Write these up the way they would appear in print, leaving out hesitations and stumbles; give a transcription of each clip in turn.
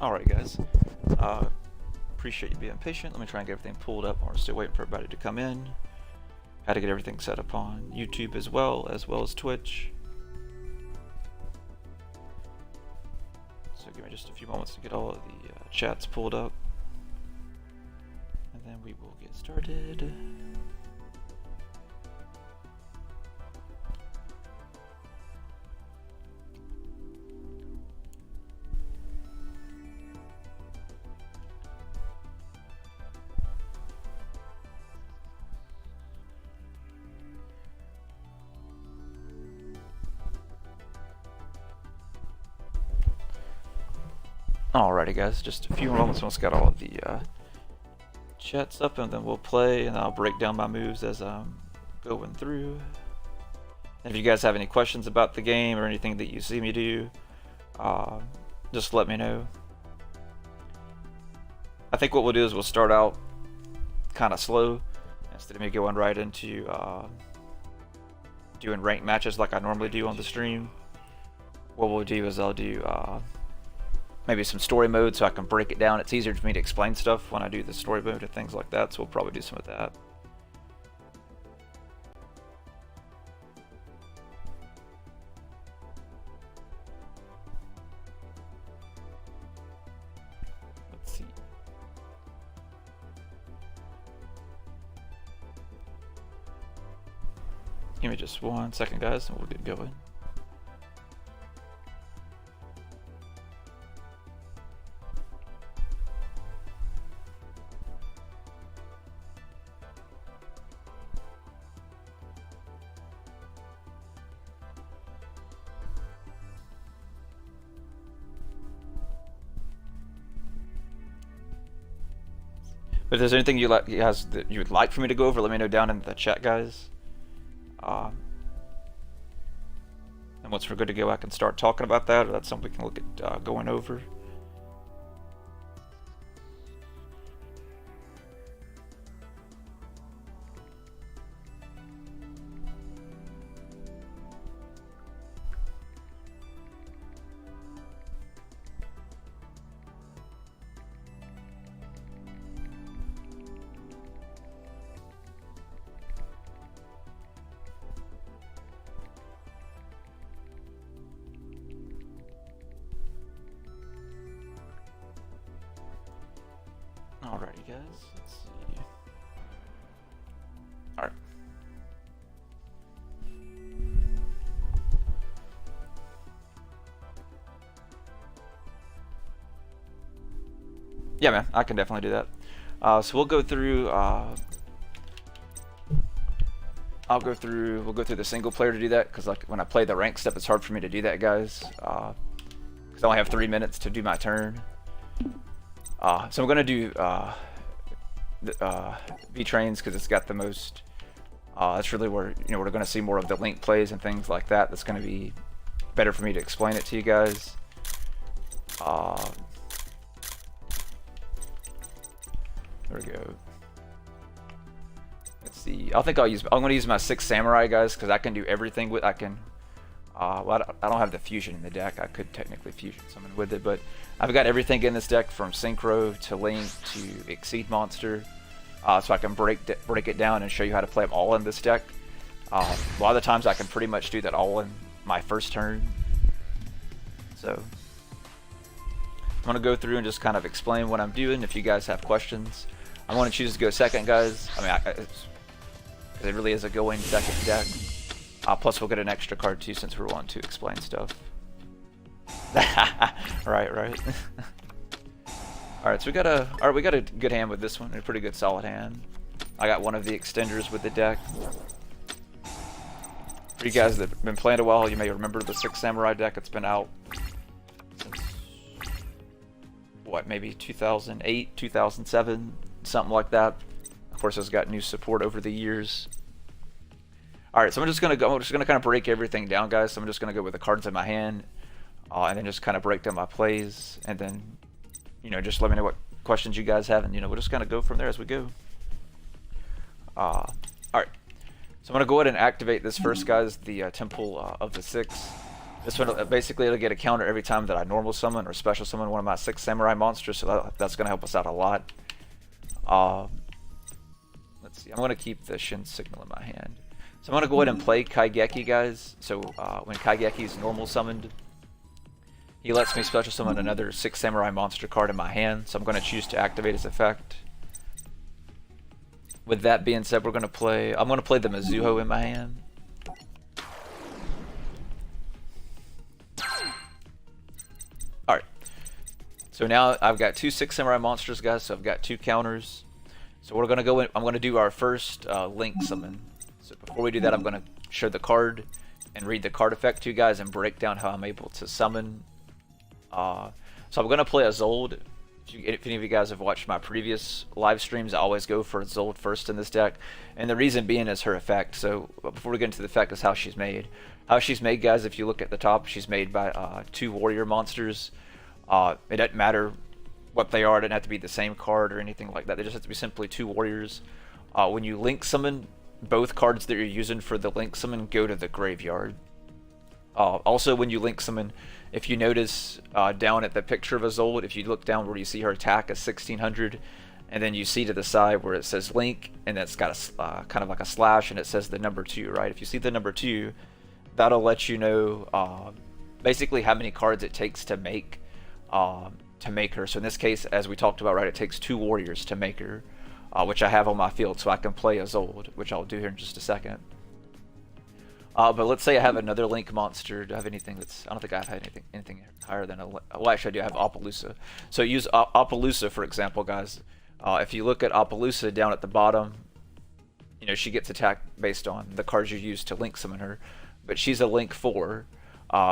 Alright guys, appreciate you being patient. Let me try and get everything pulled up while we're still waiting for everybody to come in. Had to get everything set up on YouTube as well as Twitch. So give me just a few moments to get all of the chats pulled up. And then we will get started. Alrighty guys, just a few moments once I got all of the chats up, and then we'll play, and I'll break down my moves as I'm going through. And if you guys have any questions about the game or anything that you see me do, just let me know. I think what we'll do is we'll start out kind of slow, instead of me going right into doing ranked matches like I normally do on the stream. What we'll do is I'll do maybe some story mode so I can break it down. It's easier for me to explain stuff when I do the story mode and things like that, so we'll probably do some of that. Let's see. Give me just 1 second guys and we'll get going. But if there's anything you like, that you would like for me to go over, let me know down in the chat, guys. And once we're good to go, I can start talking about that, or that's something we can look at going over. Alrighty guys, let's see. Alright. Yeah man, I can definitely do that. So we'll go through we'll go through the single player to do that, because like when I play the rank stuff it's hard for me to do that, guys, because I only have 3 minutes to do my turn. So I'm gonna do V-Trains because it's got the most. That's really where we're gonna see more of the link plays and things like that. That's gonna be better for me to explain it to you guys. There we go. Let's see. I'm gonna use my 6 Samurai, guys, because I can do everything with. Well, I don't have the fusion in the deck. I could technically fusion summon with it, but I've got everything in this deck from Synchro to Link to Exceed Monster, so I can break it down and show you how to play them all in this deck. A lot of the times I can pretty much do that all in my first turn. So I'm going to go through and just kind of explain what I'm doing. If you guys have questions, I'm going to choose to go second, guys. I mean, because it really is a going second deck. Plus we'll get an extra card too since we're wanting to explain stuff. right. Alright, so we got a good hand with this one, a pretty good solid hand. I got one of the extenders with the deck. For you guys that have been playing a while, you may remember the 6 Samurai deck. It's been out since what, maybe 2008, 2007, something like that. Of course, it's got new support over the years. Alright, so I'm just gonna kind of break everything down, guys. So I'm just gonna go with the cards in my hand, and then just kind of break down my plays, and then just let me know what questions you guys have, and we'll just kind of go from there as we go. Alright, so I'm gonna go ahead and activate this first, guys, the Temple of the Six. This one, basically, it'll get a counter every time that I normal summon or special summon one of my 6 samurai monsters, so that's going to help us out a lot. Let's see, I'm going to keep the Shin Signal in my hand. So I'm going to go ahead and play Kaigeki, guys. So when Kaigeki is normal summoned, he lets me special summon another 6 samurai monster card in my hand, so I'm going to choose to activate his effect. With that being said, I'm going to play the Mizuho in my hand. Alright, so now I've got 2 6 samurai monsters, guys, so I've got 2 counters. So we're going to go in, I'm going to do our first link summon. So before we do that, I'm going to show the card and read the card effect to you guys and break down how I'm able to summon. So I'm going to play a Zold. If any of you guys have watched my previous live streams, I always go for Zold first in this deck. And the reason being is her effect. So before we get into the effect, is how she's made. How she's made, guys, if you look at the top, she's made by 2 warrior monsters. It doesn't matter what they are. It doesn't have to be the same card or anything like that. They just have to be simply 2 warriors. When you link summon, both cards that you're using for the link summon go to the graveyard. Also, when you link summon, if you notice down at the picture of a Zold, if you look down where you see her attack is 1600, and then you see to the side where it says link, and it's got a kind of like a slash, and it says the number 2, right? If you see the number 2, that'll let you know basically how many cards it takes to make her. So in this case, as we talked about, right, it takes 2 warriors to make her, which I have on my field, so I can play a Zold, which I'll do here in just a second. But let's say I have another link monster. Do I have anything that's... I don't think I've had anything higher than a... Well, actually, I do have Appaloosa. So use Appaloosa, for example, guys. If you look at Appaloosa down at the bottom, you know, she gets attacked based on the cards you use to link summon her. But she's a link 4.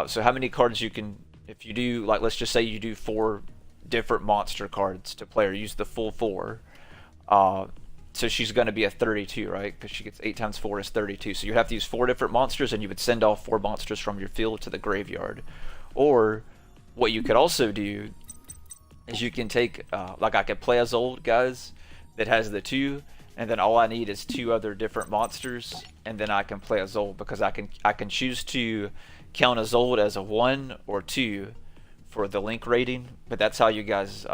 So how many cards you can... If you do, like, let's just say you do 4 different monster cards to play, or use the full 4. So she's going to be a 32, right? Because she gets 8 times 4 is 32. So you have to use 4 different monsters, and you would send all 4 monsters from your field to the graveyard. Or what you could also do is you can take, like I could play a Zold, guys, that has the 2, and then all I need is 2 other different monsters, and then I can play a Zold, because I can choose to count a Zold as a 1 or 2 for the link rating. But that's how you guys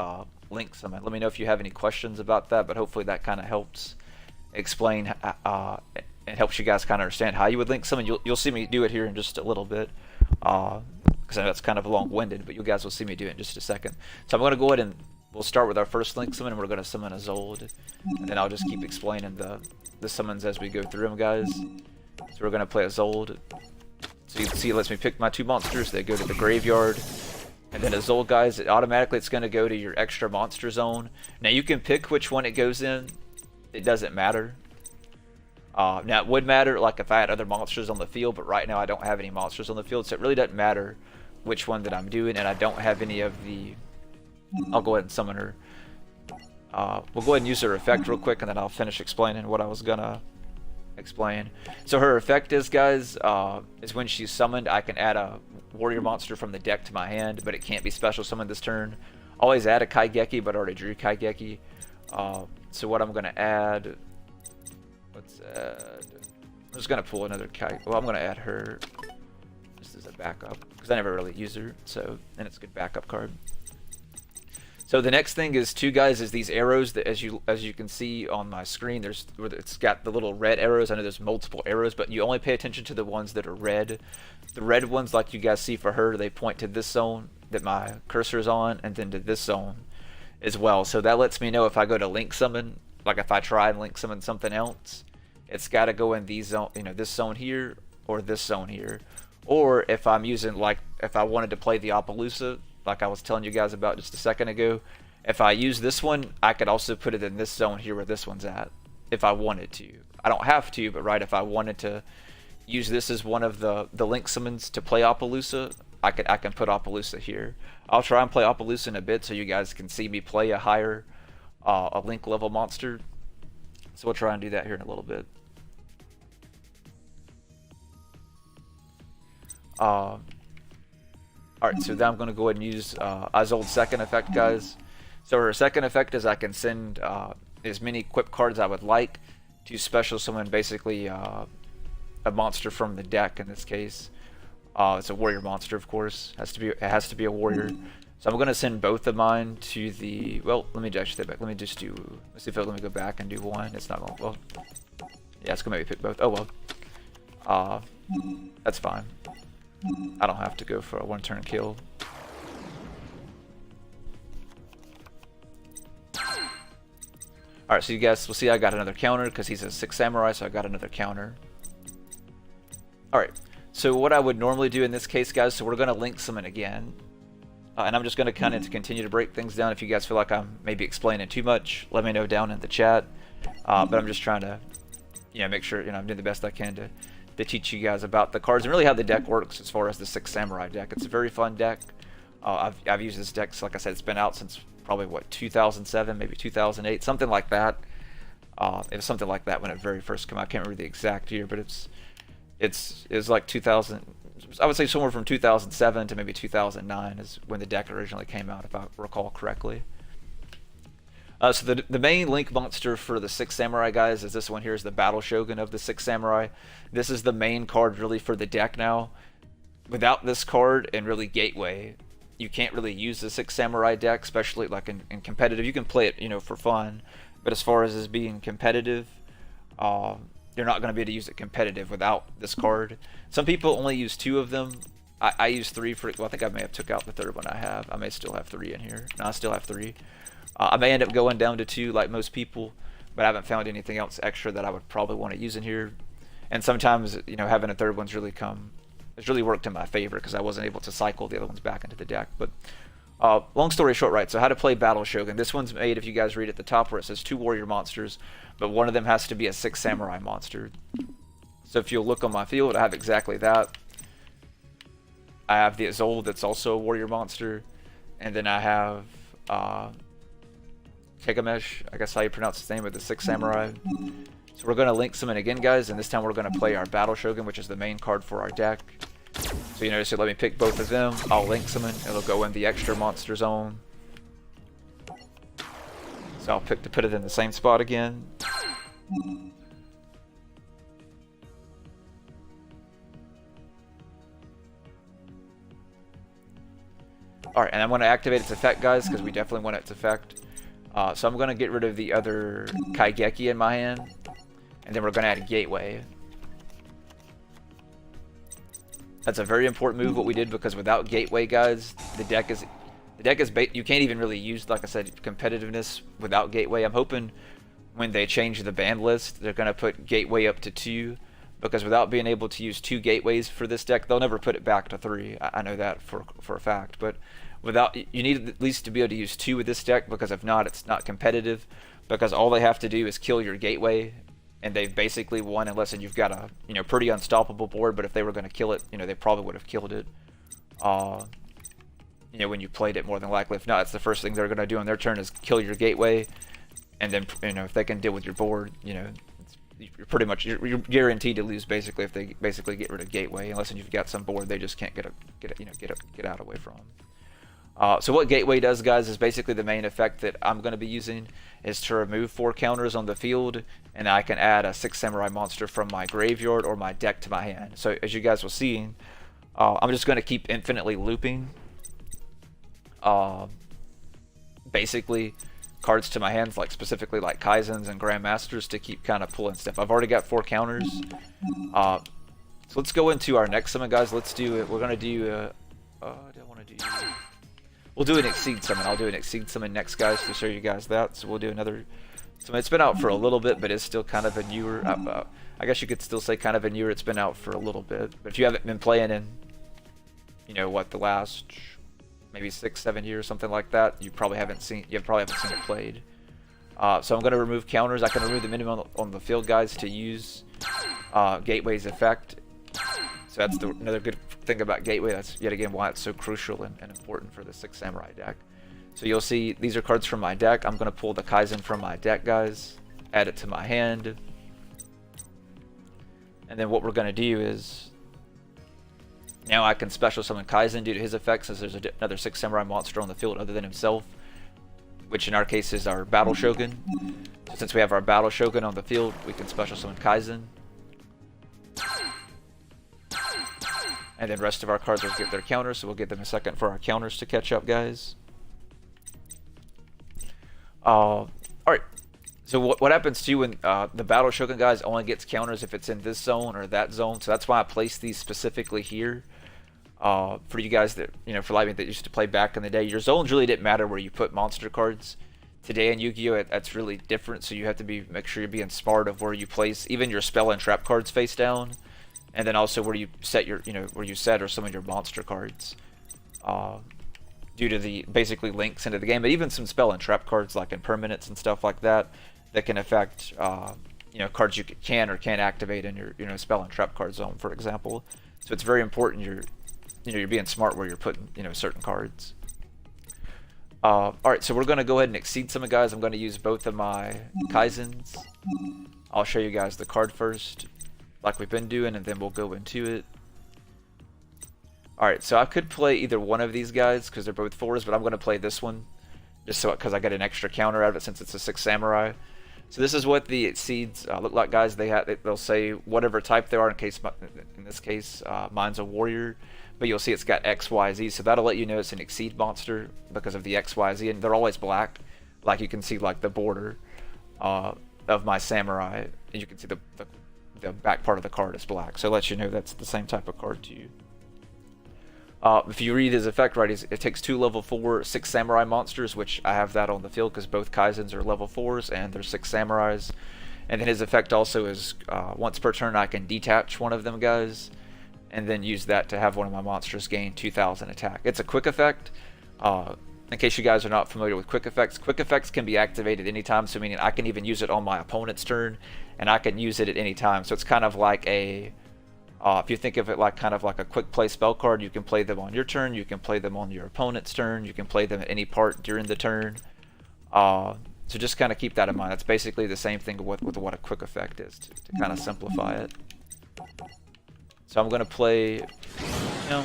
link summon. Let me know if you have any questions about that, but hopefully that kind of helps explain and helps you guys kind of understand how you would link summon. You'll see me do it here in just a little bit, because I know that's kind of long-winded, but you guys will see me do it in just a second. So I'm going to go ahead and we'll start with our first link summon, and we're going to summon a Zold, and then I'll just keep explaining the summons as we go through them, guys. So we're going to play a Zold. So you can see it lets me pick my 2 monsters. They go to the graveyard. And then a Zold, guys, it's going to go to your extra monster zone. Now you can pick which one it goes in. It doesn't matter. Now it would matter, like, if I had other monsters on the field, but right now I don't have any monsters on the field, so it really doesn't matter which one that I'm doing, and I don't have any of the... I'll go ahead and summon her. We'll go ahead and use her effect real quick, and then I'll finish explaining what I was gonna explain. So her effect is, guys, is when she's summoned, I can add a warrior monster from the deck to my hand, but it can't be special summoned this turn. Always add a Kaigeki, but I already drew Kaigeki. So what I'm going to add, let's add, I'm just going to pull another Kaigeki. Well, I'm going to add her just as a backup, because I never really use her, so, and it's a good backup card. So the next thing is, guys, is these arrows that, as you can see on my screen, it's got the little red arrows. I know there's multiple arrows, but you only pay attention to the ones that are red. The red ones, like you guys see for her, they point to this zone that my cursor is on, and then to this zone as well. So that lets me know if I go to link summon, like if I try and link summon something else, it's got to go in these zone, you know, this zone here or this zone here. Or if I'm using, like, if I wanted to play the Appaloosa, like I was telling you guys about just a second ago, if I use this one, I could also put it in this zone here where this one's at, if I wanted to. I don't have to, but right, if I wanted to use this as one of the link summons to play Appaloosa, I can put Appaloosa here. I'll try and play Appaloosa in a bit so you guys can see me play a higher a link level monster. So we'll try and do that here in a little bit. Alright, so now I'm going to go ahead and use Zold's second effect, guys. So her second effect is I can send as many equip cards I would like to special summon basically a monster from the deck in this case. It's a warrior monster, of course. It has to be a warrior. So I'm gonna send both of mine to the. Well, let me actually stay back. Let me just do. Let's see if let me go back and do one. It's not going. Well, yeah, it's gonna maybe pick both. Oh well. That's fine. I don't have to go for a one-turn kill. Alright, so you guys will see I got another counter because he's a 6 samurai, so I got another counter. Alright, so what I would normally do in this case, guys, so we're going to link summon again. And I'm just going to kind of continue to break things down. If you guys feel like I'm maybe explaining too much, let me know down in the chat. But I'm just trying to, make sure, I'm doing the best I can to teach you guys about the cards and really how the deck works as far as the 6 samurai deck. It's a very fun deck. I've used this deck, so like I said, it's been out since probably what, 2007, maybe 2008, something like that. It was something like that when it very first came out. I can't remember the exact year, but it was like 2000. I would say somewhere from 2007 to maybe 2009 is when the deck originally came out, if I recall correctly. So the main link monster for the 6 samurai, guys, is this one here, is the Battle Shogun of the 6 samurai. This is the main card really for the deck now. Without this card and really Gateway, you can't really use the 6 samurai deck, especially like in competitive. You can play it, for fun, but as far as being competitive, you're not going to be able to use it competitive without this card. Some people only use 2 of them. I use 3 for. Well, I think I may have took out the 3rd one I have. I may still have 3 in here. No, I still have 3. I may end up going down to 2 like most people, but I haven't found anything else extra that I would probably want to use in here. And sometimes, having a 3rd one's it's really worked in my favor because I wasn't able to cycle the other ones back into the deck. But long story short, right, so how to play Battle Shogun. This one's made, if you guys read at the top where it says 2 warrior monsters, but one of them has to be a 6 samurai monster. So if you'll look on my field, I have exactly that. I have the Isolde that's also a warrior monster, and then I have Kegamesh, I guess how you pronounce his name, with the 6 samurai. So we're going to link summon again, guys, and this time we're going to play our Battle Shogun, which is the main card for our deck. So so let me pick both of them. I'll link summon. It'll go in the extra monster zone. So I'll pick to put it in the same spot again. Alright, and I'm going to activate its effect, guys, because we definitely want its effect. So I'm going to get rid of the other Kaigeki in my hand, and then we're going to add a Gateway. That's a very important move what we did, because without Gateway, guys, the deck is you can't even really use, like I said, competitiveness without Gateway. I'm hoping when they change the ban list, they're going to put Gateway up to 2, because without being able to use 2 gateways for this deck, they'll never put it back to 3. I know that for a fact, but you need at least to be able to use 2 with this deck, because if not, it's not competitive, because all they have to do is kill your gateway, and they've basically won, unless you've got a pretty unstoppable board. But if they were going to kill it, they probably would have killed it when you played it, more than likely. If not, it's the first thing they're going to do on their turn is kill your gateway, and then if they can deal with your board, you're pretty much you're guaranteed to lose basically if they basically get rid of gateway, unless you've got some board they just can't get out away from. So what Gateway does, guys, is basically the main effect that I'm going to be using is to remove 4 counters on the field, and I can add a 6 samurai monster from my graveyard or my deck to my hand. So as you guys will see, I'm just going to keep infinitely looping basically cards to my hands, like specifically like Kaizens and Grandmasters, to keep kind of pulling stuff. I've already got 4 counters. So let's go into our next summon, guys. Let's do it. We're going to do we'll do an Exceed Summon. I'll do an Exceed Summon next, guys, to show you guys that. So we'll do another summon. It's been out for a little bit, but it's still kind of a newer, I guess you could still say kind of a newer. It's been out for a little bit. But if you haven't been playing in, the last maybe 6-7 years, something like that, you probably haven't seen it played. So I'm going to remove counters. I can remove the minimum on the field, guys, to use Gateway's effect. So that's another good thing about Gateway. That's yet again why it's so crucial and important for the 6 samurai deck. So you'll see these are cards from my deck. I'm going to pull the Kaizen from my deck, guys, add it to my hand, and then what we're going to do is now I can special summon Kaizen due to his effect, since there's another 6 samurai monster on the field other than himself, which in our case is our Battle Shogun. So since we have our Battle Shogun on the field, we can special summon Kaizen. And then rest of our cards will get their counters, so we'll give them a second for our counters to catch up, guys. Alright, so what happens to you when the Battle Shogun, guys, only gets counters if it's in this zone or that zone, so that's why I placed these specifically here. For you guys that, you know, for like me that used to play back in the day, your zones really didn't matter where you put monster cards. Today in Yu-Gi-Oh! That's really different, so you have to make sure you're being smart of where you place even your spell and trap cards face down. And then also where you set your, you know, where you set or some of your monster cards, due to the basically links into the game. But even some spell and trap cards like impermanents and stuff like that, that can affect, you know, cards you can or can't activate in your, you know, spell and trap card zone, for example. So it's very important you're being smart where you're putting, you know, certain cards. All right, so we're gonna go ahead and exceed some of guys. I'm gonna use both of my Kaizens. I'll show you guys the card first, like we've been doing, and then we'll go into it. Alright, so I could play either one of these guys because they're both 4s, but I'm going to play this one just so because I get an extra counter out of it since it's a 6 samurai. So this is what the exceeds look like, guys. They'll say whatever type they are. In this case, mine's a warrior, but you'll see it's got X, Y, Z. So that'll let you know it's an exceed monster because of the X, Y, Z, and they're always black. Like you can see, like the border of my samurai, and you can see the back part of the card is black, so it lets you know that's the same type of card to you. If you read his effect right, it takes 2 level 4 6 samurai monsters, which I have that on the field because both Kaizens are level 4s and they're 6 samurais. And then his effect also is once per turn I can detach one of them, guys, and then use that to have one of my monsters gain 2,000 attack. It's a quick effect. In case you guys are not familiar with quick effects can be activated anytime, so meaning I can even use it on my opponent's turn, and I can use it at any time. So it's kind of like a, if you think of it like kind of like a quick play spell card, you can play them on your turn, you can play them on your opponent's turn, you can play them at any part during the turn. So just kind of keep that in mind. That's basically the same thing with what a quick effect is, to kind of simplify it. So I'm going to play him.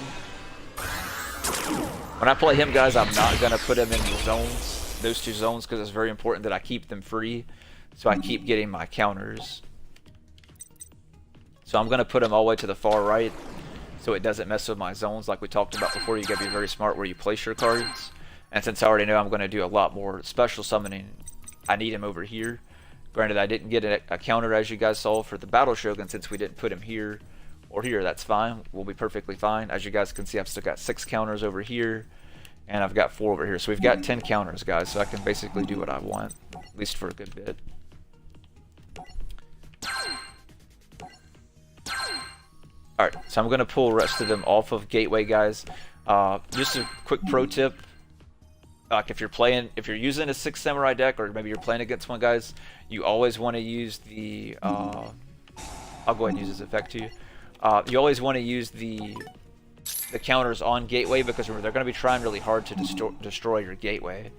When I play him, guys, I'm not going to put him in the zones, those 2 zones, because it's very important that I keep them free, so I keep getting my counters. So I'm going to put him all the way to the far right, so it doesn't mess with my zones like we talked about before. You got to be very smart where you place your cards. And since I already know I'm going to do a lot more special summoning, I need him over here. Granted, I didn't get a counter, as you guys saw, for the Battle Shogun, since we didn't put him here or here. That's fine. We'll be perfectly fine. As you guys can see, I've still got 6 counters over here, and I've got 4 over here. So we've got 10 counters, guys, so I can basically do what I want, at least for a good bit. Alright, so I'm going to pull the rest of them off of Gateway, guys. Just a quick pro tip. Like if you're using a 6 samurai deck, or maybe you're playing against one, guys, you always want to use the, I'll go ahead and use this effect too. You always want to use the counters on Gateway, because remember, they're going to be trying really hard to destroy your Gateway.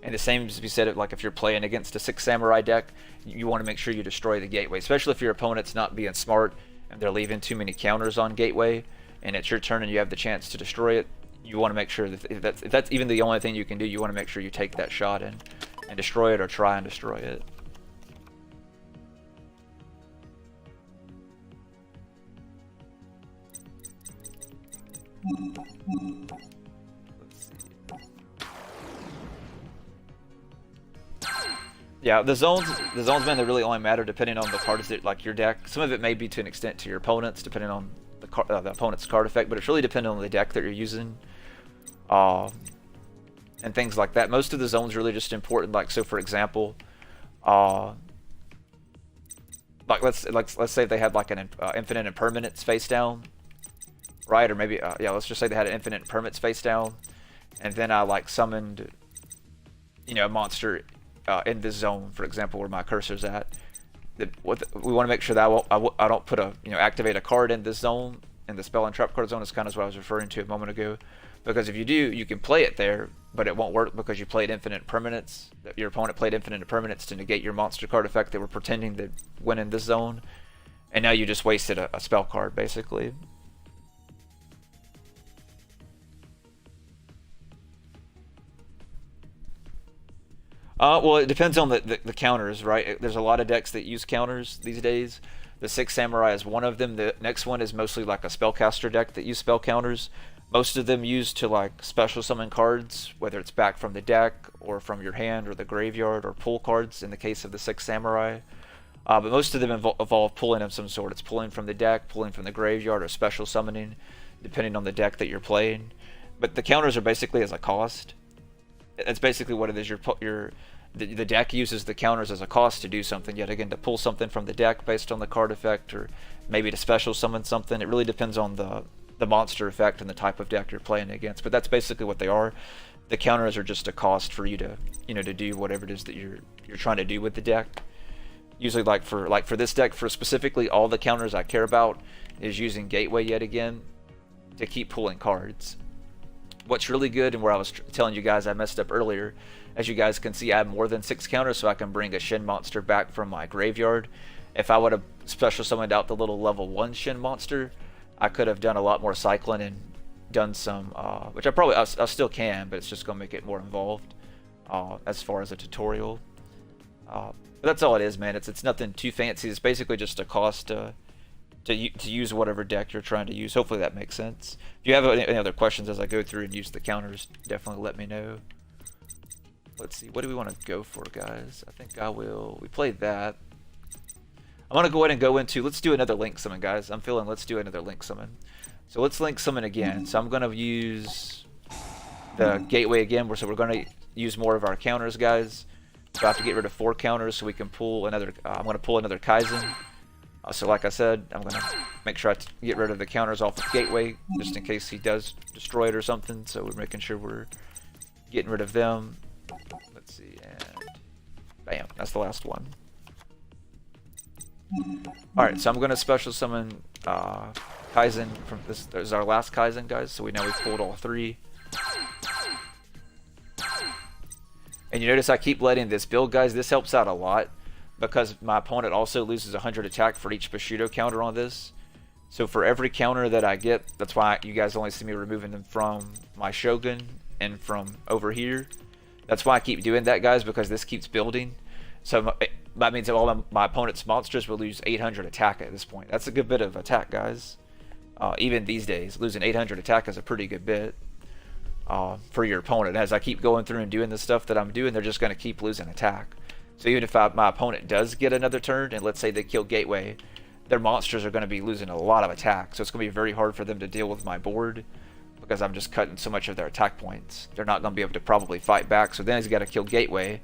And the same as we said, like if you're playing against a 6 samurai deck, you want to make sure you destroy the Gateway, especially if your opponent's not being smart and they're leaving too many counters on Gateway, and it's your turn and you have the chance to destroy it. You want to make sure that if that's even the only thing you can do, you want to make sure you take that shot and destroy it, or try and destroy it. Let's see. Yeah, the zones, man, they really only matter depending on the cards that, like, your deck. Some of it may be to an extent to your opponents, depending on the opponent's card effect, but it's really dependent on the deck that you're using, and things like that. Most of the zones are really just important. Like, so for example, like let's say they had like an infinite impermanence face down, right? Or maybe yeah, let's just say they had an infinite impermanence face down, and then I like summoned, you know, a monster in this zone, for example, where my cursor's at. We want to make sure that I don't put activate a card in this zone, in the spell and trap card zone. Is kind of what I was referring to a moment ago, because if you do, you can play it there, but it won't work because you played infinite permanence. Your opponent played infinite permanence to negate your monster card effect. They were pretending to win in this zone, and now you just wasted a spell card, basically. Well, it depends on the counters, right? There's a lot of decks that use counters these days. The Six Samurai is one of them. The next one is mostly like a spellcaster deck that use spell counters. Most of them use to like special summon cards, whether it's back from the deck or from your hand or the graveyard, or pull cards in the case of the Six Samurai. But most of them involve pulling of some sort. It's pulling from the deck, pulling from the graveyard, or special summoning, depending on the deck that you're playing. But the counters are basically as a cost. That's basically what it is. The deck uses the counters as a cost to do something, yet again to pull something from the deck based on the card effect, or maybe to special summon something. It really depends on the monster effect and the type of deck you're playing against, but that's basically what they are. The counters are just a cost for you to, to do whatever it is that you're trying to do with the deck. Usually like for this deck, for specifically all the counters I care about is using Gateway yet again to keep pulling cards. What's really good, and where I was telling you guys I messed up earlier, as you guys can see, I have more than 6 counters, so I can bring a Shin monster back from my graveyard. If I would have special summoned out the little level 1 Shin monster, I could have done a lot more cycling and done some, which I still can, but it's just going to make it more involved as far as a tutorial. But that's all it is, man. It's nothing too fancy. It's basically just a cost to use whatever deck you're trying to use. Hopefully that makes sense. If you have any other questions as I go through and use the counters, definitely let me know. Let's see, what do we want to go for, guys? I think we played that. I'm going to go ahead and go into, let's do another link summon, guys. I'm feeling let's do another link summon. So let's link summon again. So I'm going to use the Gateway again. So we're going to use more of our counters, guys. So I have to get rid of 4 counters so we can pull another, I'm going to pull another Kaizen. So like I said, I'm going to make sure I get rid of the counters off of Gateway, just in case he does destroy it or something. So we're making sure we're getting rid of them. Let's see, and bam, that's the last one. Alright, so I'm going to special summon Kaizen from this. This is our last Kaizen, guys, so now we've pulled all 3. And you notice I keep letting this build, guys. This helps out a lot because my opponent also loses 100 attack for each Bushido counter on this. So for every counter that I get, that's why you guys only see me removing them from my Shogun and from over here. That's why I keep doing that, guys, because this keeps building. So that means that all my opponent's monsters will lose 800 attack at this point. That's a good bit of attack, guys. Even these days, losing 800 attack is a pretty good bit for your opponent. As I keep going through and doing the stuff that I'm doing, they're just going to keep losing attack. So even if my opponent does get another turn, and let's say they kill Gateway, their monsters are going to be losing a lot of attack. So it's going to be very hard for them to deal with my board because I'm just cutting so much of their attack points. They're not going to be able to probably fight back. So then he's got to kill Gateway,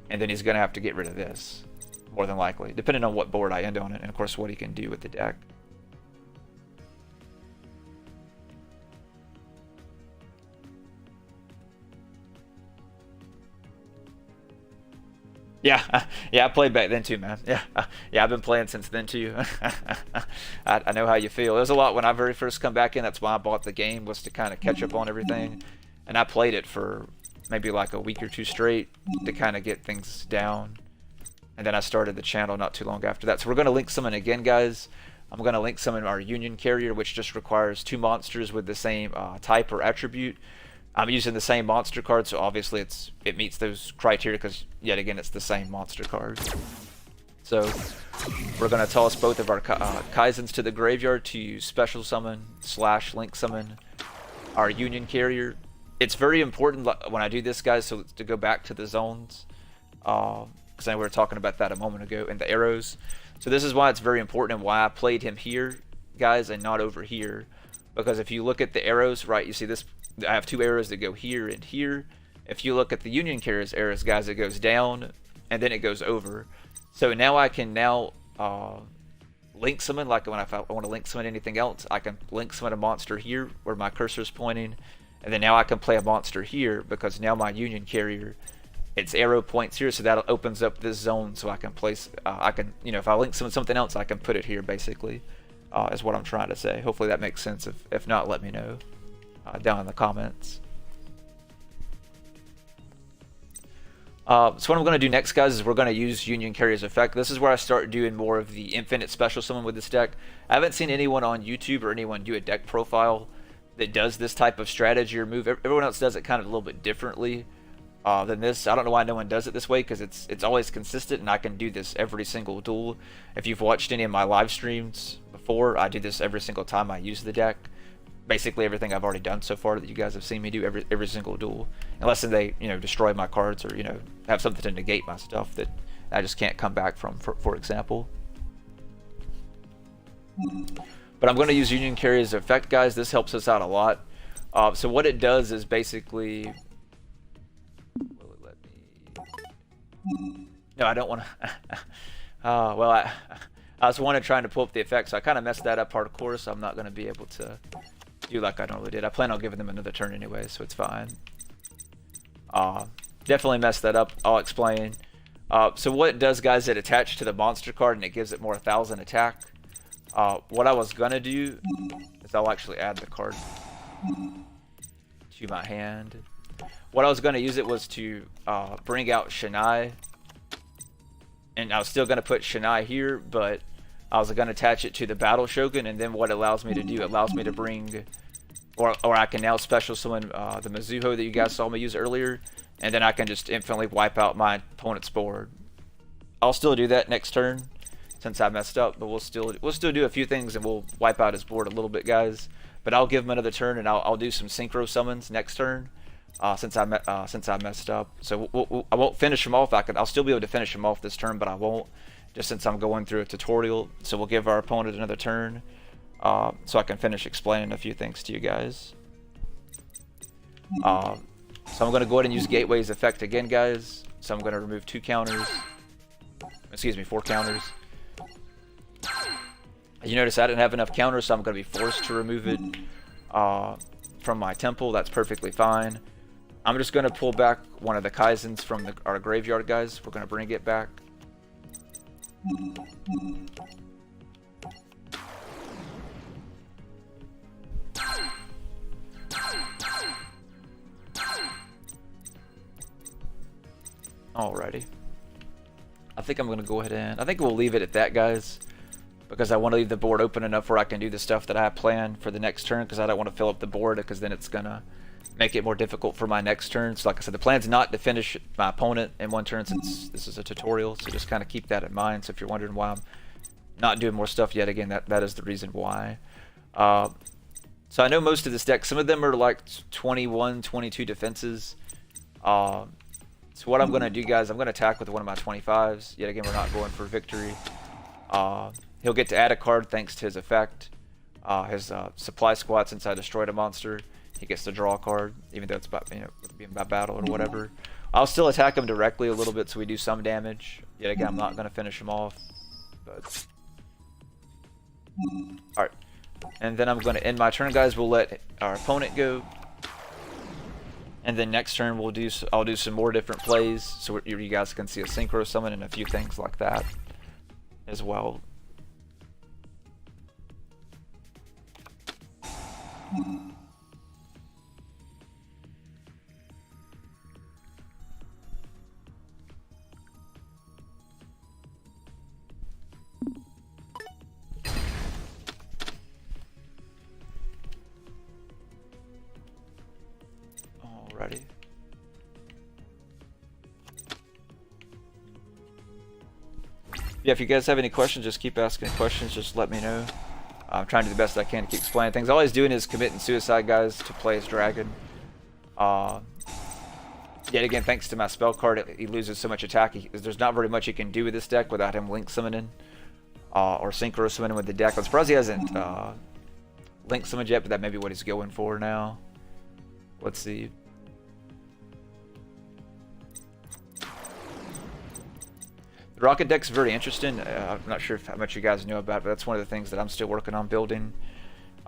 and then he's going to have to get rid of this, more than likely, depending on what board I end on it, and of course what he can do with the deck. Yeah, yeah, I played back then too, man. Yeah, I've been playing since then too. I know how you feel. There's a lot when I very first come back in. That's why I bought the game, was to kind of catch up on everything. And I played it for maybe like a week or 2 straight to kind of get things down. And then I started the channel not too long after that. So we're going to link summon again, guys. I'm going to link summon our Union Carrier, which just requires 2 monsters with the same type or attribute. I'm using the same monster card, so obviously it meets those criteria because, yet again, it's the same monster card. So we're going to toss both of our Kaizens to the graveyard to special summon / link summon our Union Carrier. It's very important when I do this, guys, so to go back to the zones, because I know we were talking about that a moment ago, and the arrows. So this is why it's very important and why I played him here, guys, and not over here. Because if you look at the arrows, right, you see this, I have 2 arrows that go here and here. If you look at the Union Carrier's arrows, guys, it goes down and then it goes over. So now I can link summon, like when I want to link summon anything else, I can link summon a monster here where my cursor is pointing, and then now I can play a monster here because now my Union Carrier, its arrow points here, so that opens up this zone so I can place, if I link summon something else, I can put it here basically, is what I'm trying to say. Hopefully that makes sense. If not, let me know down in the comments. So what I'm going to do next, guys, is we're going to use Union Carrier's effect. This is where I start doing more of the infinite special summon with this deck. I haven't seen anyone on YouTube or anyone do a deck profile that does this type of strategy or move. Everyone else does it kind of a little bit differently. than this. I don't know why no one does it this way, because it's always consistent, and I can do this every single duel. If you've watched any of my live streams before, I do this every single time I use the deck. Basically everything I've already done so far that you guys have seen me do every single duel, unless they destroy my cards or have something to negate my stuff that I just can't come back from, for example. But I'm going to use Union Carry as an effect, guys. This helps us out a lot. So what it does is basically... Will it let me... No, I don't want to... well, I was trying to pull up the effect, so I kind of messed that up hardcore, so I'm not going to be able to do like I normally did. I plan on giving them another turn anyway, so it's fine. Definitely messed that up. I'll explain. So what it does, guys, it attaches to the monster card, and it gives it more 1,000 attack. What I was gonna do is I'll actually add the card to my hand. What I was gonna use it was to bring out Shanai, and I was still gonna put Shanai here, but I was gonna attach it to the Battle Shogun, and then what it allows me to do, it allows me to bring, or I can now special summon the Mizuho that you guys saw me use earlier, and then I can just infinitely wipe out my opponent's board. I'll still do that next turn, since I messed up, but we'll still do a few things, and we'll wipe out his board a little bit, guys. But I'll give him another turn, and I'll do some synchro summons next turn, since I messed up. So I won't finish him off. I'll still be able to finish him off this turn, but I won't, just since I'm going through a tutorial. So we'll give our opponent another turn, so I can finish explaining a few things to you guys. So I'm going to go ahead and use Gateway's effect again, guys. So I'm going to remove 2 counters. Excuse me, 4 counters. You notice I didn't have enough counters, so I'm going to be forced to remove it from my temple. That's perfectly fine. I'm just going to pull back one of the Kaizens from our graveyard, guys. We're going to bring it back. Alrighty. I think I'm going to go ahead and... I think we'll leave it at that, guys, because I want to leave the board open enough where I can do the stuff that I have planned for the next turn, because I don't want to fill up the board, because then it's going to make it more difficult for my next turn. So like I said, the plan's not to finish my opponent in one turn, since this is a tutorial, so just kind of keep that in mind. So if you're wondering why I'm not doing more stuff yet, again, that is the reason why. So I know most of this deck, some of them are like 21, 22 defenses. So what I'm going to do, guys, I'm going to attack with one of my 25s. Yet again, we're not going for victory. He'll get to add a card thanks to his effect. His supply squat, since I destroyed a monster, he gets to draw a card, even though it's about, being by battle or whatever. I'll still attack him directly a little bit, so we do some damage. Yet again, I'm not going to finish him off. But alright. And then I'm going to end my turn, guys. We'll let our opponent go. And then next turn I'll do some more different plays, so you guys can see a synchro summon and a few things like that as well. Alrighty. Yeah, if you guys have any questions, just keep asking questions. Just let me know. I'm trying to do the best I can to keep explaining things. All he's doing is committing suicide, guys, to play as dragon. Yet again, thanks to my spell card, he loses so much attack. There's not very much he can do with this deck without him link summoning or synchro summoning with the deck. I'm surprised he hasn't link summoned yet, but that may be what he's going for now. Let's see. The Rocket deck's very interesting. I'm not sure how much you guys know about it, but that's one of the things that I'm still working on building.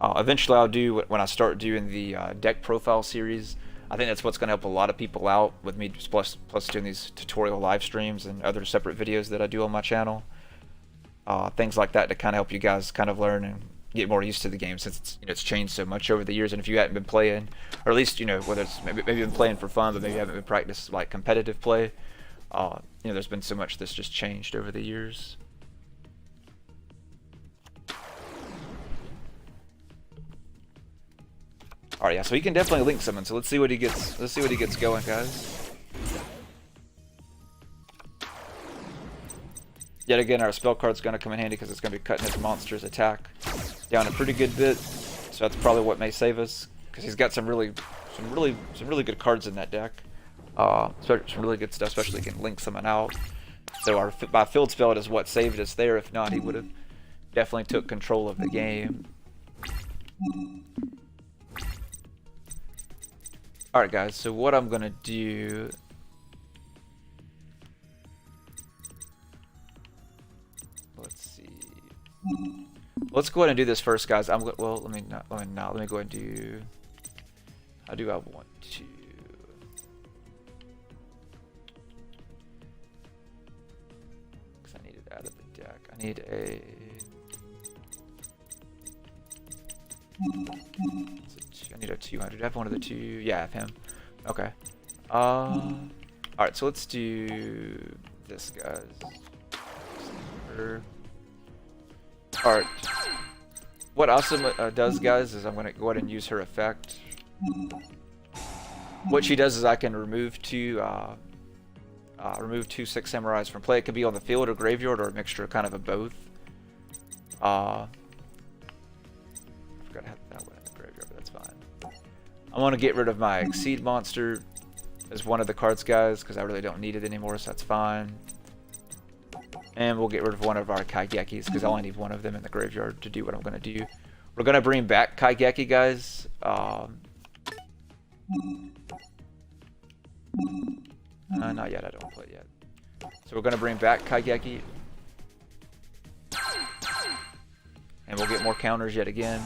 Eventually I'll do, when I start doing the deck profile series, I think that's what's going to help a lot of people out with me, plus doing these tutorial live streams and other separate videos that I do on my channel. Things like that to kind of help you guys kind of learn and get more used to the game, since it's, it's changed so much over the years. And if you haven't been playing, or at least, whether it's maybe you've been playing for fun, but maybe you haven't been practicing like competitive play, there's been so much that's just changed over the years. Alright, yeah, so he can definitely link summon, so let's see what he gets going, guys. Yet again, our spell card's going to come in handy because it's going to be cutting his monster's attack down a pretty good bit. So that's probably what may save us, because he's got some really good cards in that deck. Some really good stuff, especially he can link someone out. So our field spell is what saved us there. If not, he would have definitely took control of the game. Alright guys, so what I'm gonna do, let's see. Let's go ahead and do this first, guys. Let me go ahead and do, how do I want to? Because I need it out of the deck. I need a, I need a 200. Do I have one of the two? Yeah, I have him. Okay. Alright, so let's do this, guys. Alright. What Asuma does, guys, is I'm going to go ahead and use her effect. What she does is I can remove two 6 samurais from play. It could be on the field or graveyard or a mixture of kind of a both. I forgot I had that one in the graveyard, but that's fine. I want to get rid of my Exceed monster as one of the cards, guys, because I really don't need it anymore, so that's fine. And we'll get rid of one of our Kaigekis, because I only need one of them in the graveyard to do what I'm going to do. We're going to bring back Kaigeki, guys. Not yet, I don't play it yet. So we're going to bring back Kaigeki. And we'll get more counters yet again.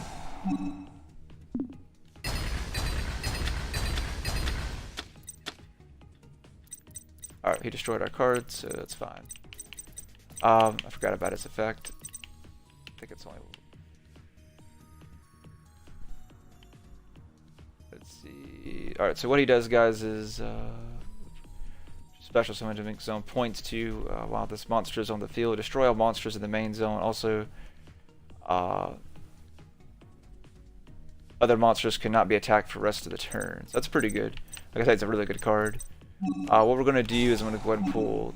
Alright, he destroyed our cards, so that's fine. I forgot about his effect. I think it's only... Let's see... Alright, so what he does, guys, is... special summon to make zone points to while this monster is on the field. Destroy all monsters in the main zone. Also, other monsters cannot be attacked for the rest of the turns. That's pretty good. Like I said, it's a really good card. What we're going to do is I'm going to go ahead and pull...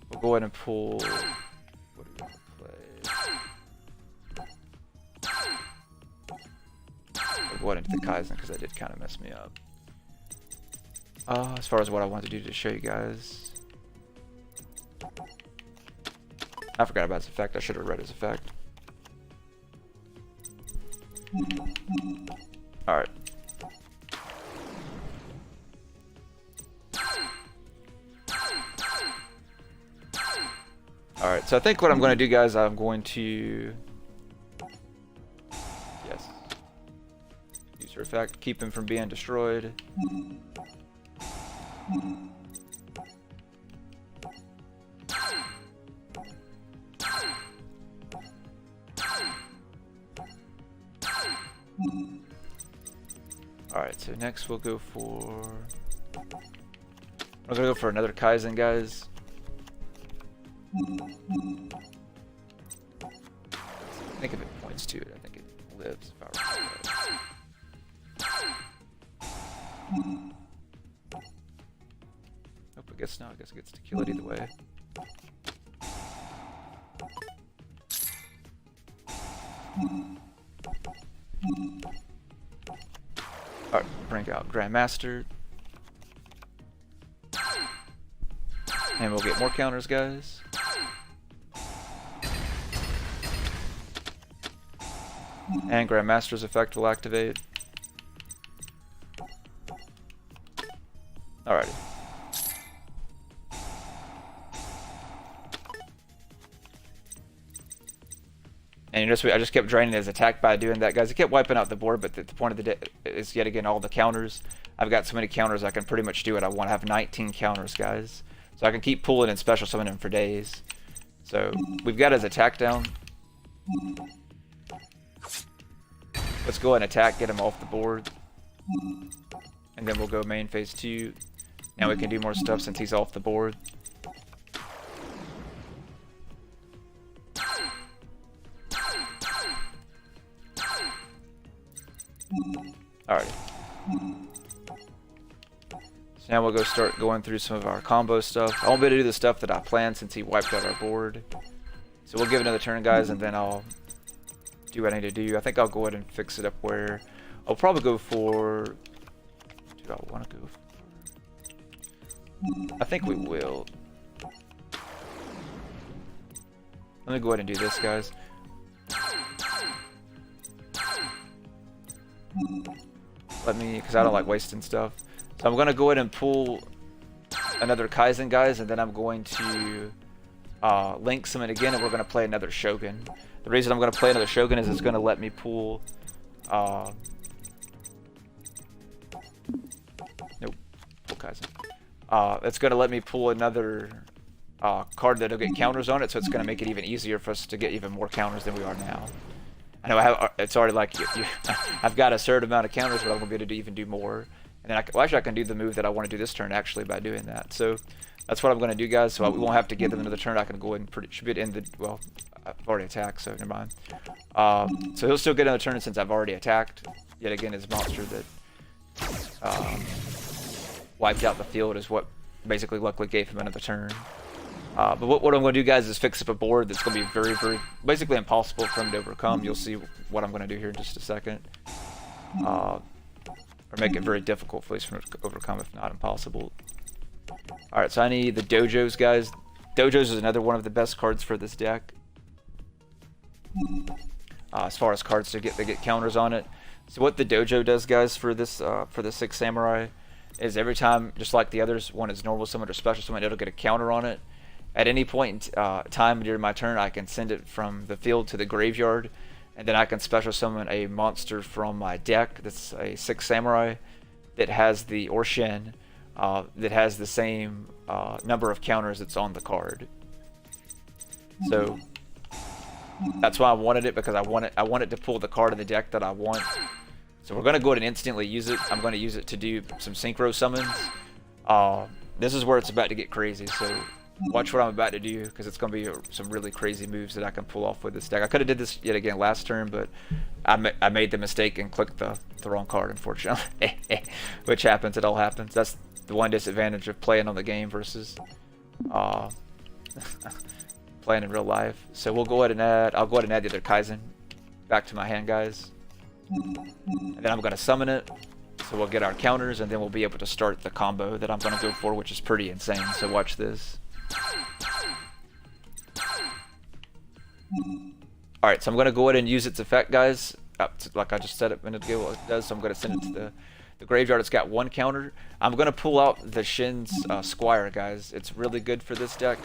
We'll go ahead and pull... What are we going to play? We'll go ahead into the Kaizen because that did kind of mess me up. As far as what I wanted to do to show you guys. I forgot about his effect. I should have read his effect. Alright. Alright, so I think what I'm going to do, guys, I'm going to... Yes. Use her effect. Keep him from being destroyed. Alright, so next we'll go for... We're gonna go for another Kaizen, guys. I think if it points to it, I think it lives, if I recall right. Nope, I guess not. I guess it gets to kill it either way. Alright, bring out Grandmaster. And we'll get more counters, guys. And Grandmaster's effect will activate. Alrighty. And I just kept draining his attack by doing that, guys. He kept wiping out the board, but the point of the day is yet again all the counters. I've got so many counters I can pretty much do what I want. I have 19 counters, guys. So I can keep pulling and special summoning him for days. So we've got his attack down. Let's go ahead and attack, get him off the board. And then we'll go main phase 2. Now we can do more stuff since he's off the board. Alright. So now we'll go start going through some of our combo stuff. I won't be able to do the stuff that I planned since he wiped out our board. So we'll give it another turn, guys, and then I'll do what I need to do. I think I'll go ahead and fix it up where I'll probably go for... Do I want to go for... I think we will. Let me go ahead and do this, guys. Let me, because I don't like wasting stuff. So I'm going to go ahead and pull another Kaizen, guys, and then I'm going to link summon again, and we're going to play another Shogun. The reason I'm going to play another Shogun is it's going to let me pull... nope, pull Kaizen. It's going to let me pull another card that'll get counters on it, so it's going to make it even easier for us to get even more counters than we are now. I know I have, it's already like, I've got a certain amount of counters, but I'm going to be able to even do more. And then well, actually I can do the move that I want to do this turn actually by doing that. So that's what I'm going to do, guys. So we won't have to give them another turn. I can go ahead and should be in the, well, I've already attacked, so never mind. So he'll still get another turn since I've already attacked. Yet again, his monster that wiped out the field is what basically luckily gave him another turn. But what I'm going to do, guys, is fix up a board that's going to be very, very, basically impossible for him to overcome. You'll see what I'm going to do here in just a second. Or make it very difficult for him to overcome, if not impossible. Alright, so I need the Dojos, guys. Dojos is another one of the best cards for this deck. As far as cards they get counters on it. So what the Dojo does, guys, for this for the 6 Samurai is every time, just like the others, one is normal summon or special summon, it'll get a counter on it. At any point in time during my turn, I can send it from the field to the graveyard, and then I can special summon a monster from my deck that's a 6 Samurai that has the, or Shin, that has the same number of counters that's on the card. So that's why I wanted it, because I want it to pull the card of the deck that I want. So we're going to go ahead and instantly use it. I'm going to use it to do some synchro summons. This is where it's about to get crazy, so watch what I'm about to do, because it's going to be some really crazy moves that I can pull off with this deck. I could have did this yet again last turn, but I made the mistake and clicked the wrong card, unfortunately. Which happens, it all happens. That's the one disadvantage of playing on the game versus playing in real life. So we'll go ahead and I'll go ahead and add the other Kaizen back to my hand, guys. And then I'm going to summon it. So we'll get our counters, and then we'll be able to start the combo that I'm going to go for, which is pretty insane. So watch this. Alright, so I'm going to go ahead and use its effect, guys. Like I just said it a minute ago, what it does. So I'm going to send it to the graveyard. It's got one counter. I'm going to pull out the Shin's Squire, guys. It's really good for this deck.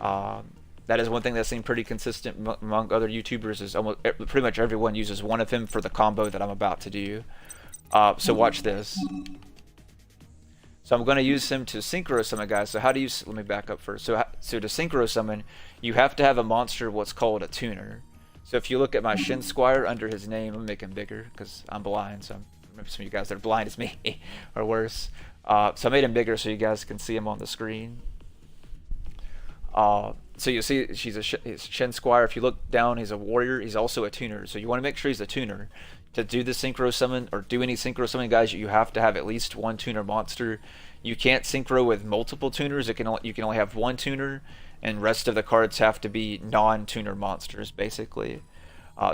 That is one thing that seemed pretty consistent among other YouTubers, is almost pretty much everyone uses one of him for the combo that I'm about to do. So watch this. So I'm going to use him to synchro summon, guys. So how do you... Let me back up first. So to synchro summon, you have to have a monster what's called a tuner. So if you look at my Shin Squire under his name, let me make him bigger because I'm blind. So maybe some of you guys that are blind as me or worse. So I made him bigger so you guys can see him on the screen. So you see he's Shin Squire. If you look down, he's a warrior. He's also a tuner. So you want to make sure he's a tuner. To do the synchro summon or do any synchro summon, guys, you have to have at least one tuner monster. You can't synchro with multiple tuners. You can only have one tuner, and rest of the cards have to be non-tuner monsters, basically.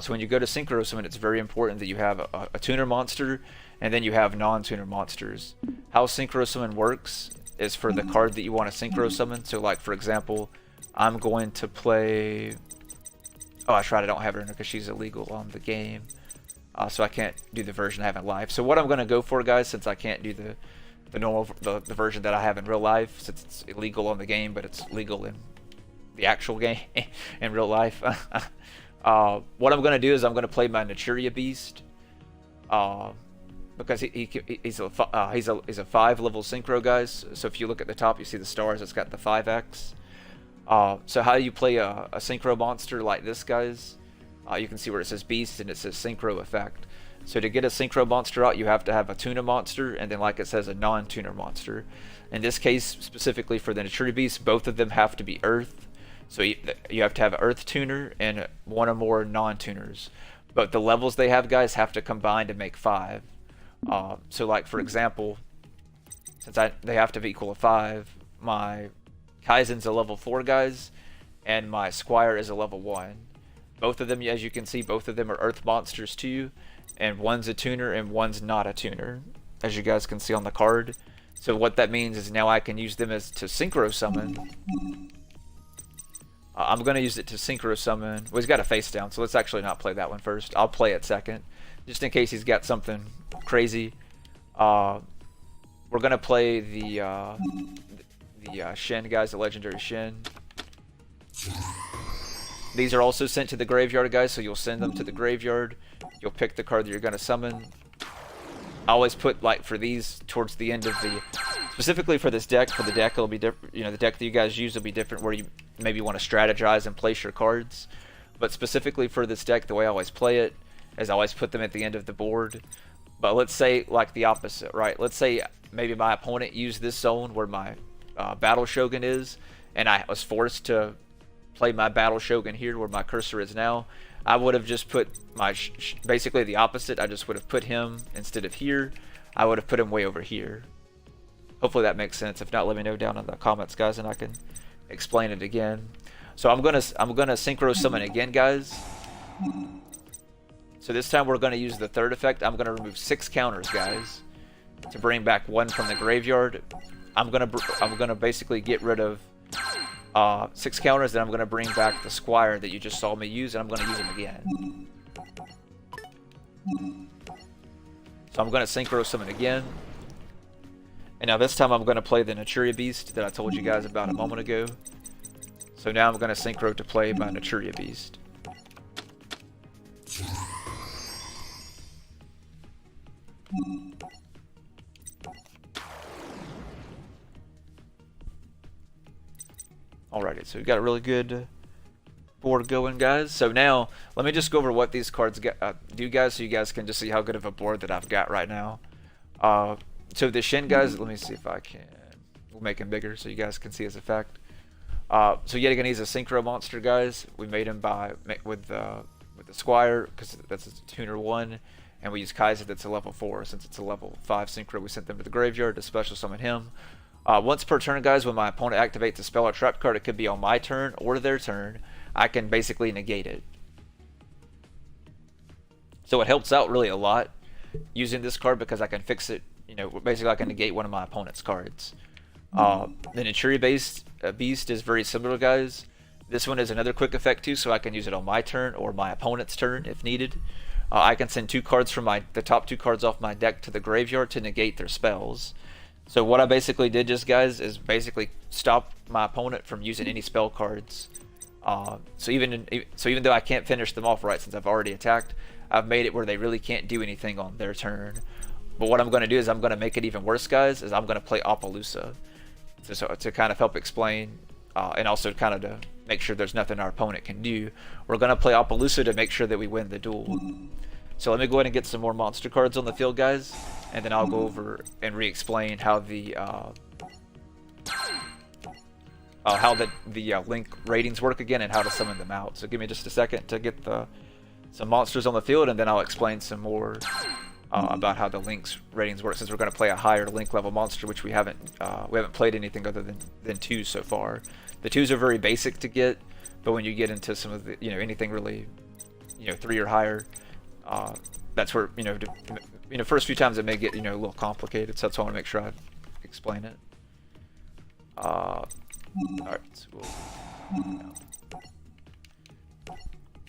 So when you go to synchro summon, it's very important that you have a tuner monster, and then you have non-tuner monsters. How synchro summon works is for the card that you want to synchro summon. So like, for example, I'm going to play... Oh, I tried. I don't have her in her because she's illegal on the game. So I can't do the version I have in live. So what I'm going to go for, guys, since I can't do the normal the version that I have in real life, since it's illegal on the game, but it's legal in the actual game in real life. What I'm going to do is I'm going to play my Naturia Beast, because he's a 5-level synchro, guys. So if you look at the top, you see the stars. It's got the 5x. So how do you play a synchro monster like this, guys? You can see where it says Beast and it says Synchro Effect. So to get a Synchro monster out, you have to have a tuner monster, and then like it says, a non-tuner monster. In this case, specifically for the Naturia Beast, both of them have to be Earth. So you have to have an Earth tuner and one or more non-tuners. But the levels they have, guys, have to combine to make 5. So like, for example, since they have to be equal to 5, my Kaizen's a level 4, guys, and my Squire is a level 1. Both of them, as you can see, both of them are Earth monsters too, and one's a tuner and one's not a tuner, as you guys can see on the card. So what that means is now I can use them as to synchro summon. I'm going to use it to synchro summon. Well, he's got a face down, so let's actually not play that one first. I'll play it second, just in case he's got something crazy. We're going to play the Shen, guys, the legendary Shen. These are also sent to the graveyard, guys, so you'll send them to the graveyard. You'll pick the card that you're going to summon. I always put, like, for these towards the end of the... Specifically for this deck, for the deck it'll be different. You know, the deck that you guys use will be different, where you maybe want to strategize and place your cards. But specifically for this deck, the way I always play it is I always put them at the end of the board. But let's say, like, the opposite, right? Let's say maybe my opponent used this zone where my Battle Shogun is, and I was forced to play my Battle Shogun here where my cursor is now. I would have just put my, basically the opposite. I just would have put him, instead of here, I would have put him way over here. Hopefully that makes sense. If not, let me know down in the comments, guys, and I can explain it again. So I'm gonna synchro summon again, guys. So this time we're gonna use the third effect. I'm gonna remove 6 counters, guys, to bring back 1 from the graveyard. I'm gonna basically get rid of 6 counters, then I'm gonna bring back the Squire that you just saw me use, and I'm gonna use him again. So I'm gonna synchro summon again. And now this time I'm going to play the Naturia Beast that I told you guys about a moment ago. So now I'm going to synchro to play my Naturia Beast. Alrighty, so we've got a really good board going, guys. So now let me just go over what these cards do, guys, so you guys can just see how good of a board that I've got right now. So the Shen, guys, let me see if I can. We'll make him bigger so you guys can see his effect. So yet again, he's a synchro monster, guys. We made him with the Squire because that's a tuner 1, and we use Kaiser that's a level 4. Since it's a level 5 synchro, we sent them to the graveyard to special summon him. Once per turn, guys, when my opponent activates a spell or trap card, it could be on my turn or their turn. I can basically negate it. So it helps out really a lot using this card because I can fix it. You know, basically I can negate one of my opponent's cards. The Naturia Beast is very similar, guys. This one is another quick effect too, so I can use it on my turn or my opponent's turn if needed. I can send 2 cards from the top 2 cards off my deck to the graveyard to negate their spells. So what I basically did, just guys, is basically stop my opponent from using any spell cards. So even though I can't finish them off right since I've already attacked, I've made it where they really can't do anything on their turn. But what I'm going to do is I'm going to make it even worse, guys, is I'm going to play Appaloosa to kind of help explain and also kind of to make sure there's nothing our opponent can do. We're going to play Appaloosa to make sure that we win the duel. So let me go ahead and get some more monster cards on the field, guys, and then I'll go over and re-explain how the link ratings work again and how to summon them out. So give me just a second to get some monsters on the field, and then I'll explain some more about how the links ratings work, since we're going to play a higher link level monster, which we haven't played anything other than 2s so far. The 2s are very basic to get, but when you get into some of the, anything really, 3 or higher, that's where, first few times it may get, a little complicated, so that's why I want to make sure I explain it. Alright, so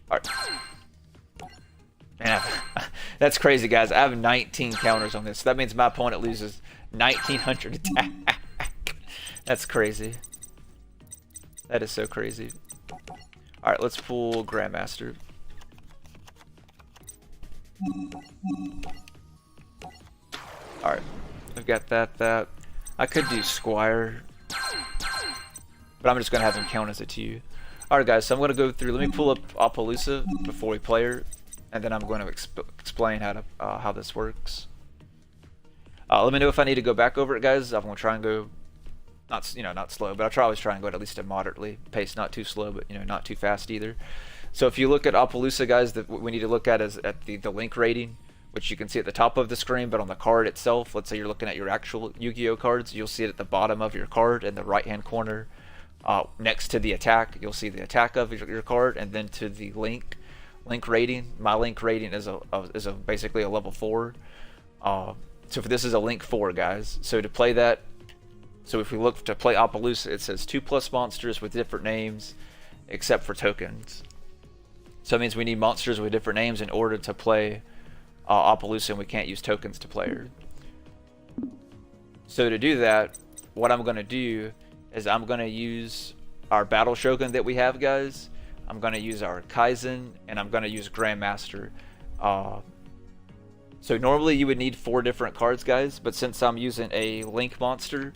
alright. Man, that's crazy, guys. I have 19 counters on this. So that means my opponent loses 1900 attack. That's crazy. That is so crazy. Alright, let's pull Grandmaster. Alright, we've got that. I could do Squire, but I'm just going to have him count as a 2. Alright, guys, so I'm going to go through. Let me pull up Appaloosa before we play her, and then I'm going to explain how this works. Let me know if I need to go back over it, guys. I'm going to try and go, not slow, but always try and go at least a moderately pace, not too slow, but not too fast either. So if you look at Appaloosa, guys, what we need to look at is at the link rating. which you can see at the top of the screen, but on the card itself, let's say you're looking at your actual Yu-Gi-Oh cards, you'll see it at the bottom of your card in the right hand corner, next to the attack. You'll see the attack of your card, and then to the link rating. My link rating is basically a level 4. So for this is a link 4, guys. So to play that, so if we look to play Appaloosa, it says 2+ monsters with different names except for tokens. So it means we need monsters with different names in order to play Appaloosa, and we can't use tokens to play her. So to do that, what I'm going to do is I'm going to use our Battle Shogun that we have, guys. I'm going to use our Kaizen, and I'm going to use Grandmaster. So normally you would need 4 different cards, guys, but since I'm using a Link monster,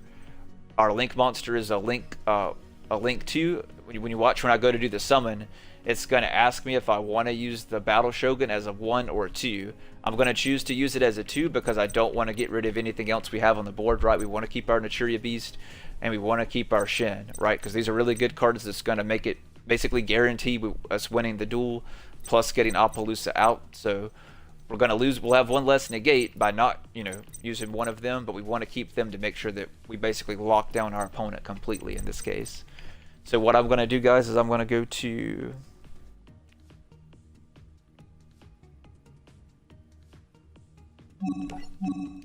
our Link monster is a Link 2. When I go to do the summon, it's going to ask me if I want to use the Battle Shogun as a 1 or a 2. I'm going to choose to use it as a 2 because I don't want to get rid of anything else we have on the board, right? We want to keep our Naturia Beast, and we want to keep our Shin, right? Because these are really good cards that's going to make it basically guarantee us winning the duel, plus getting Appaloosa out. So we're going to lose. We'll have one less negate by not, using one of them, but we want to keep them to make sure that we basically lock down our opponent completely in this case. So what I'm going to do, guys, is I'm going to go to...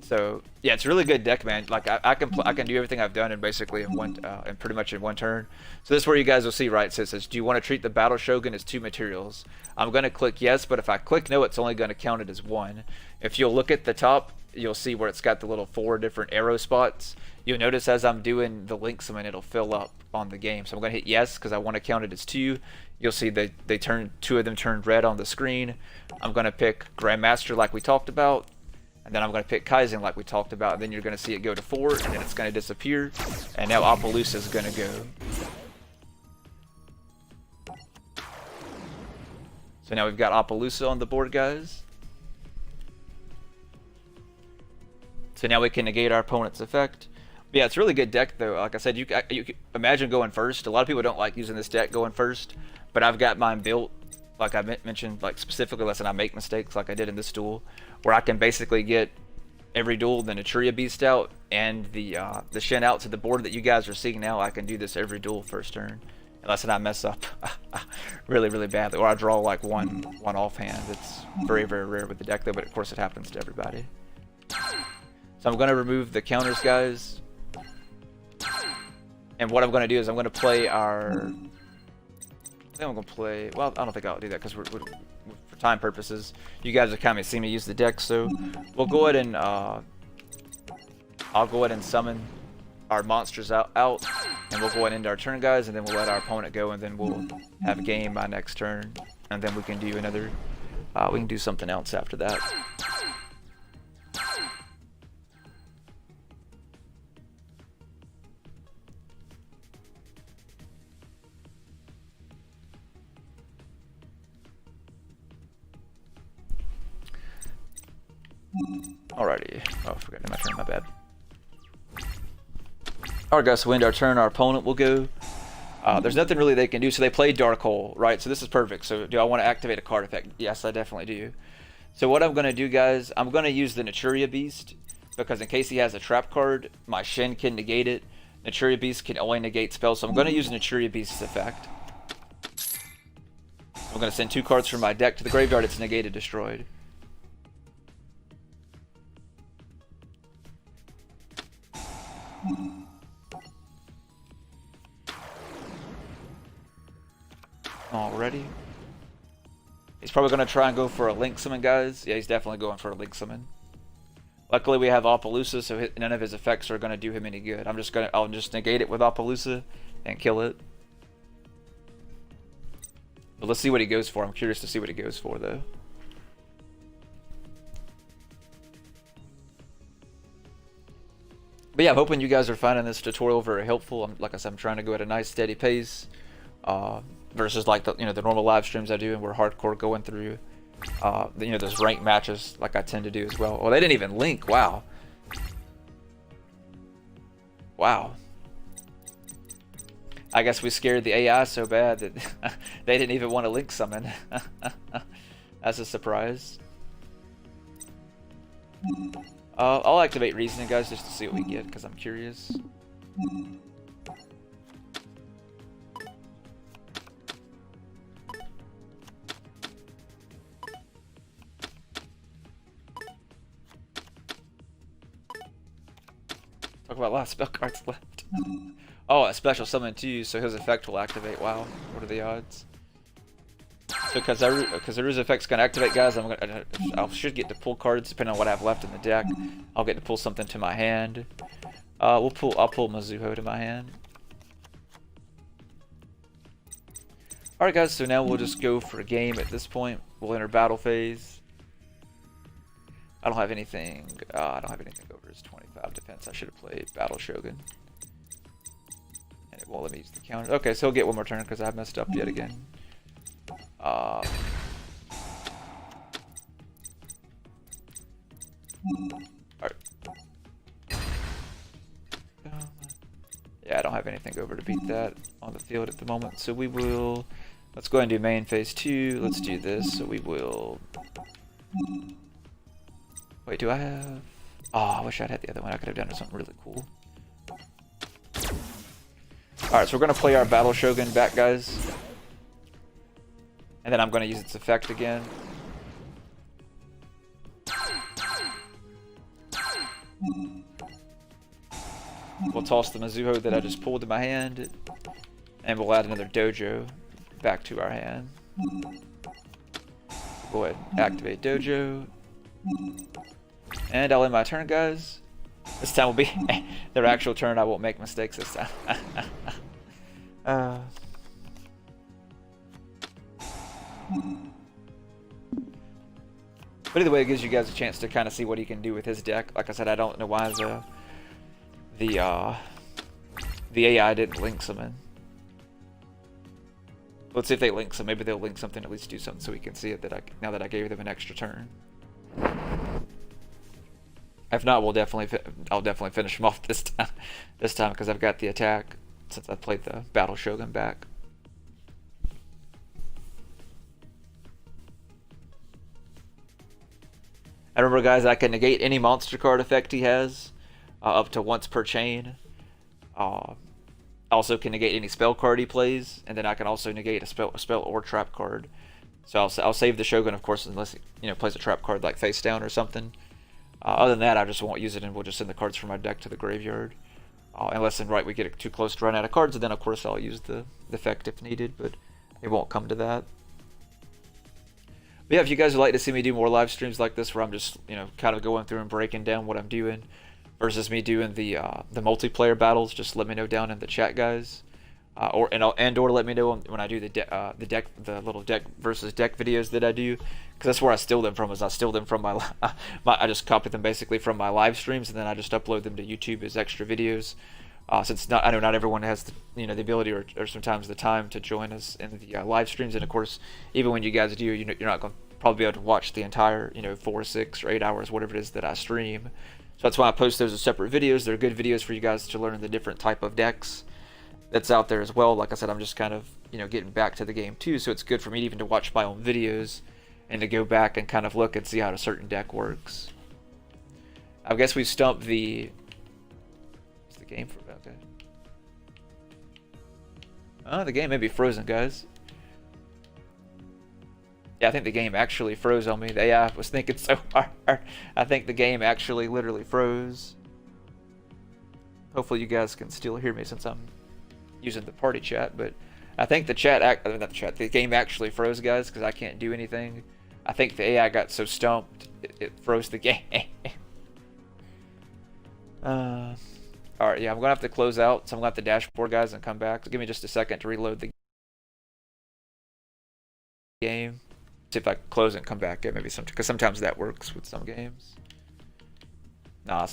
So yeah, it's a really good deck, man. Like I can do everything I've done in basically in pretty much in one turn. So this is where you guys will see, right? So it says, do you want to treat the Battle Shogun as 2 materials? I'm going to click yes, but if I click no, it's only going to count it as 1. If you'll look at the top, you'll see where it's got the little 4 different arrow spots. You'll notice as I'm doing the link summon, it'll fill up on the game. So I'm going to hit yes because I want to count it as 2. You'll see they turn 2 of them turned red on the screen. I'm going to pick Grandmaster like we talked about. And then I'm going to pick Kaizen like we talked about, and then you're going to see it go to 4, and then it's going to disappear, and now Appaloosa is going to go. So now we've got Appaloosa on the board, guys. So now we can negate our opponent's effect. But yeah, it's a really good deck, though. Like I said, you can imagine going first. A lot of people don't like using this deck going first, but I've got mine built, like I mentioned, like specifically, lest I make mistakes like I did in this duel, where I can basically get every duel the Naturia Beast out and the Shin out to the board that you guys are seeing now. I can do this every duel first turn, unless I mess up really, really badly, or I draw like one offhand. It's very, very rare with the deck, though, but of course it happens to everybody. So I'm going to remove the counters, guys, and what I'm going to do is I'm going to play our... I think I'm going to play... Well, I don't think I'll do that because we're for time purposes, you guys have kind of seen me use the deck, so we'll go ahead and I'll go ahead and summon our monsters out, and we'll go ahead and end our turn, guys, and then we'll let our opponent go, and then we'll have a game by next turn, and then we can do another, we can do something else after that. Alrighty. Oh, I forgot my turn, my bad. Alright, guys, so we end our turn, our opponent will go. There's nothing really they can do, so they play Dark Hole, right? So this is perfect. So do I want to activate a card effect? Yes, I definitely do. So what I'm going to do, guys, I'm going to use the Naturia Beast, because in case he has a trap card, my Shin can negate it. Naturia Beast can only negate spells, so I'm going to use Naturia Beast's effect. I'm going to send 2 cards from my deck to the graveyard. It's negated, destroyed. Already. He's probably going to try and go for a Link Summon, guys. Yeah, he's definitely going for a Link Summon. Luckily, we have Appaloosa, so none of his effects are going to do him any good. I'll just negate it with Appaloosa and kill it. But let's see what he goes for. I'm curious to see what he goes for, though. But yeah, I'm hoping you guys are finding this tutorial very helpful. Like I said, I'm trying to go at a nice steady pace, versus like the normal live streams I do, and we're hardcore going through those ranked matches like I tend to do as well. Oh, they didn't even link. Wow. Wow. I guess we scared the AI so bad that they didn't even want to link summon. That's a surprise. I'll activate reasoning, guys, just to see what we get, because I'm curious. Talk about last spell cards left. Oh, a special summon too, so his effect will activate. Wow, what are the odds? So because Aru's effect's gonna activate, guys, I should get to pull cards depending on what I have left in the deck. I'll get to pull something to my hand. I'll pull Mizuho to my hand. Alright guys, so now we'll just go for a game at this point. We'll enter battle phase. I don't have anything over his 25 defense. I should have played Battle Shogun. And it won't let me use the counter. Okay, so he'll get one more turn because I messed up yet again. Alright. Yeah, I don't have anything over to beat that on the field at the moment. So we will... Let's go ahead and do main phase 2. Let's do this. So we will... Wait, do I have... Oh, I wish I'd had the other one. I could have done something really cool. Alright, so we're going to play our Battle Shogun back, guys. And then I'm going to use its effect again. We'll toss the Mizuho that I just pulled in my hand. And we'll add another Dojo back to our hand. Go ahead and activate Dojo. And I'll end my turn, guys. This time will be their actual turn. I won't make mistakes this time. But either way, it gives you guys a chance to kind of see what he can do with his deck. Like I said, I don't know why the AI didn't link some in. Let's see if they link some. Maybe they'll link something, at least do something so we can see it now that I gave them an extra turn. If not, I'll definitely finish him off this time. This time because I've got the attack since I played the Battle Shogun back. And remember, guys, I can negate any monster card effect he has up to once per chain. Also can negate any spell card he plays, and then I can also negate a spell or trap card. So I'll save the Shogun, of course, unless he plays a trap card like face down or something. Other than that, I just won't use it, and we'll just send the cards from my deck to the graveyard. Unless we get it too close to run out of cards, and then of course I'll use the effect if needed, but it won't come to that. But yeah, if you guys would like to see me do more live streams like this, where I'm just kind of going through and breaking down what I'm doing, versus me doing the multiplayer battles, just let me know down in the chat, guys. Or let me know when I do the little deck versus deck videos that I do, because that's where I steal them from. I steal them from I just copy them basically from my live streams, and then I just upload them to YouTube as extra videos. Since I know not everyone has the ability or sometimes the time to join us in the live streams, and of course even when you guys do, you're not going to probably be able to watch the entire 4, 6, or 8 hours, whatever it is that I stream. So that's why I post those as separate videos. They're good videos for you guys to learn the different type of decks that's out there as well. Like I said, I'm just kind of getting back to the game too, so it's good for me even to watch my own videos and to go back and kind of look and see how a certain deck works. I guess we stumped the... What's the game for? Okay. Oh, the game may be frozen, guys. Yeah, I think the game actually froze on me. The AI was thinking so hard. I think the game actually literally froze. Hopefully you guys can still hear me since I'm using the party chat, but I think the the game actually froze, guys, because I can't do anything. I think the AI got so stumped it froze the game. Alright, yeah, I'm gonna have to close out, so I'm gonna have to dashboard, guys, and come back. So give me just a second to reload the game. See if I can close it and come back. Yeah, maybe because sometimes that works with some games. Nah,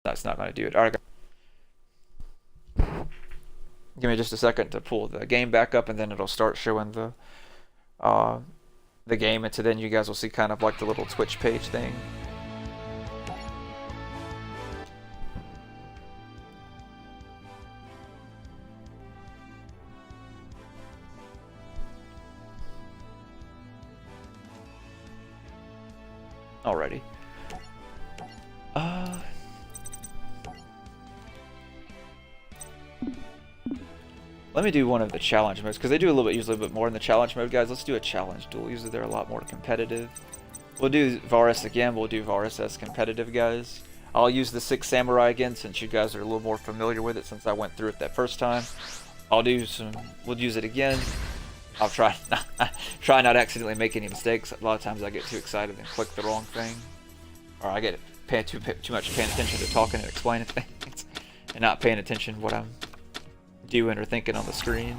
that's not going to do it. Alright, give me just a second to pull the game back up, and then it'll start showing the game, and so then you guys will see kind of like the little Twitch page thing. Alrighty. Let me do one of the challenge modes, because they do a little bit, usually a bit more in the challenge mode, guys. Let's do a challenge duel. Usually they're a lot more competitive. We'll do Varus again. We'll do Varus as competitive, guys. I'll use the 6 Samurai again, since you guys are a little more familiar with it, since I went through it that first time. We'll use it again. I'll try not accidentally make any mistakes. A lot of times I get too excited and click the wrong thing. Or I get too much paying attention to talking and explaining things, and not paying attention to what I'm doing or thinking on the screen.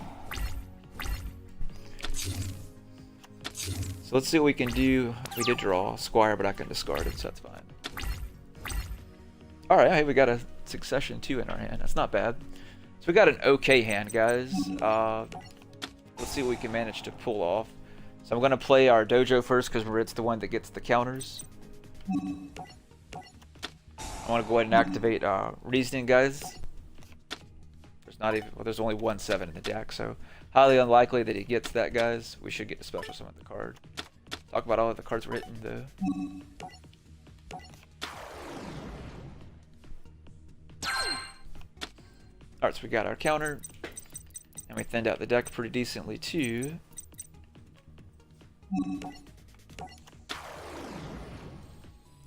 So let's see what we can do. We did draw Squire, but I can discard it, so that's fine. Alright, hey, we got a Succession 2 in our hand. That's not bad. So we got an okay hand, guys. Let's see what we can manage to pull off. So I'm going to play our Dojo first, because it's the one that gets the counters. I want to go ahead and activate Reasoning, guys. There's only 1/7 in the deck, so highly unlikely that he gets that, guys. We should get to special summon the card. Talk about all of the cards we're hitting, though. Alright, so we got our counter, and we thinned out the deck pretty decently, too.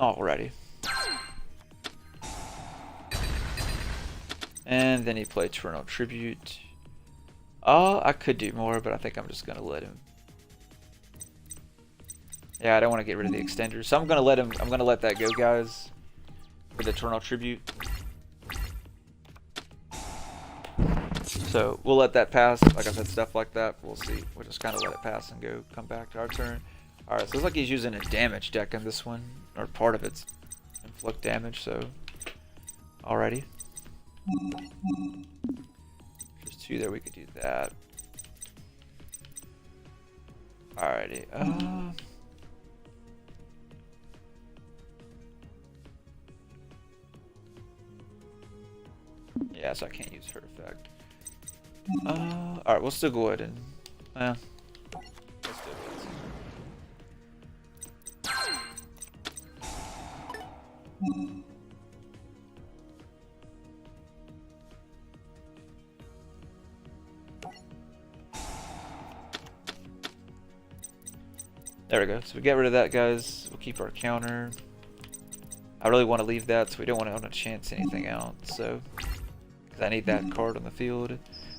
Alrighty. And then he played Eternal Tribute. Oh, I could do more, but I think I'm just gonna let him. Yeah, I don't want to get rid of the extenders, so I'm gonna let that go, guys, with Eternal Tribute. So we'll let that pass. Like I said, stuff like that, we'll see. We'll just kind of let it pass and come back to our turn. Alright, so it looks like he's using a damage deck in this one, or part of it's inflict damage, so alrighty. There's 2 there, we could do that. Alrighty. Yeah, so I can't use her effect. Alright, we'll still go ahead and let's do this. There we go. So we get rid of that, guys. We'll keep our counter. I really want to leave that, so we don't want to chance anything out. So, because I need that card on the field.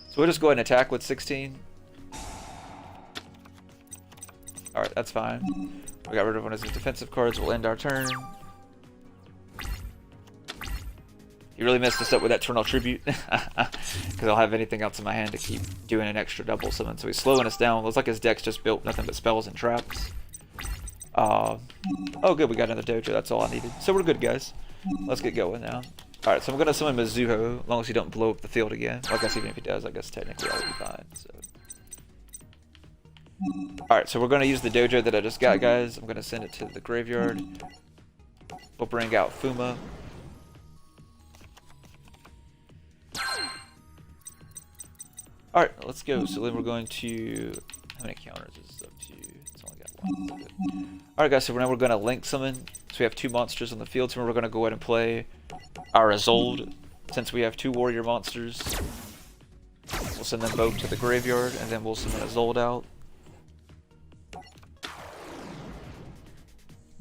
So we'll just go ahead and attack with 16. Alright, that's fine. We got rid of one of his defensive cards. We'll end our turn. He really messed us up with that Eternal Tribute. Because I don't have anything else in my hand to keep doing an extra double summon. So he's slowing us down. Looks like his deck's just built nothing but spells and traps. Oh good, we got another Dojo. That's all I needed. So we're good, guys. Let's get going now. Alright, so I'm going to summon Mizuho, as long as he don't blow up the field again. Well, I guess even if he does, I guess technically I'll be fine. So. Alright, so we're going to use the Dojo that I just got, guys. I'm going to send it to the graveyard. We'll bring out Fuma. Alright, let's go. So then we're going to... How many counters is this up to? It's only got 1. Alright, guys, so now we're going to link summon. So we have 2 monsters on the field, so we're going to go ahead and play our Isolde. Since we have 2 warrior monsters, we'll send them both to the graveyard, and then we'll summon Isolde out.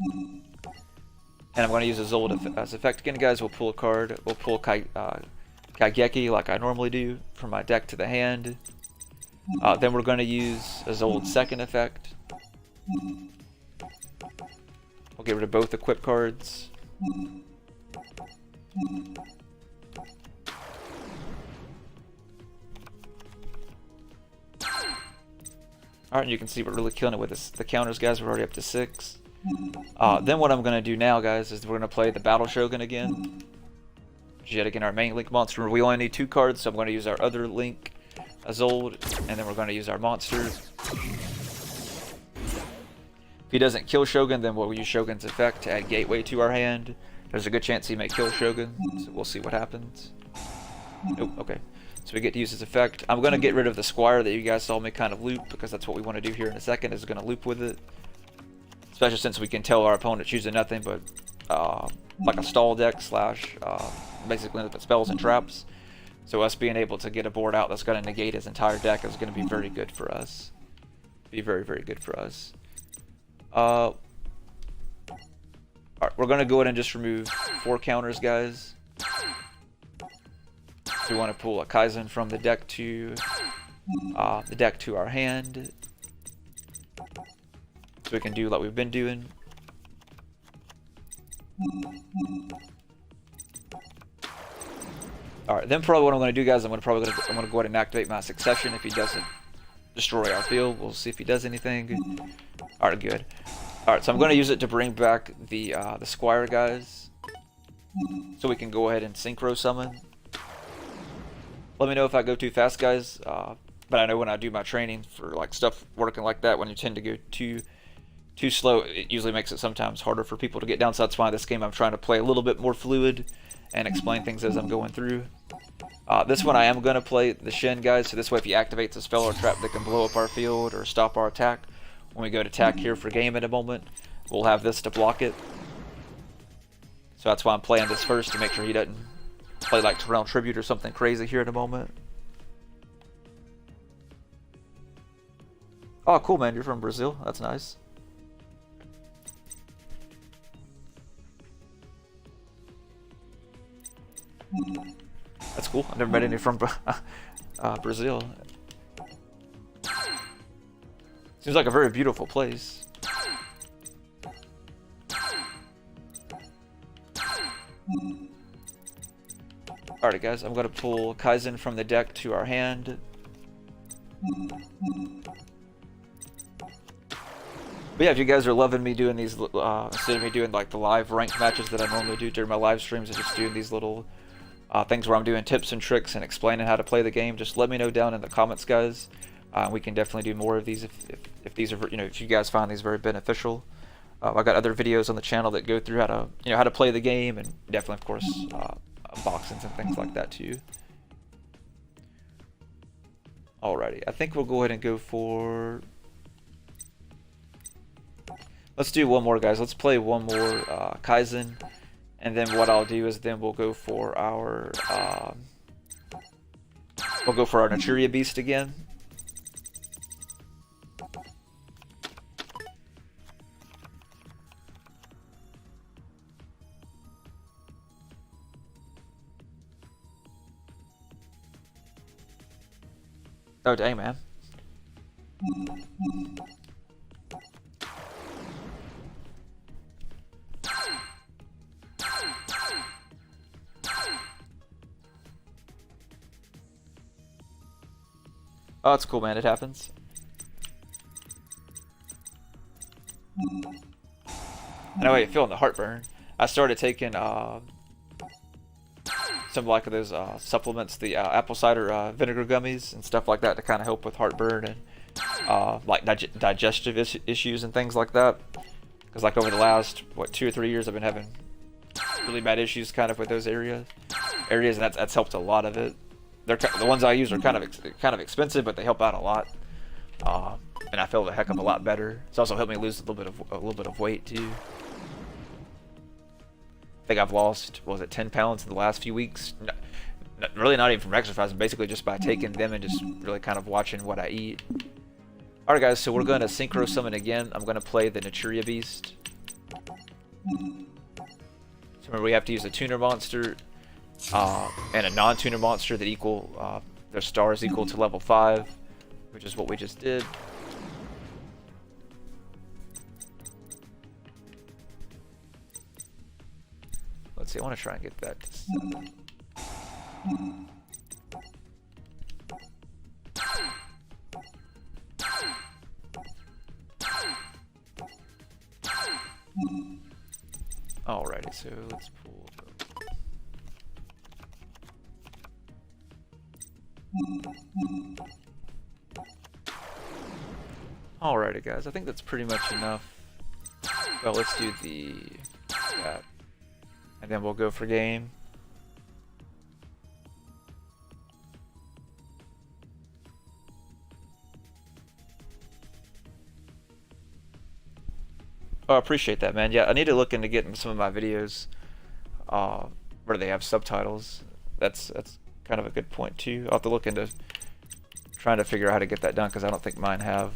And I'm going to use Isolde as effect again, guys. We'll pull a card. We'll pull Kaigeki like I normally do from my deck to the hand. Then we're going to use Isolde's second effect. We'll get rid of both equip cards. Alright, you can see we're really killing it with the counters, guys. We're already up to 6. Then what I'm going to do now, guys, is we're going to play the Battle Shogun again. Yet again, our main link monster. We only need 2 cards, so I'm going to use our other link, Isolde, and then we're going to use our monster. If he doesn't kill Shogun, then we'll use Shogun's effect to add Gateway to our hand. There's a good chance he may kill Shogun, so we'll see what happens. Nope, okay. So we get to use his effect. I'm going to get rid of the Squire that you guys saw me kind of loop, because that's what we want to do here in a second, is going to loop with it. especially since we can tell our opponent choosing nothing but like a stall deck slash basically nothing but spells and traps. So us being able to get a board out that's going to negate his entire deck is going to be very good for us. Be very, very good for us. Alright, we're going to go ahead and just remove 4 counters, guys. So we want to pull a Kaizen from the deck to our hand. So we can do like we've been doing. Alright, then probably what I'm going to do, guys, I'm going to go ahead and activate my Succession if he doesn't destroy our field. We'll see if he does anything. Alright, good. Alright, so I'm going to use it to bring back the Squire, guys. So we can go ahead and Synchro Summon. Let me know if I go too fast, guys. But I know when I do my training for like stuff working like that, when you tend to go too slow, it usually makes it sometimes harder for people to get down. So that's why this game I'm trying to play a little bit more fluid and explain things as I'm going through. This one I am going to play the Shin, guys, so this way if he activates a spell or trap that can blow up our field or stop our attack, when we go to attack here for game in a moment, we'll have this to block it. So that's why I'm playing this first, to make sure he doesn't play like Terrell Tribute or something crazy here in a moment. Oh, cool, man, you're from Brazil. That's nice. That's cool. I've never met any from Brazil. Seems like a very beautiful place. Alright, guys, I'm going to pull Kaizen from the deck to our hand. But yeah, if you guys are loving me doing these, instead of me doing like the live ranked matches that I normally do during my live streams, and just doing these little things where I'm doing tips and tricks and explaining how to play the game, just let me know down in the comments, guys. We can definitely do more of these if these are, if you guys find these very beneficial. I've got other videos on the channel that go through how to, how to play the game, and definitely, of course, unboxings and things like that too. Alrighty, I think we'll go ahead and go for. Let's do one more, guys. Let's play one more Kaizen, and then what I'll do is then we'll go for our Naturia Beast again. Oh dang, man. Oh, it's cool, man. It happens. I know how you're feeling the heartburn. I started taking some like those supplements, the apple cider vinegar gummies and stuff like that, to kind of help with heartburn and like digestive issues and things like that. Because like over the last 2 or 3 years, I've been having really bad issues kind of with those areas, and that's helped a lot of it. The ones I use are kind of expensive, but they help out a lot, and I feel a heck of a lot better. It's also helped me lose a little bit of weight too. I think I've lost, what was it, 10 pounds in the last few weeks. Really not even from exercising, basically just by taking them and just really kind of watching what I eat. Alright guys, so we're going to Synchro Summon again. I'm going to play the Naturia Beast. So remember, we have to use a tuner monster and a non-tuner monster that equal, their stars equal to level 5, which is what we just did. Let's see, I want to try and get that to 7. Alrighty, so let's pull Alrighty guys, I think that's pretty much enough. Well, let's do that. And then we'll go for game. Oh, I appreciate that, man. Yeah, I need to look into getting some of my videos where they have subtitles. That's kind of a good point too. I'll have to look into trying to figure out how to get that done because I don't think mine have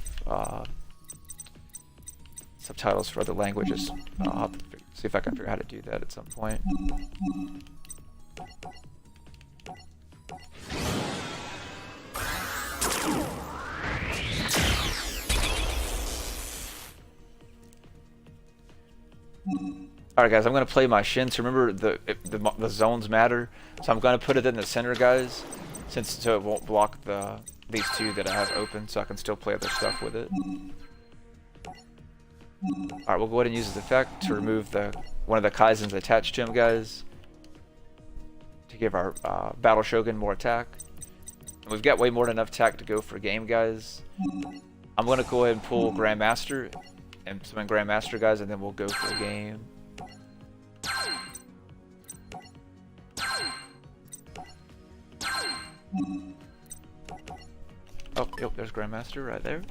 subtitles for other languages. I'll have to see if I can figure out how to do that at some point. Alright guys, I'm going to play my Shin. So remember the zones matter. So I'm going to put it in the center, guys, so it won't block these two that I have open, so I can still play other stuff with it. Alright, we'll go ahead and use this effect to remove one of the Kaizens attached to him, guys, to give our Battle Shogun more attack. And we've got way more than enough attack to go for game, guys. I'm going to go ahead and pull Grandmaster and summon Grandmaster, guys, and then we'll go for a game. Oh, yep, there's Grandmaster right there.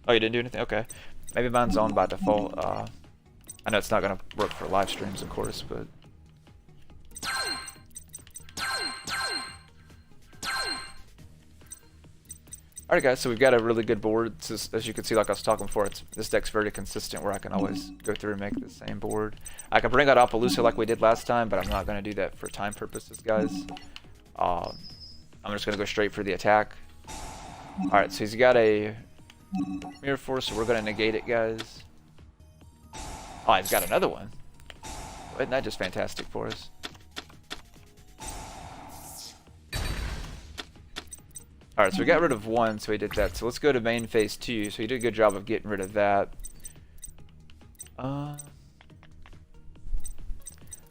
Oh, you didn't do anything? Okay. Maybe mine's on by default. I know it's not going to work for live streams, of course, but... Alright guys, so we've got a really good board. As you can see, like I was talking before, this deck's very consistent where I can always go through and make the same board. I can bring out Appaloosa like we did last time, but I'm not going to do that for time purposes, guys. I'm just going to go straight for the attack. Alright, so he's got a Mirror Force, so we're going to negate it, guys. Oh, he's got another one. Isn't that just fantastic for us? Alright, so we got rid of one, so he did that. So let's go to main phase 2. So he did a good job of getting rid of that. I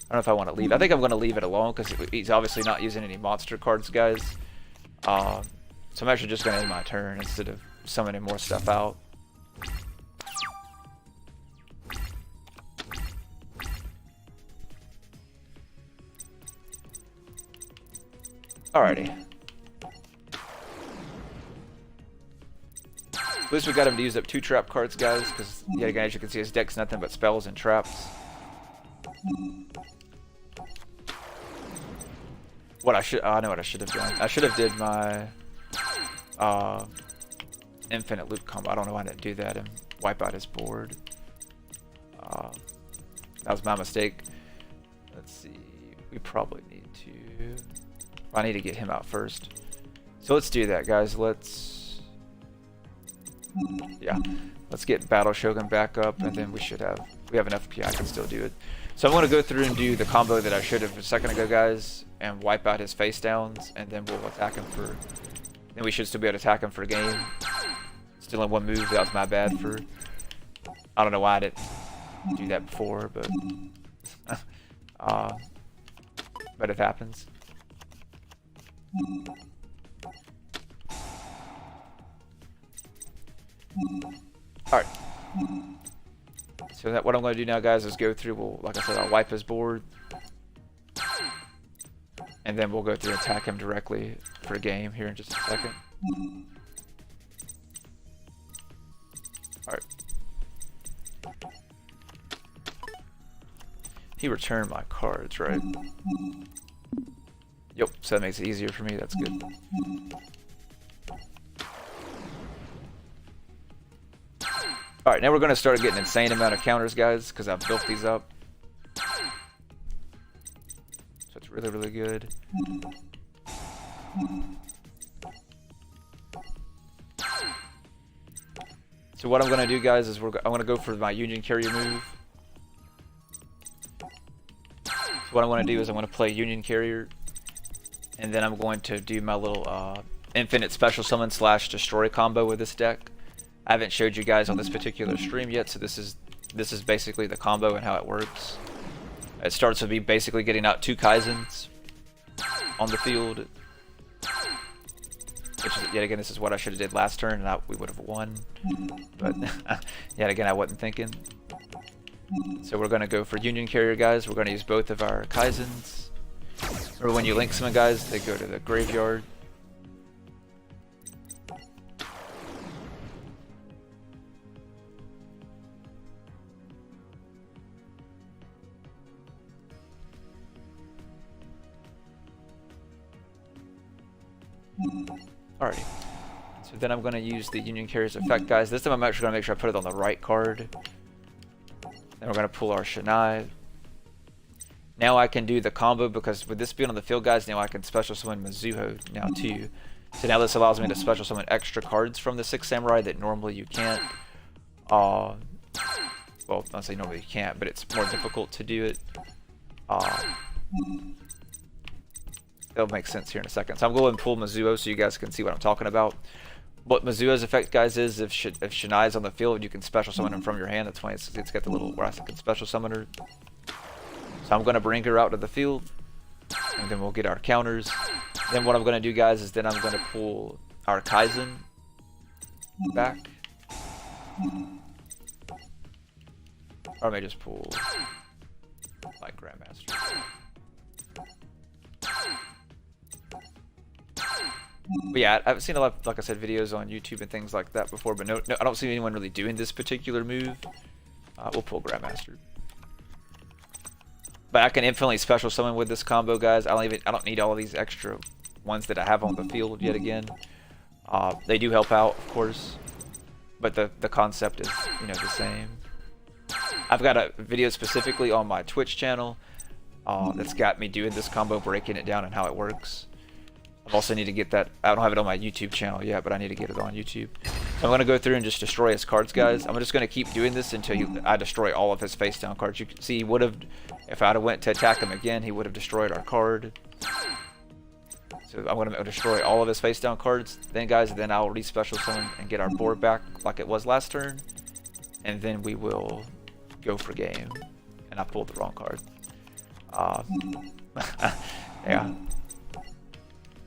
don't know if I want to leave. I think I'm going to leave it alone because he's obviously not using any monster cards, guys. So I'm actually just going to end my turn instead of summoning more stuff out. Alrighty. At least we got him to use up 2 trap cards, guys, because yet again, as you can see, his deck's nothing but spells and traps. I know what I should have done. I should have did my infinite loop combo. I don't know why I didn't do that and wipe out his board. That was my mistake. Let's see. We probably need to... I need to get him out first. So let's do that, guys. Yeah, let's get Battle Shogun back up, and then we have enough PI, I can still do it. So I'm going to go through and do the combo that I should have a second ago, guys, and wipe out his face downs, and then we'll attack him then we should still be able to attack him for a game. Still in one move, that was my bad I don't know why I didn't do that before, but but it happens. Alright. So what I'm going to do now, guys, is go through, like I said, I'll wipe his board. And then we'll go through and attack him directly for a game here in just a second. Alright. He returned my cards, right? Yep, so that makes it easier for me, that's good. Alright, now we're going to start getting an insane amount of counters, guys, because I've built these up. So it's really, really good. So what I'm going to do, guys, is I'm going to go for my Union Carrier move. So what I'm going to do is I'm going to play Union Carrier, and then I'm going to do my little infinite special summon / destroy combo with this deck. I haven't showed you guys on this particular stream yet, so this is basically the combo and how it works. It starts with me basically getting out 2 Kaizens on the field, which is, yet again, this is what I should have did last turn, and we would have won. But yet again, I wasn't thinking. So we're going to go for Union Carrier, guys. We're going to use both of our Kaizens. Or when you link summon guys, they go to the graveyard. Alrighty. So then I'm going to use the Union Carrier's effect, guys. This time I'm actually going to make sure I put it on the right card. Then we're going to pull our Shanai. Now I can do the combo because with this being on the field, guys, now I can special summon Mizuho now too. So now this allows me to special summon extra cards from the 6 Samurai that normally you can't. Well, not say normally you can't, but it's more difficult to do it. It'll make sense here in a second. So I'm going to pull Mizuho so you guys can see what I'm talking about. What Mizuho's effect, guys, is if Shanai is on the field, you can special summon him from your hand. That's why it's got the little where I can special summon her. So I'm going to bring her out to the field, and then we'll get our counters. Then what I'm going to do, guys, is then I'm going to pull our Kaizen back. Or I may just pull like Grandmaster. But yeah, I've seen a lot of, like I said, videos on YouTube and things like that before, but no, I don't see anyone really doing this particular move. We'll pull Grandmaster. But I can infinitely special summon with this combo, guys. I don't need all of these extra ones that I have on the field yet again. They do help out, of course, but the concept is, you know, the same. I've got a video specifically on my Twitch channel that's got me doing this combo, breaking it down and how it works. I also need to get that. I don't have it on my YouTube channel yet, but I need to get it on YouTube. So I'm going to go through and just destroy his cards, guys. I'm just going to keep doing this until I destroy all of his face down cards. You can see he would have, if I'd have went to attack him again, he would have destroyed our card. So I'm going to destroy all of his face down cards. Then, guys, then I'll re-special summon and get our board back like it was last turn. And then we will go for game. And I pulled the wrong card. Yeah.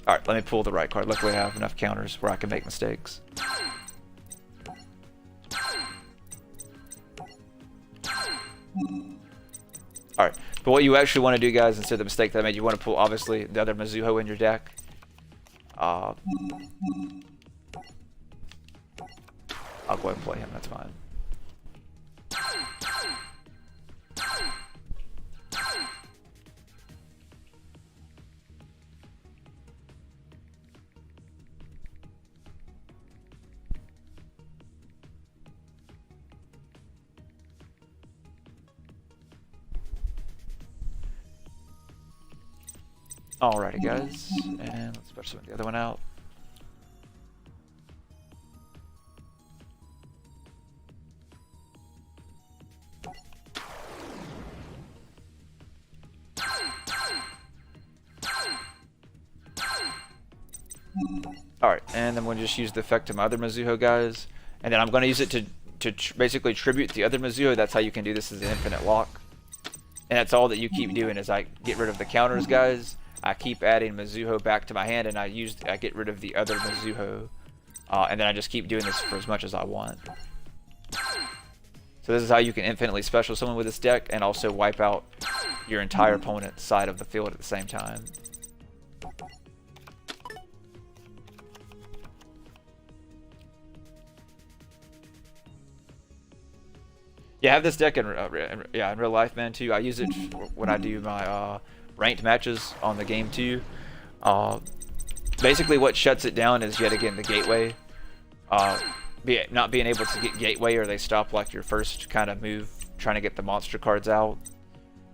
Alright, let me pull the right card. Luckily I have enough counters where I can make mistakes. Alright, but what you actually want to do, guys, instead of the mistake that I made, you want to pull, obviously, the other Mizuho in your deck. I'll go ahead and play him, that's fine. Alrighty, guys, and let's special the other one out. Alright, and then we'll just use the effect of my other Mizuho, guys, and then I'm going to use it to basically tribute the other Mizuho. That's how you can do this as an infinite lock. And that's all that you keep doing is I get rid of the counters, guys. I keep adding Mizuho back to my hand, and I get rid of the other Mizuho, and then I just keep doing this for as much as I want. So this is how you can infinitely special summon with this deck, and also wipe out your entire opponent's side of the field at the same time. Yeah, I have this deck in real life, man, too. I use it when I do my ranked matches on the game too. Basically what shuts it down is yet again the gateway. Not being able to get gateway, or they stop like your first kind of move trying to get the monster cards out,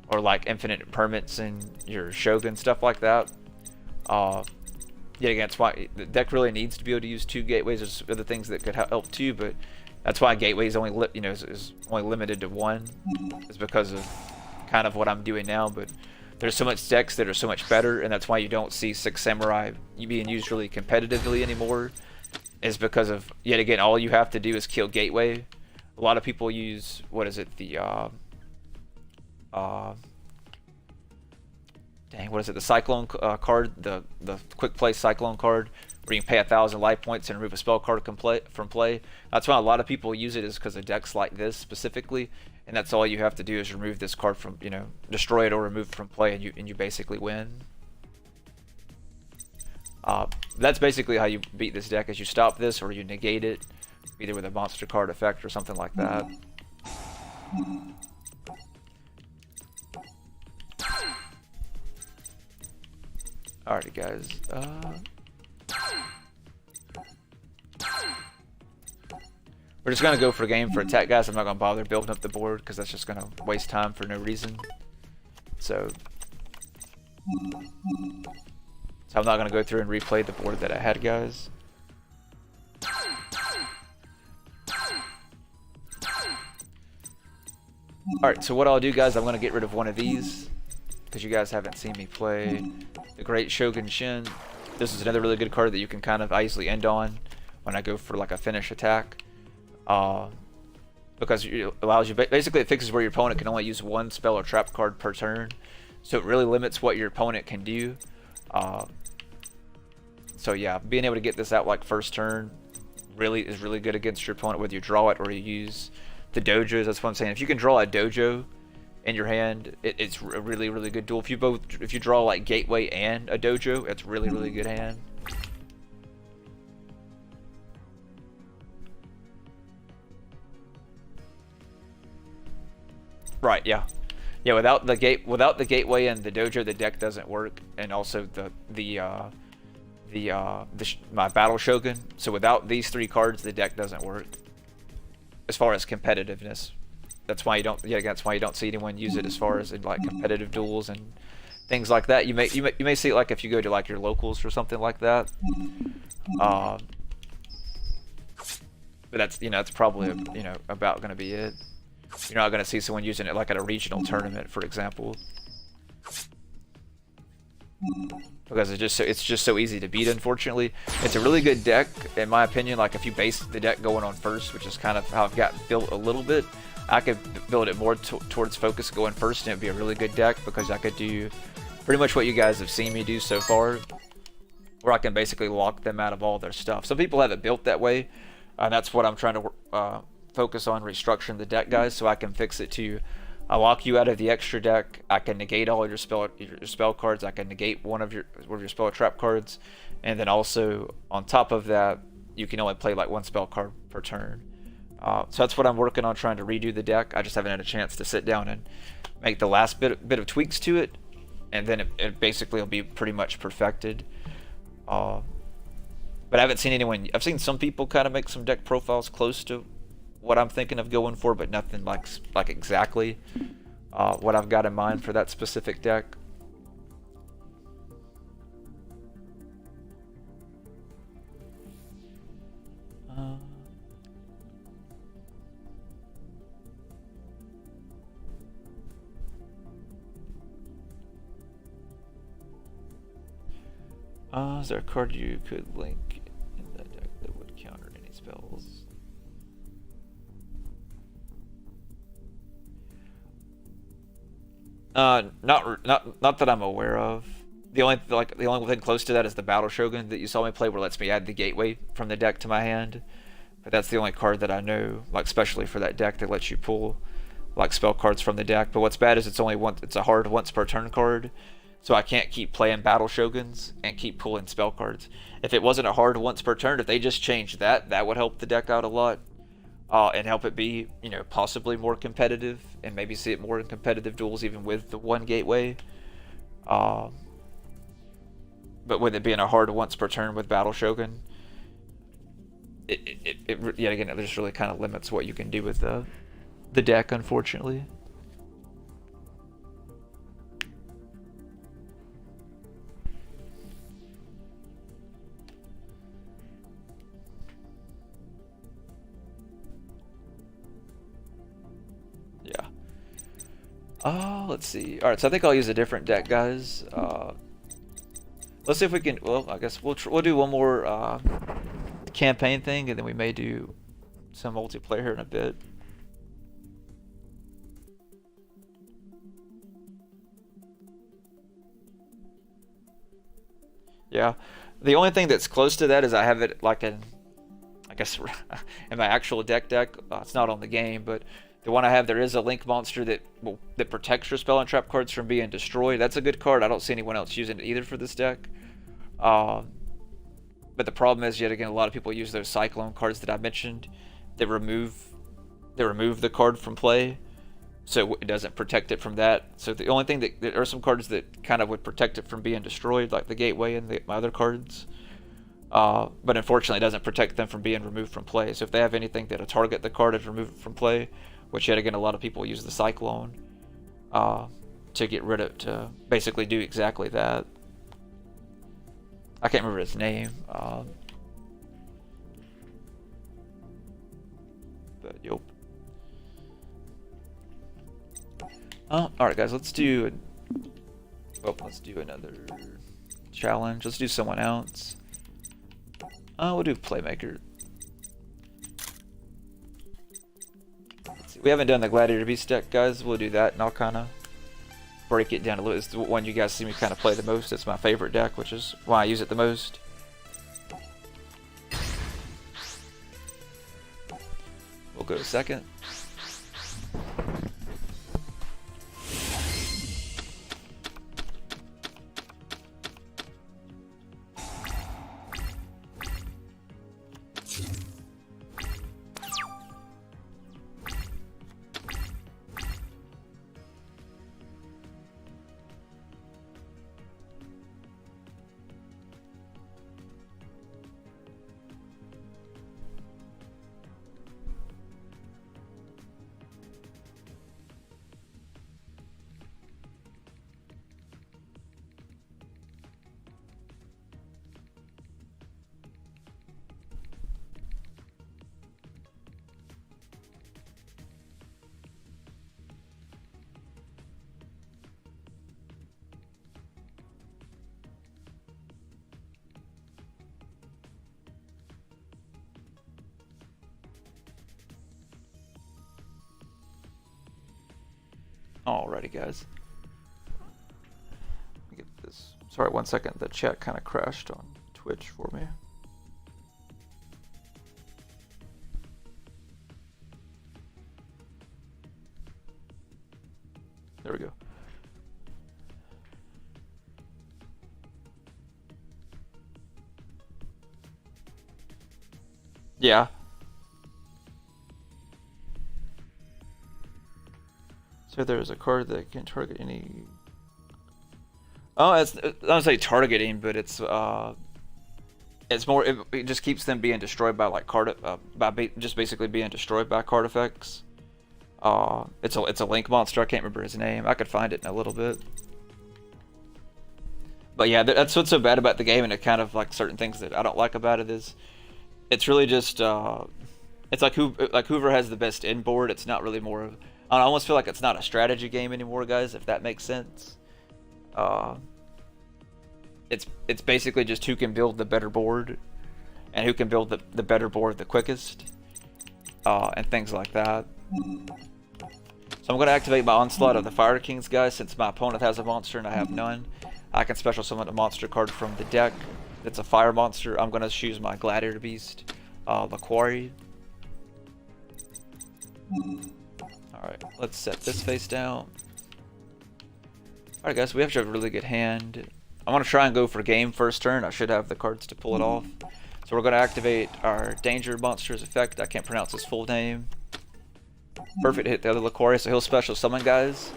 or like infinite permits and your shogun, stuff like that. Yet again, that's why the deck really needs to be able to use 2 gateways. There's other things that could help too, but that's why gateway is only is only limited to 1. Is because of kind of what I'm doing now, but there's so much decks that are so much better, and that's why you don't see 6 Samurai being used really competitively anymore, is because of, yet again, all you have to do is kill gateway. A lot of people use, what is it, the the Cyclone card, the quick play Cyclone card, where you can pay 1,000 life points and remove a spell card from play. That's why a lot of people use it, is because of decks like this specifically, and that's all you have to do is remove this card from, destroy it or remove it from play, and you basically win. That's basically how you beat this deck, is you stop this or you negate it, either with a monster card effect or something like that. Alrighty guys, we're just gonna go for game for attack, guys. I'm not gonna bother building up the board because that's just gonna waste time for no reason. So I'm not gonna go through and replay the board that I had, guys. Alright, so what I'll do, guys, I'm gonna get rid of one of these because you guys haven't seen me play the Great Shogun Shin. This is another really good card that you can kind of easily end on when I go for like a finish attack. Because it allows you, basically it fixes where your opponent can only use one spell or trap card per turn, so it really limits what your opponent can do. So yeah, being able to get this out like first turn is really good against your opponent, whether you draw it or you use the dojos. That's what I'm saying. If you can draw a dojo in your hand, it's a really good duel. If you draw like Gateway and a dojo, it's really good hand. Right, yeah. Yeah, without the gateway and the dojo, the deck doesn't work, and also my battle shogun. So without these three cards, the deck doesn't work. As far as competitiveness, that's why you don't see anyone use it as far as in like competitive duels and things like that. You may see it like if you go to like your locals or something like that. But that's that's probably about gonna be it. You're not gonna see someone using it like at a regional tournament, for example, because it's just so easy to beat. Unfortunately, it's a really good deck in my opinion. Like if you base the deck going on first, which is kind of how I've got built a little bit, I could build it more towards focus going first, and it'd be a really good deck because I could do pretty much what you guys have seen me do so far, where I can basically lock them out of all their stuff. Some people have it built that way, and that's what I'm trying to focus on, restructuring the deck, guys, so I can fix it to I lock you out of the extra deck. I can negate all your spell cards. I can negate one of your spell trap cards, and then also on top of that, you can only play like one spell card per turn. So that's what I'm working on, trying to redo the deck. I just haven't had a chance to sit down and make the last bit of tweaks to it, and then it basically will be pretty much perfected. But I haven't seen anyone. I've seen some people kind of make some deck profiles close to what I'm thinking of going for, but nothing like exactly what I've got in mind for that specific deck. Is there a card you could link in that deck that would counter any spells? Not that I'm aware of. The only thing close to that is the Battle Shogun that you saw me play, where it lets me add the Gateway from the deck to my hand. But that's the only card that I know, like especially for that deck, that lets you pull like spell cards from the deck. But what's bad is it's a hard once per turn card, so I can't keep playing Battle Shoguns and keep pulling spell cards. If it wasn't a hard once per turn, if they just changed that, that would help the deck out a lot. And help it be, possibly more competitive, and maybe see it more in competitive duels even with the one Gateway. But with it being a hard once per turn with Battle Shogun, it just really kind of limits what you can do with the deck, unfortunately. Let's see. Alright, so I think I'll use a different deck, guys. Let's see if we can, well, I guess we'll do one more campaign thing, and then we may do some multiplayer here in a bit. Yeah. The only thing that's close to that is I have it like in, I guess, in my actual deck. It's not on the game, but the one I have, there is a Link monster that protects your spell and trap cards from being destroyed. That's a good card. I don't see anyone else using it either for this deck. But the problem is, yet again, a lot of people use those Cyclone cards that I mentioned that remove the card from play, so it doesn't protect it from that. So the only thing that there are some cards that kind of would protect it from being destroyed, like the Gateway and my other cards. But unfortunately, it doesn't protect them from being removed from play. So if they have anything that'll target the card and remove it from play, which yet again a lot of people use the Cyclone to get rid of, to basically do exactly that. I can't remember his name. But yep. Alright guys, let's do another challenge. Let's do someone else. We'll do Playmaker. Let's see. We haven't done the Gladiator Beast deck, guys. We'll do that, and I'll kind of break it down a little. It's the one you guys see me kind of play the most. It's my favorite deck, which is why I use it the most. We'll go to second. Alrighty, guys. Let me get this. Sorry, 1 second. The chat kind of crashed on Twitch for me. There we go. Yeah. So there's a card that can target any. Oh, I don't say targeting, but it's more. It just keeps them being destroyed by like just basically being destroyed by card effects. It's a link monster. I can't remember his name. I could find it in a little bit. But yeah, that's what's so bad about the game, and it kind of like certain things that I don't like about it is, it's really just it's like Hoover has the best inboard. It's not really more. I almost feel like it's not a strategy game anymore, guys, if that makes sense. It's basically just who can build the better board and who can build the better board the quickest, and things like that. So I'm going to activate my Onslaught of the Fire Kings, guys. Since my opponent has a monster and I have none, I can special summon a monster card from the deck that's a fire monster. I'm going to choose my Gladiator Beast, the Quarry. Alright, let's set this face down. Alright guys, we have to have a really good hand. I want to try and go for game first turn. I should have the cards to pull it off. So we're going to activate our Danger Monster's effect. I can't pronounce his full name. Perfect hit the other Laquaria, so he'll special summon, guys.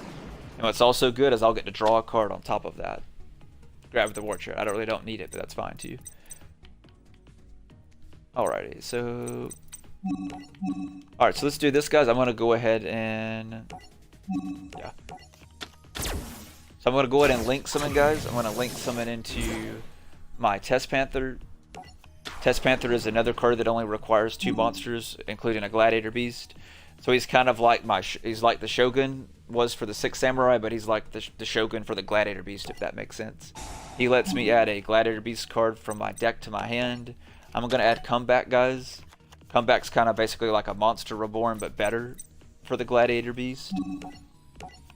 And what's also good is I'll get to draw a card on top of that. Grab the War Chariot. I really don't need it, but that's fine too. Alrighty, so... Alright, so let's do this, guys. I'm going to go ahead and... Yeah. So I'm going to go ahead and link summon, guys. I'm going to link summon into my Test Panther. Test Panther is another card that only requires 2 monsters, including a Gladiator Beast. So he's kind of like he's like the Shogun was for the Six Samurai, but he's like the Shogun for the Gladiator Beast, if that makes sense. He lets me add a Gladiator Beast card from my deck to my hand. I'm going to add Comeback, guys. Comeback's kind of basically like a Monster Reborn, but better for the Gladiator Beast.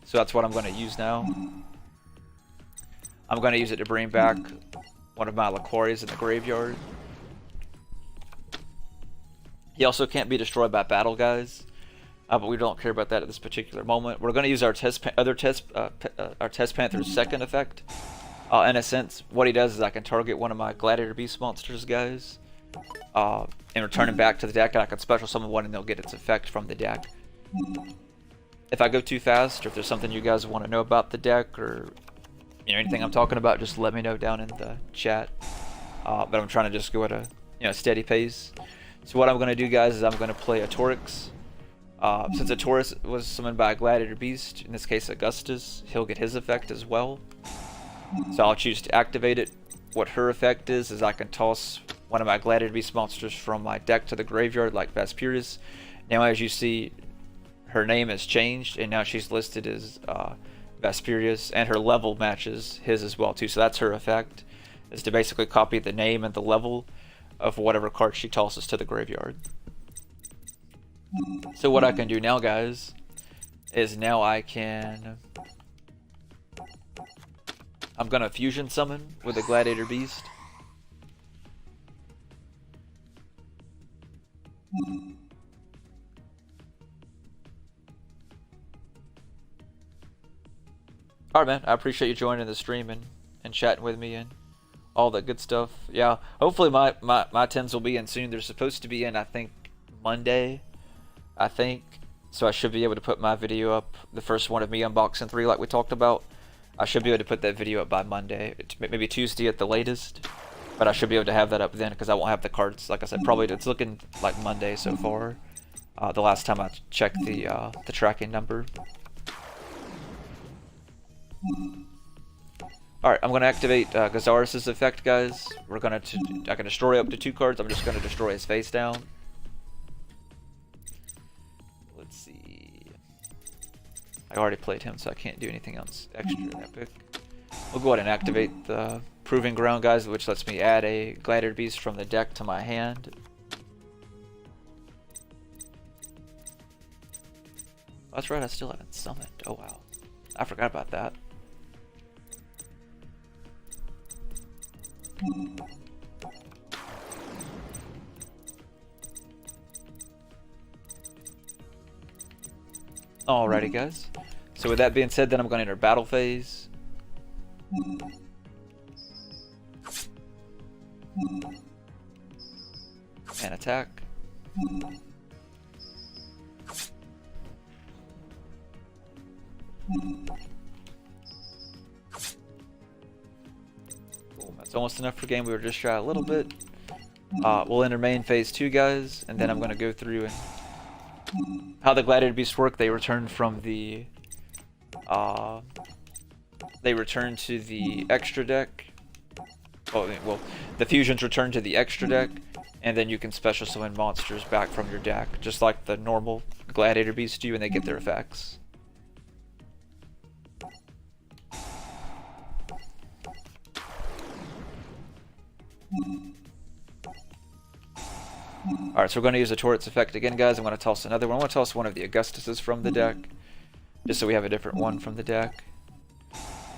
So that's what I'm going to use now. I'm going to use it to bring back one of my Laquarias in the graveyard. He also can't be destroyed by battle, guys. But we don't care about that at this particular moment. We're going to use our Test Panther's second effect. In a sense, what he does is I can target one of my Gladiator Beast monsters, guys, and return him back to the deck, and I can special summon one and they'll get its effect from the deck. If I go too fast, or if there's something you guys want to know about the deck, or anything I'm talking about, just let me know down in the chat. But I'm trying to just go at a steady pace. So what I'm going to do, guys, is I'm going to play a Torix. Since a Taurus was summoned by a Gladiator Beast, in this case Augustus, he'll get his effect as well. So I'll choose to activate it. What her effect is I can toss one of my Gladiator Beast monsters from my deck to the graveyard, like Vesperius. Now, as you see, her name has changed, and now she's listed as Vesperius, and her level matches his as well too. So that's her effect, is to basically copy the name and the level of whatever card she tosses to the graveyard. So what I can do now, guys, is now I'm gonna fusion summon with a Gladiator Beast. Alright, man, I appreciate you joining the stream and chatting with me and all that good stuff. Yeah, hopefully my 10s will be in soon. They're supposed to be in, I think, Monday, so I should be able to put my video up, the first one of me unboxing 3 like we talked about. I should be able to put that video up by Monday, maybe Tuesday at the latest, but I should be able to have that up then because I won't have the cards. Like I said, probably it's looking like Monday so far, the last time I checked the tracking number. Alright, I'm going to activate Gazaris' effect, guys. I can destroy up to 2 cards. I'm just going to destroy his face down. Let's see. I already played him, so I can't do anything else extra epic. We'll go ahead and activate the Proving Ground, guys, which lets me add a Gladiator Beast from the deck to my hand. That's right, I still haven't summoned. Oh, wow. I forgot about that. Alrighty, guys. So with that being said, then I'm going to enter battle phase. And attack. Boom, that's almost enough for game. We were just shy a little bit. We'll enter main phase 2, guys, and then I'm going to go through and how the Gladiator Beasts work. They return from the to the extra deck. Well, the fusions return to the extra deck, and then you can special summon monsters back from your deck, just like the normal Gladiator Beasts do, and they get their effects. Alright, so we're going to use a Torix effect again, guys. I'm going to toss another one. I'm going to toss one of the Augustuses from the deck, just so we have a different one from the deck.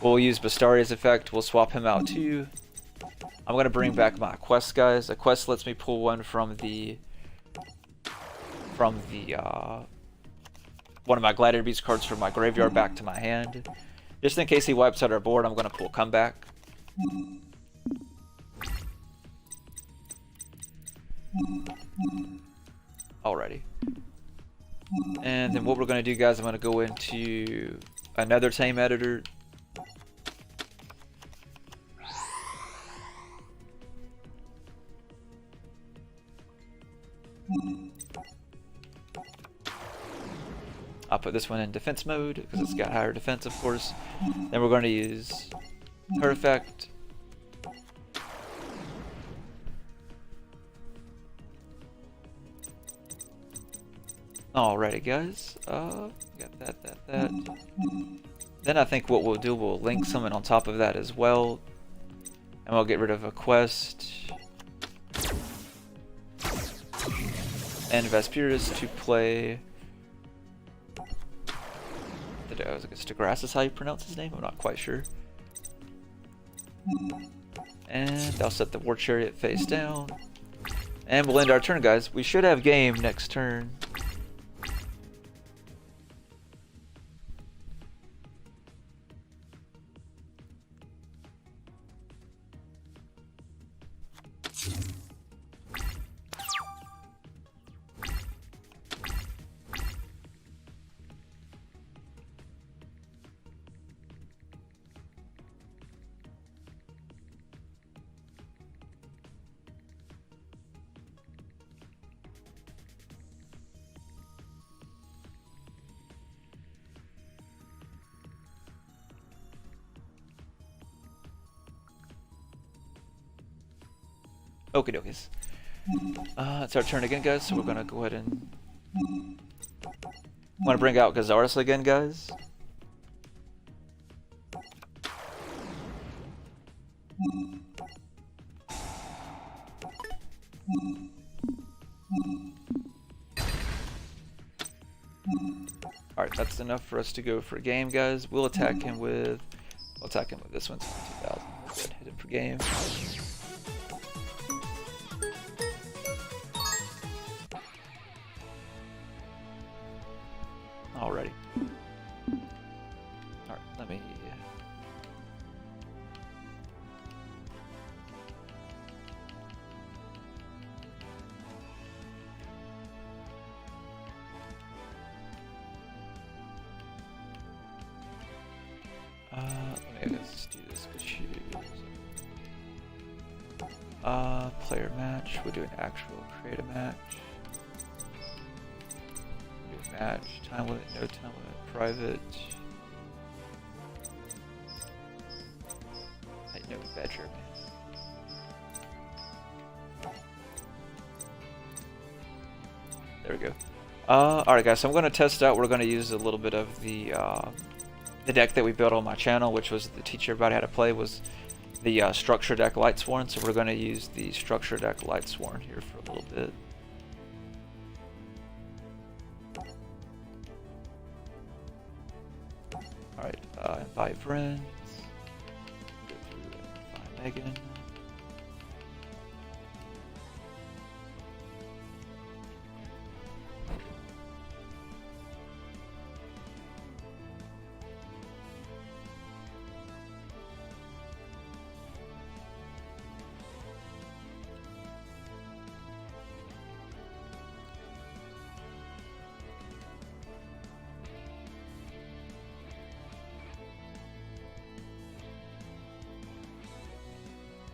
We'll use Bastaria's effect. We'll swap him out too. I'm going to bring back my quest, guys. A quest lets me pull one from the one of my Gladiator Beast cards from my graveyard back to my hand. Just in case he wipes out our board, I'm going to pull Comeback. Alrighty. And then what we're going to do, guys, I'm going to go into another tame editor. I'll put this one in defense mode because it's got higher defense, of course. Then we're going to use her effect. Alrighty, guys. Got that. Then I think what we'll do, we'll link summon on top of that as well. And we'll get rid of a quest. And Vesperius to play. I guess DeGrasse is how you pronounce his name? I'm not quite sure. And I'll set the War Chariot face down. And we'll end our turn, guys. We should have game next turn. Okie dokies. It's our turn again, guys, so we're gonna go ahead and... Want to bring out Gazarus again, guys? Alright, that's enough for us to go for a game, guys. We'll attack him with... We'll attack him with this one, 2000. Good, hit him for game. Alrighty. Alright, let me... let me just do this with you. Player match. We'll do an actual create a match. Do a match. Time limit, no time limit, private. I know better, man. There we go. Alright guys, so I'm going to test out, we're going to use a little bit of the deck that we built on my channel, which was to teach everybody how to play, was the structure deck Lightsworn. So we're going to use the structure deck Lightsworn here for a little bit. Alright, invite friends. Go through and find Megan.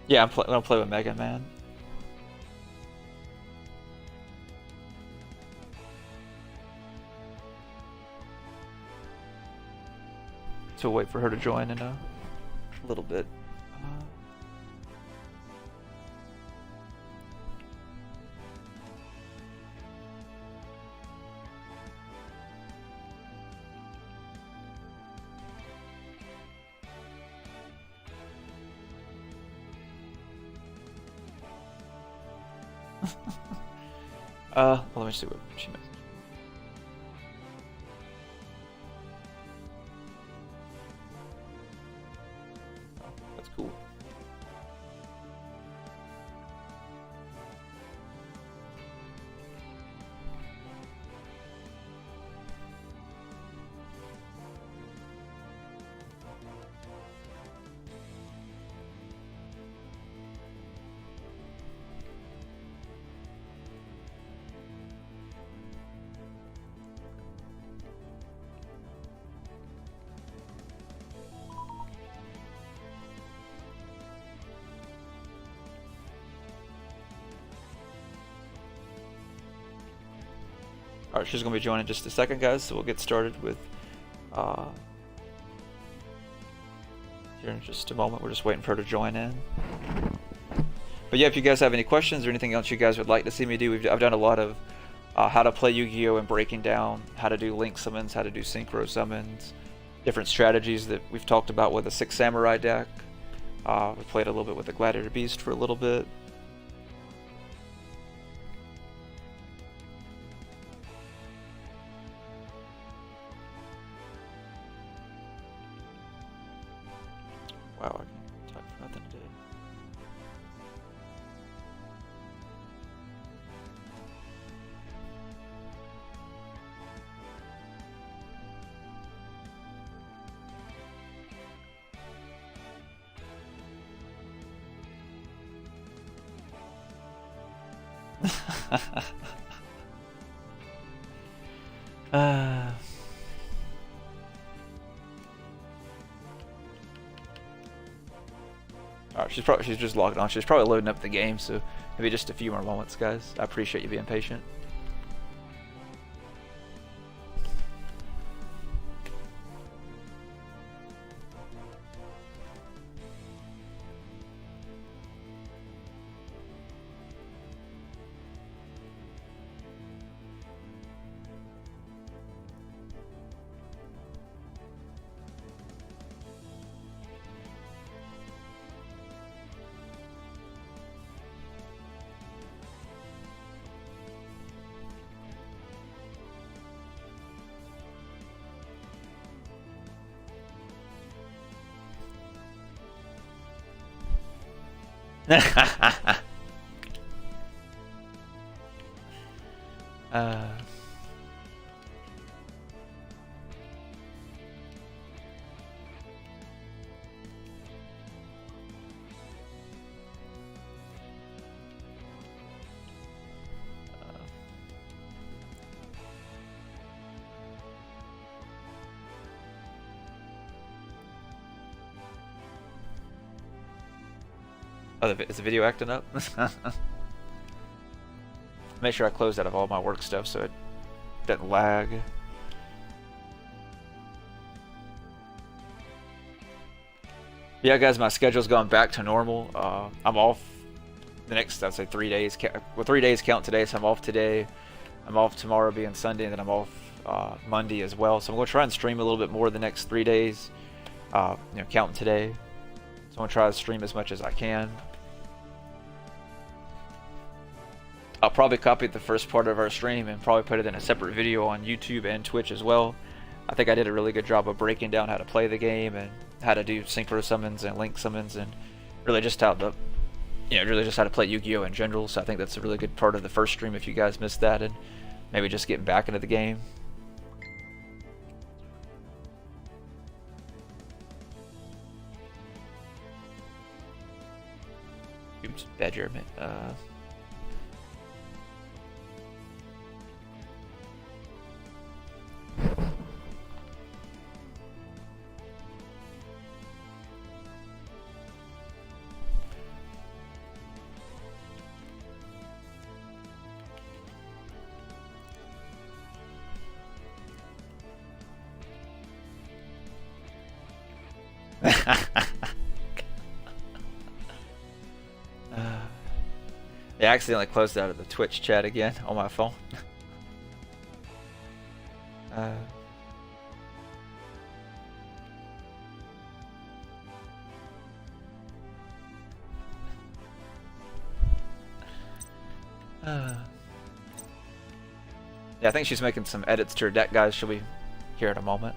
Yeah, I'm gonna play with Megan, man. So we'll wait for her to join in a little bit. Well, let me see what she messaged. Oh, that's cool. Alright, she's going to be joining in just a second, guys, so we'll get started with here in just a moment. We're just waiting for her to join in. But yeah, if you guys have any questions or anything else you guys would like to see me do, I've done a lot of how to play Yu-Gi-Oh! And breaking down how to do link summons, how to do synchro summons, different strategies that we've talked about with a 6 Samurai deck. We played a little bit with the Gladiator Beast for a little bit. Wow, I can type for nothing today. Alright, she's just logged on. She's probably loading up the game, so maybe just a few more moments, guys. I appreciate you being patient. uh, Oh, is the video acting up? Make sure I close out of all my work stuff so it doesn't lag. Yeah, guys, my schedule's gone back to normal. I'm off the next, I'd say 3 days. Well, 3 days count today, so I'm off today. I'm off tomorrow being Sunday, and then I'm off Monday as well. So I'm going to try and stream a little bit more the next 3 days, counting today. So I'm going to try to stream as much as I can. I'll probably copy the first part of our stream and probably put it in a separate video on YouTube and Twitch as well. I think I did a really good job of breaking down how to play the game and how to do synchro summons and link summons and really just how to play Yu-Gi-Oh in general. So I think that's a really good part of the first stream if you guys missed that, and maybe just getting back into the game. Oops, bad Jeremy. I accidentally closed out of the Twitch chat again on my phone. Yeah, I think she's making some edits to her deck, guys. She'll be here in a moment.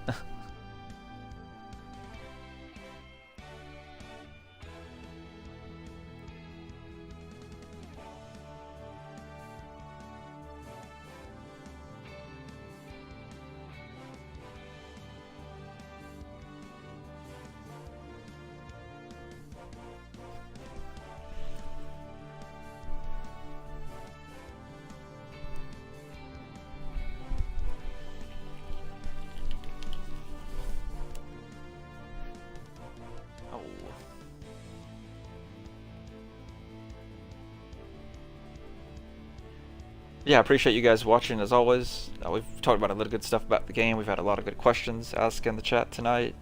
Yeah, I appreciate you guys watching as always. We've talked about a lot of good stuff about the game. We've had a lot of good questions asked in the chat tonight.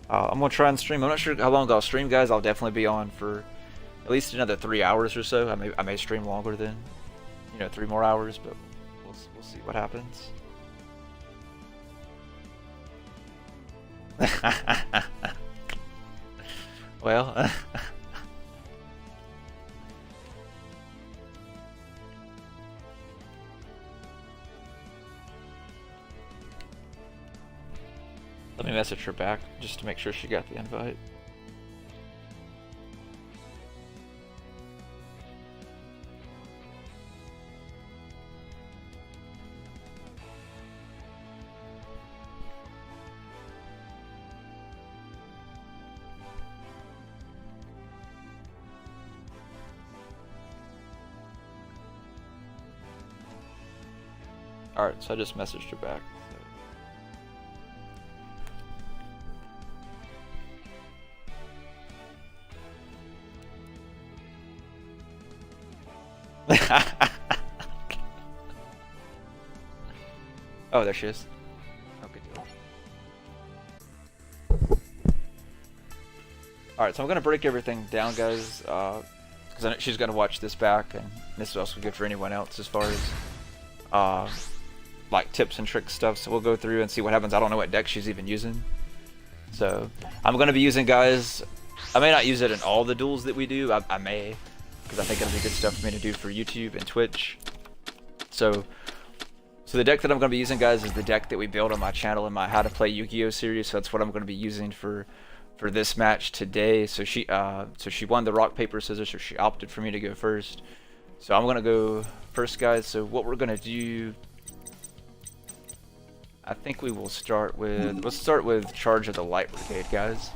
I'm going to try and stream. I'm not sure how long I'll stream, guys. I'll definitely be on for at least another 3 hours or so. I may stream longer than, 3 more hours, but we'll see what happens. Well... Let me message her back just to make sure she got the invite. Alright, so I just messaged her back. Oh, there she is. Oh, good deal. Alright, so I'm going to break everything down, guys, because I know she's going to watch this back, and this is also good for anyone else as far as like tips and tricks stuff. So we'll go through and see what happens. I don't know what deck she's even using. So I'm going to be using, guys, I may not use it in all the duels that we do. I may, because I think it'll be good stuff for me to do for YouTube and Twitch. So the deck that I'm going to be using, guys, is the deck that we build on my channel in my How to Play Yu-Gi-Oh series. So that's what I'm going to be using for for this match today. So she won the rock paper scissors, so she opted for me to go first. So I'm gonna go first, guys. So what we're gonna do, I think we will start with, let's start with Charge of the Light Brigade, guys.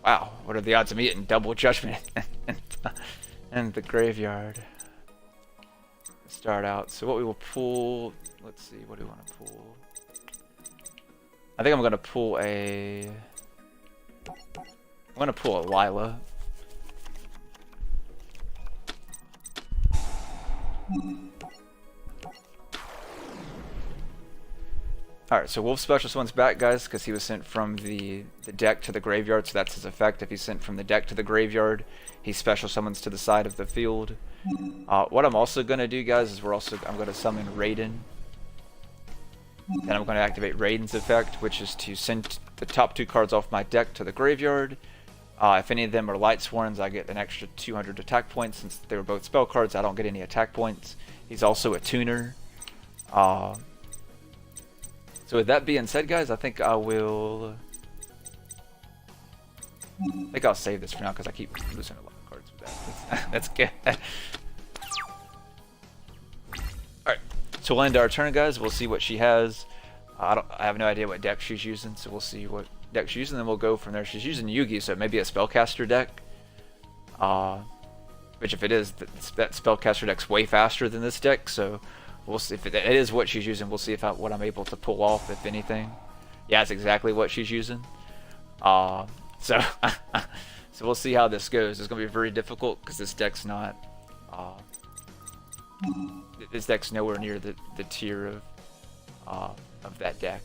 Wow, what are the odds of me getting double judgment in the graveyard? Start out. So what we will pull, let's see, what do we want to pull? I think I'm gonna pull a Lila. Alright, so Wolf Specialist one's back, guys, because he was sent from the deck to the graveyard, so that's his effect. If he's sent from the deck to the graveyard, he special summons to the side of the field. What I'm also going to do, guys, is I'm going to summon Raiden. Then I'm going to activate Raiden's effect, which is to send the top 2 cards off my deck to the graveyard. If any of them are Lightsworns, I get an extra 200 attack points. Since they were both spell cards, I don't get any attack points. He's also a tuner. So with that being said, guys, I think I'll save this for now because I keep losing a lot of cards with that. That's good. Alright, so we'll end our turn, guys. We'll see what she has. I have no idea what deck she's using, so we'll see what deck she's using, then we'll go from there. She's using Yugi, so it may be a spellcaster deck. Which if it is, that spellcaster deck's way faster than this deck, so we'll see if it is what she's using. We'll see what I'm able to pull off, if anything. Yeah, it's exactly what she's using. So so we'll see how this goes. It's gonna be very difficult because this deck's not. This deck's nowhere near the tier of that deck.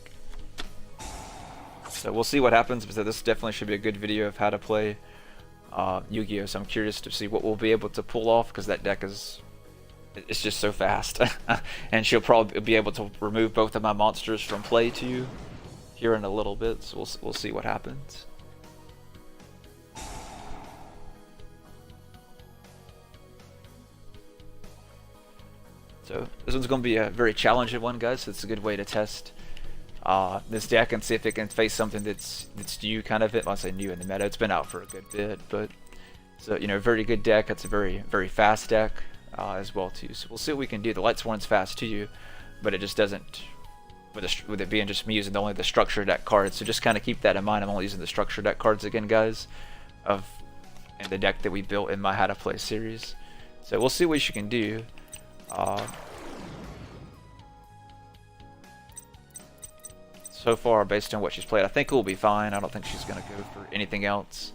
So we'll see what happens. But this definitely should be a good video of how to play Yu-Gi-Oh! So I'm curious to see what we'll be able to pull off because that deck is. It's just so fast. And she'll probably be able to remove both of my monsters from play too here in a little bit, so we'll see what happens. So this one's going to be a very challenging one, guys, so it's a good way to test this deck and see if it can face something that's new, kind of. I say new in the meta, it's been out for a good bit, but so, you know, very good deck. It's a very fast deck. As well too, so we'll see what we can do. The Lightsworn's fast too, but it just doesn't with it being just me using only the structure deck cards. So just kind of keep that in mind. I'm only using the structure deck cards again, guys, in the deck that we built in my How to Play series. So we'll see what she can do. So far, based on what she's played, I think it will be fine. I don't think she's gonna go for anything else.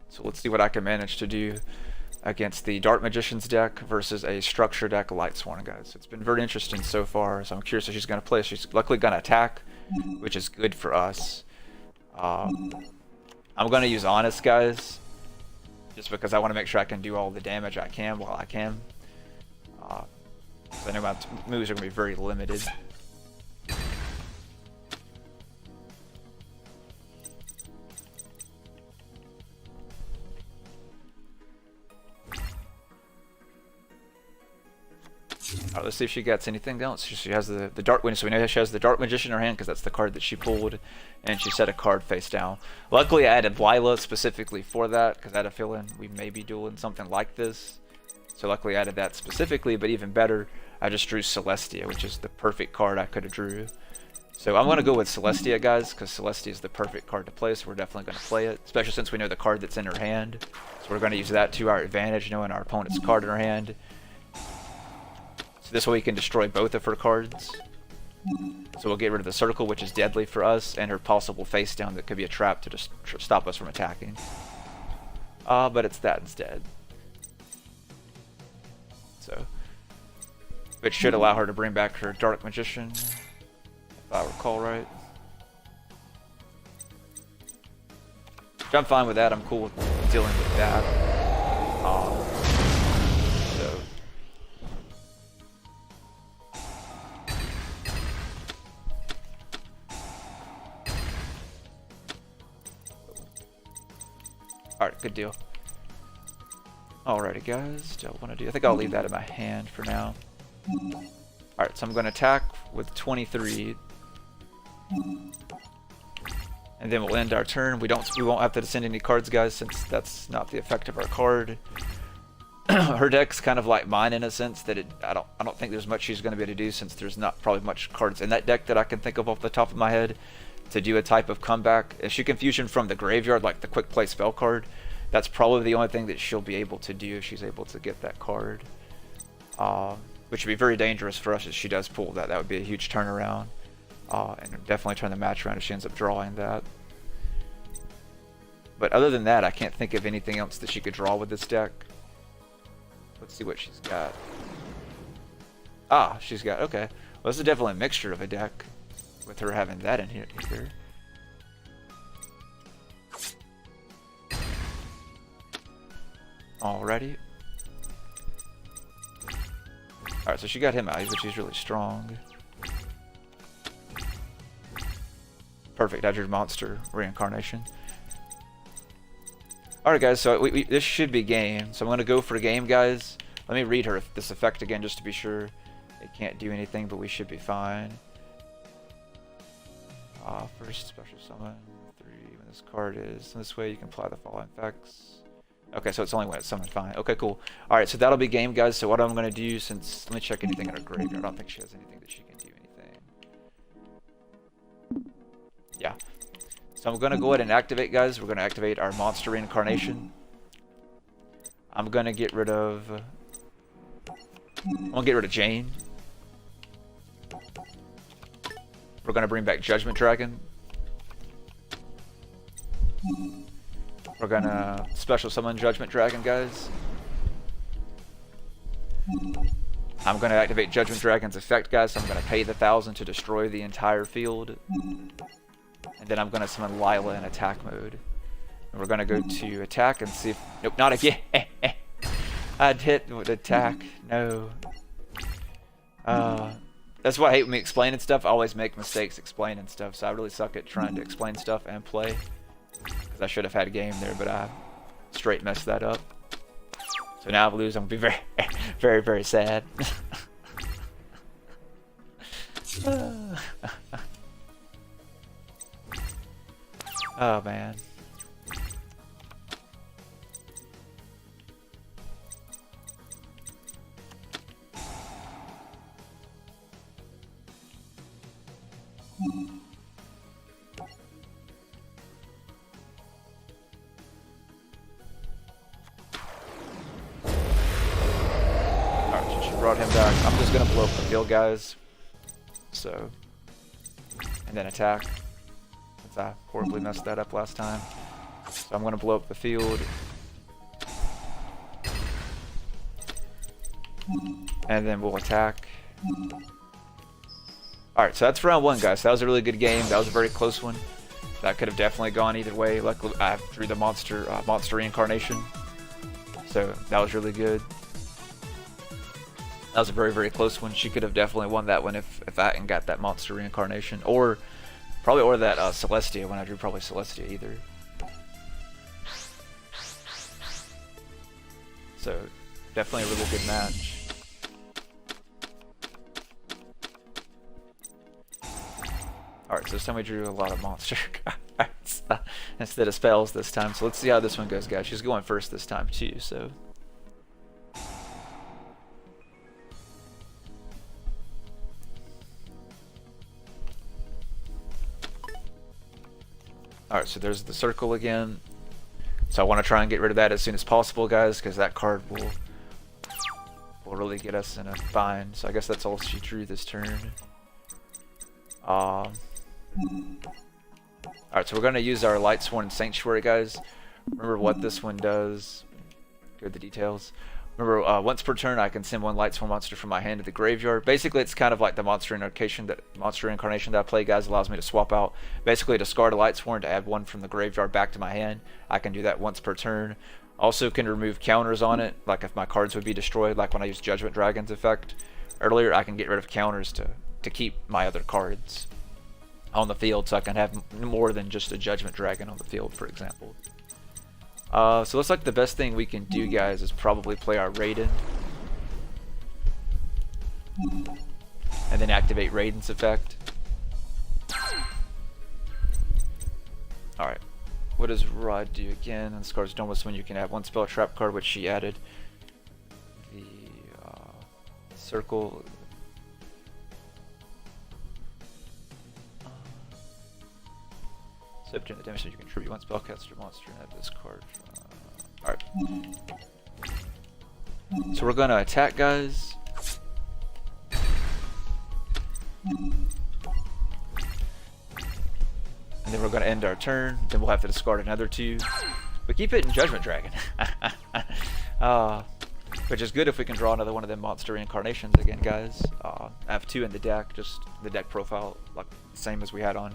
So let's see what I can manage to do against the Dark Magician's deck versus a structure deck Lightsworn, guys. So it's been very interesting so far, so I'm curious if she's going to play. She's luckily going to attack, which is good for us. I'm going to use Honest, guys, just because I want to make sure I can do all the damage I can while I can. I know my moves are going to be very limited. Alright, let's see if she gets anything else. She has the Dark Wind, so we know she has the Dark Magician in her hand because that's the card that she pulled, and she set a card face down. Luckily, I added Lila specifically for that because I had a feeling we may be doing something like this. So luckily, I added that specifically, but even better, I just drew Celestia, which is the perfect card I could have drew. So I'm going to go with Celestia, guys, because Celestia is the perfect card to play, so we're definitely going to play it, especially since we know the card that's in her hand. So we're going to use that to our advantage, knowing our opponent's card in her hand. This way we can destroy both of her cards. So we'll get rid of the circle, which is deadly for us, and her possible face down that could be a trap to just stop us from attacking. But it's that instead. So, which should allow her to bring back her Dark Magician, if I recall right. Which I'm fine with that. I'm cool with dealing with that. Alright, good deal. Alrighty guys, do I want to do? I think I'll leave that in my hand for now. Alright, so I'm going to attack with 23. And then we'll end our turn. We won't have to descend any cards, guys, since that's not the effect of our card. Her deck's kind of like mine in a sense that I don't think there's much she's going to be able to do, since there's not probably much cards in that deck that I can think of off the top of my head to do a type of comeback. If she can fusion from the graveyard, like the quick play spell card, that's probably the only thing that she'll be able to do if she's able to get that card. Which would be very dangerous for us if she does pull that. That would be a huge turnaround. And definitely turn the match around if she ends up drawing that. But other than that, I can't think of anything else that she could draw with this deck. Let's see what she's got. Ah, she's got, okay. Well, this is definitely a mixture of a deck with her having that in here. Alrighty. Alright, so she got him out, which he's really strong. Perfect, I drew monster reincarnation. Alright guys, so this should be game. So I'm going to go for game, guys. Let me read her this effect again just to be sure. It can't do anything, but we should be fine. First special summon 3. When this card is this way, you can apply the following effects. Okay, so it's only when it's summoned, fine. Okay, cool. Alright, so that'll be game, guys. So what I'm going to do, since... Let me check anything in her graveyard. I don't think she has anything that she can do anything. Yeah. So I'm going to go ahead and activate, guys. We're going to activate our monster reincarnation. I'm going to get rid of... I'm going to get rid of Jane. We're going to bring back Judgment Dragon. We're going to special summon Judgment Dragon, guys. I'm going to activate Judgment Dragon's effect, guys. So I'm going to pay the 1,000 to destroy the entire field. And then I'm going to summon Lila in attack mode. And we're going to go to attack and see if... Nope, not again. I'd hit with attack. No. That's why I hate when we explaining stuff. I always make mistakes explaining stuff. So I really suck at trying to explain stuff and play. Because I should have had a game there, but I straight messed that up. So now if I lose, I'm going to be very, very, very sad. Oh man. Alright, so she brought him back. I'm just gonna blow up the field, guys. So, and then attack. I horribly messed that up last time. So I'm going to blow up the field. And then we'll attack. Alright, so that's round 1, guys. So that was a really good game. That was a very close one. That could have definitely gone either way. Luckily, I drew the monster reincarnation. So that was really good. That was a very, very close one. She could have definitely won that one if I hadn't got that monster reincarnation. Or that Celestia when I drew probably Celestia either. So definitely a really good match. Alright, so this time we drew a lot of monster cards instead of spells this time. So let's see how this one goes, guys. She's going first this time too, so. Alright, so there's the circle again. So I want to try and get rid of that as soon as possible, guys, because that card will really get us in a bind. So I guess that's all she drew this turn. Alright, so we're going to use our Lightsworn Sanctuary, guys. Remember what this one does. Go to the details. Remember, once per turn, I can send one Lightsworn monster from my hand to the graveyard. Basically, it's kind of like the monster incarnation that I play, guys. Allows me to swap out, basically discard a Lightsworn to add one from the graveyard back to my hand. I can do that once per turn. Also can remove counters on it, like if my cards would be destroyed, like when I use Judgment Dragon's effect earlier, I can get rid of counters to keep my other cards on the field, so I can have more than just a Judgment Dragon on the field, for example. So looks like the best thing we can do, guys, is probably play our Raiden. And then activate Raiden's effect. Alright. What does Rod do again? This card's normal summon. You can add one spell trap card, which she added. The circle. So during the damage, you can contribute one spellcaster monster and add this card. Alright. So we're gonna attack, guys. And then we're going to end our turn. Then we'll have to discard another 2. But keep it in Judgment Dragon. Which is good if we can draw another one of them monster reincarnations again, guys. I have 2 in the deck, just the deck profile, like the same as we had on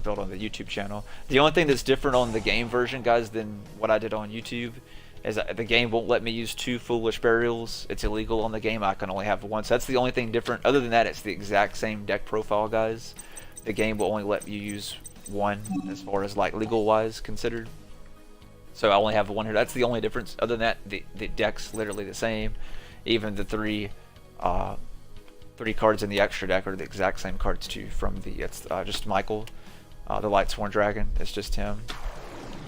built on the YouTube channel. The only thing that's different on the game version, guys, than what I did on YouTube is that the game won't let me use 2 Foolish Burials. It's illegal on the game. I can only have 1. So that's the only thing different. Other than that, it's the exact same deck profile, guys. The game will only let you use 1 as far as like legal wise considered. So I only have 1 here. That's the only difference. Other than that, the deck's literally the same. Even the 3 cards in the extra deck are the exact same cards too. From the it's just Michael, the Lightsworn Dragon. It's just him,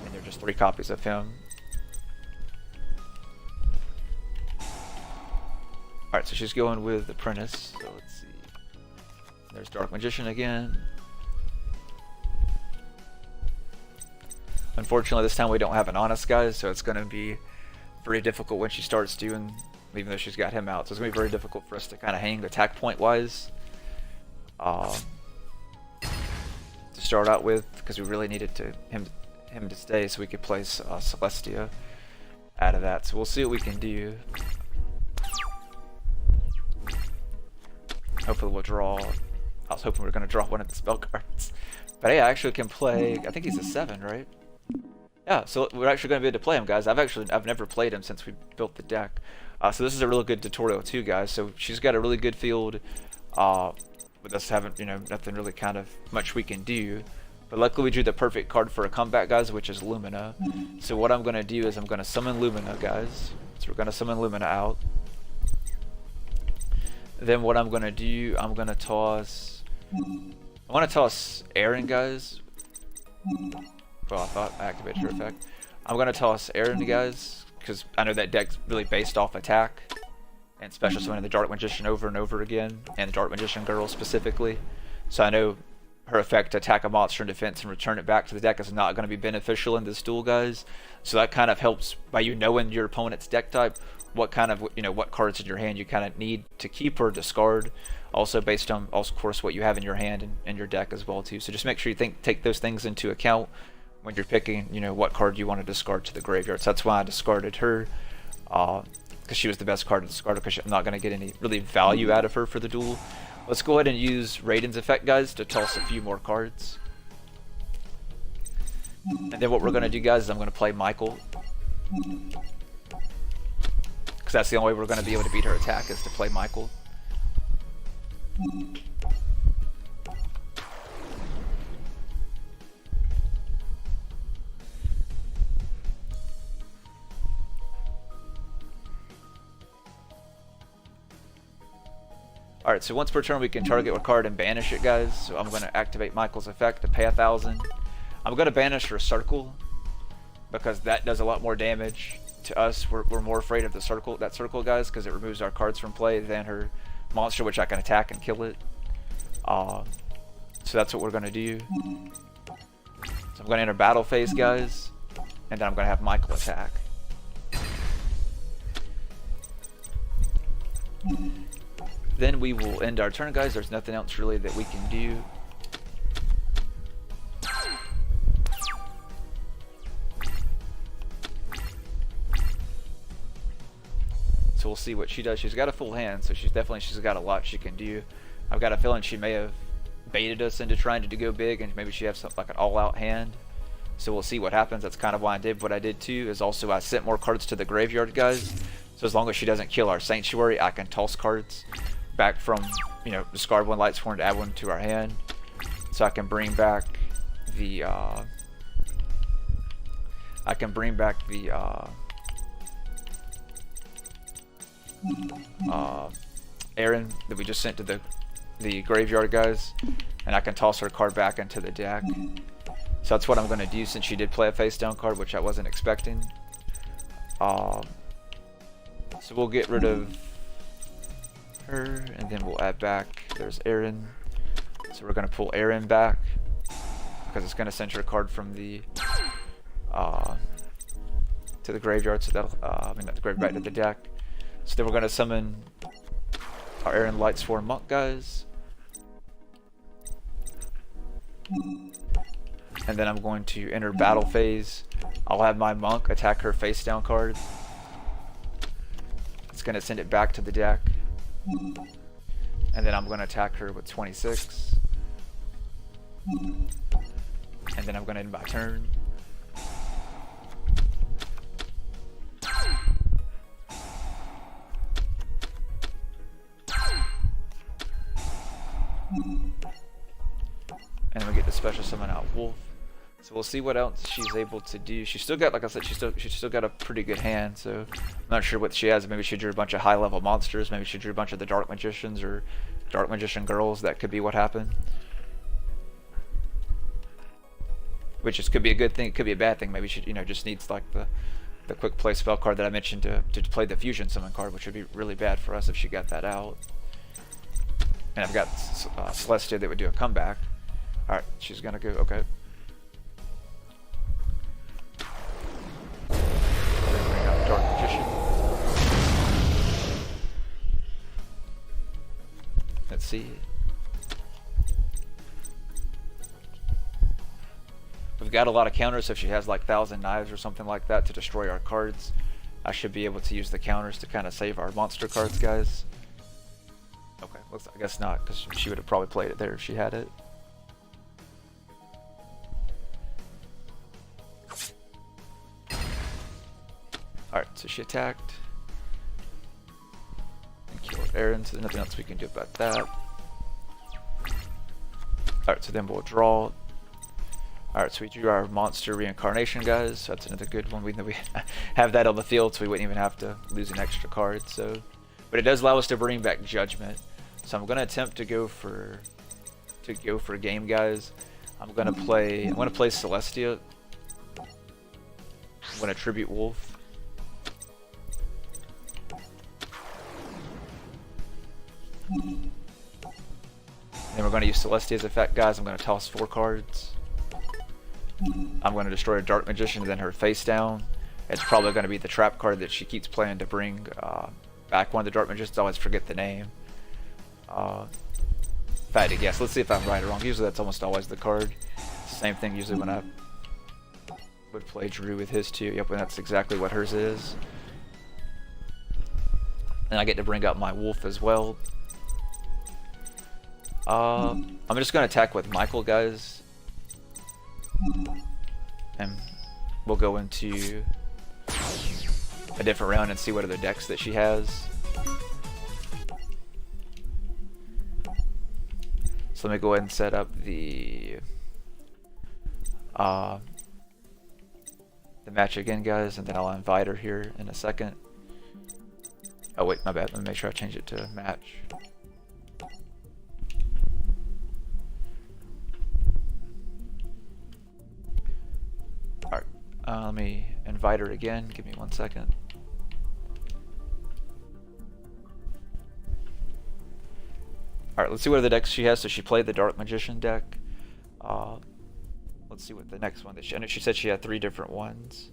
and they're just 3 copies of him. Alright, so she's going with Apprentice. So let's see. There's Dark Magician again. Unfortunately, this time we don't have an Honest, guys, so it's going to be very difficult when she starts doing, even though she's got him out. So it's going to be very difficult for us to kind of hang attack point-wise to start out with, because we really needed him to stay so we could place Celestia out of that. So we'll see what we can do. Hopefully we'll draw. I was hoping we were going to draw one of the spell cards. But hey, I actually can play, I think he's a 7, right? Yeah, so we're actually going to be able to play him, guys. I've never played him since we built the deck. So this is a really good tutorial too, guys. So she's got a really good field. With us having, nothing really kind of much we can do. But luckily we drew the perfect card for a comeback, guys, which is Lumina. So what I'm going to do is I'm going to summon Lumina, guys. So we're going to summon Lumina out. Then what I'm going to do, I'm going to toss... I want to toss Aaron, guys. Well, I thought I activated her effect. I'm going to toss Aaron, guys, because I know that deck's really based off attack. And special summoning the Dark Magician over and over again. And the Dark Magician girl specifically. So I know her effect to attack a monster in defense and return it back to the deck is not going to be beneficial in this duel, guys. So that kind of helps by you knowing your opponent's deck type, what kind of, what cards in your hand you kind of need to keep or discard. Also based on, of course, what you have in your hand and your deck as well too. So just make sure you take those things into account when you're picking, what card you want to discard to the graveyard. So that's why I discarded her, because she was the best card to discard, because I'm not going to get any really value out of her for the duel. Let's go ahead and use Raiden's effect, guys, to toss a few more cards. And then what we're going to do, guys, is I'm going to play Michael. Because that's the only way we're going to be able to beat her attack, is to play Michael. Alright, so once per turn we can target a card and banish it, guys. So I'm going to activate Michael's effect to pay 1,000. I'm going to banish her circle, because that does a lot more damage to us. We're more afraid of the circle, guys, because it removes our cards from play than her monster, which I can attack and kill it. So that's what we're going to do. So I'm going to enter battle phase, guys, and then I'm going to have Michael attack. Then we will end our turn, guys. There's nothing else really that we can do. So we'll see what she does. She's got a full hand, so she's got a lot she can do. I've got a feeling she may have baited us into trying to go big, and maybe she has something like an all-out hand. So we'll see what happens. That's kind of why I did what I did too. Is also I sent more cards to the graveyard, guys. So as long as she doesn't kill our Sanctuary, I can toss cards back from, discard one Lightsworn to add one to our hand. So I can bring back the I can bring back the Erin that we just sent to the graveyard guys, and I can toss her card back into the deck. So that's what I'm going to do since she did play a face down card, which I wasn't expecting. So we'll get rid of her, and then we'll add back. There's Erin. So we're going to pull Erin back because it's going to send her card from the to the graveyard. So that'll I mean not the graveyard, back to the deck. So then we're going to summon our Erin Lightsworn Monk guys. And then I'm going to enter battle phase. I'll have my Monk attack her face down card. It's going to send it back to the deck. And then I'm going to attack her with 26. And then I'm going to end my turn. And then we get the special summon out Wolf. So we'll see what else she's able to do. She's still got, like I said, she's still got a pretty good hand. So I'm not sure what she has. Maybe she drew a bunch of high-level monsters. Maybe she drew a bunch of the Dark Magicians or Dark Magician girls. That could be what happened. Which could be a good thing. It could be a bad thing. Maybe she, just needs like the quick play spell card that I mentioned to play the fusion summon card, which would be really bad for us if she got that out. And I've got Celestia that would do a comeback. All right, she's gonna go. Okay. Bring out Dark Magician. Let's see. We've got a lot of counters, so if she has like 1,000 Knives or something like that to destroy our cards, I should be able to use the counters to kind of save our monster cards, guys. Okay, I guess not, because she would have probably played it there if she had it. Alright, so she attacked. And killed Erin, so there's nothing else we can do about that. Alright, so then we'll draw. Alright, so we drew our monster reincarnation, guys. So that's another good one. We have that on the field, so we wouldn't even have to lose an extra card. So, but it does allow us to bring back Judgment. So I'm gonna attempt to go for game, guys. I'm gonna play Celestia. I'm gonna tribute Wolf. And then we're gonna use Celestia's effect, guys. I'm gonna toss 4 cards. I'm going to destroy a Dark Magician, then her face down. It's probably going to be the trap card that she keeps playing to bring back one of the Dark Magicians. I always forget the name. If I had to guess, let's see if I'm right or wrong. Usually that's almost always the card. Same thing usually when I would play Drew with his too. Yep, and that's exactly what hers is. And I get to bring out my Wolf as well. I'm just going to attack with Michael, guys. And we'll go into a different round and see what other decks that she has. So let me go ahead and set up the match again, guys, and then I'll invite her here in a second. Oh wait, my bad. Let me make sure I change it to match. Let me invite her again. Give me 1 second. Alright, let's see what other decks she has. So she played the Dark Magician deck. Let's see what the next one that I know she said she had 3 different ones.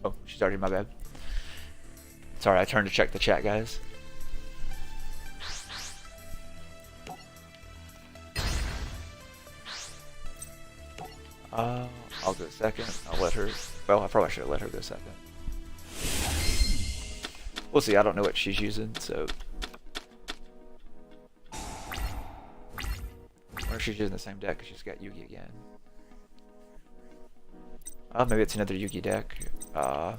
Oh, she's already, my bad. Sorry, I turned to check the chat, guys. I'll go second. I'll let her. Well, I probably should have let her go second. We'll see. I don't know what she's using, so. Or she's using the same deck because she's got Yugi again. Maybe it's another Yugi deck. I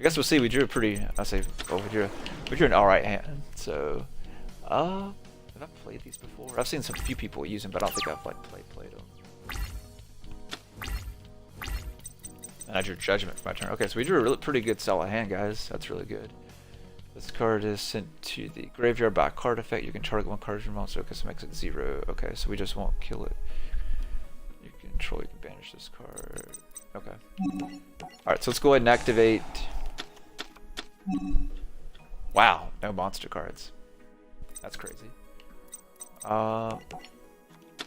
guess we'll see. We drew a pretty, we drew an alright hand. So, have I played these before? I've seen some few people use them, but I don't think I've like played them. And I drew Judgment for my turn. Okay, so we drew a really pretty good solid hand, guys. That's really good. This card is sent to the graveyard by a card effect. You can target one card from monster, okay, so it makes it 0. Okay, so we just won't kill it. You can banish this card. Okay. Alright, so let's go ahead and activate. Wow, no monster cards. That's crazy. I'm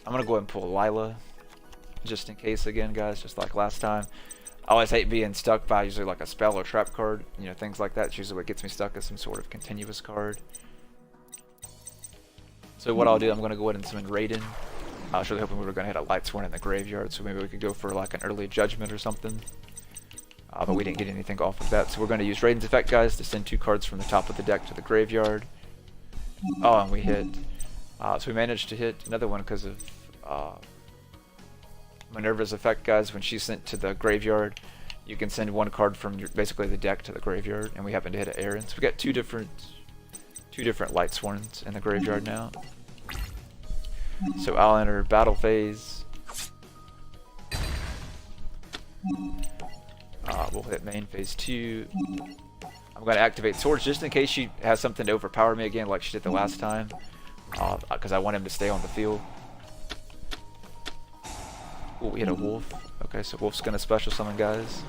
gonna go ahead and pull Lila, just in case again, guys, just like last time. I always hate being stuck by usually like a spell or trap card, you know, things like that. It's usually what gets me stuck is some sort of continuous card. So what I'll do, I'm gonna go ahead and summon Raiden. I was really hoping we were gonna hit a Light Sworn in the graveyard, so maybe we could go for like an early Judgment or something. But we didn't get anything off of that, so we're gonna use Raiden's effect, guys, to send 2 cards from the top of the deck to the graveyard. Oh, and we hit. So we managed to hit another one because of Minerva's effect, guys. When she's sent to the graveyard, you can send 1 card from basically the deck to the graveyard, and we happen to hit an Aaron. So we got two different Light Sworns in the graveyard now. So I'll enter battle phase. We'll hit main phase 2. I'm going to activate Swords just in case she has something to overpower me again like she did the last time, because I want him to stay on the field. Ooh, we hit a Wolf. Okay, so Wolf's going to special summon, guys.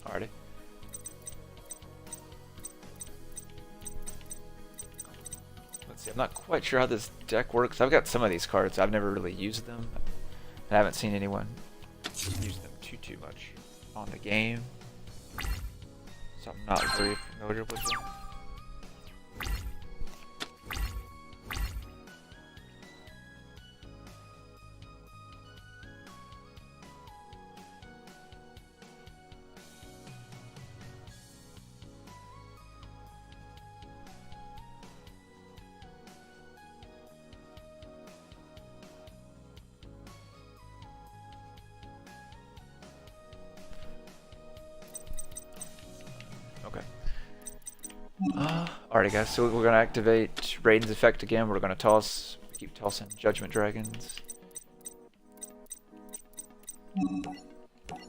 Alrighty. Let's see, I'm not quite sure how this deck works. I've got some of these cards. I've never really used them. I haven't seen anyone use them too much on the game. So I'm not very familiar with them. Alrighty, guys, so we're going to activate Raiden's effect again. We're going to keep tossing Judgment Dragons.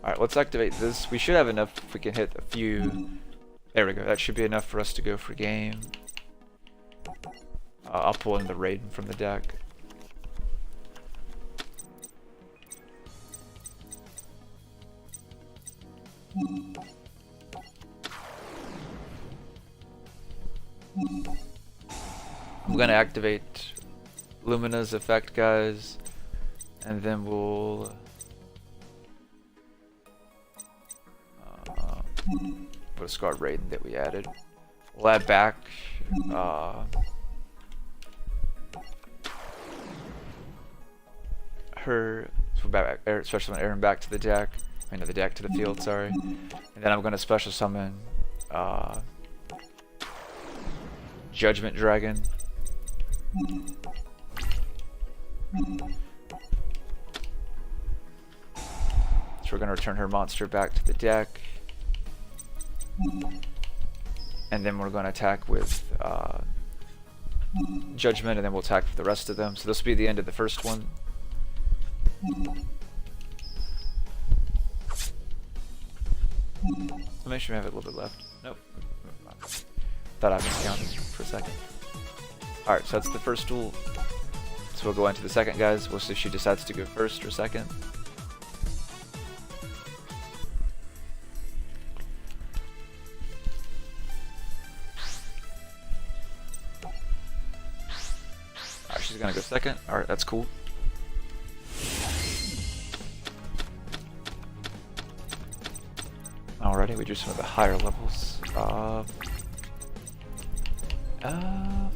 Alright, let's activate this. We should have enough if we can hit a few. There we go, that should be enough for us to go for game. I'll pull in the Raiden from the deck. I'm gonna activate Lumina's effect, guys, and then we'll put a Scarred Raiden that we added. We'll add back her special summon Aaron back to the deck. I mean, the deck to the field, sorry. And then I'm gonna special summon Judgment Dragon. So we're going to return her monster back to the deck. And then we're going to attack with Judgment, and then we'll attack with the rest of them. So this will be the end of the first one. So make sure we have a little bit left. Nope. Thought I miscounted for a second. Alright, so that's the first duel. So we'll go into the second, guys. We'll see if she decides to go first or second. Alright, she's gonna go second. Alright, that's cool. Alrighty, we drew some of the higher levels. Alright,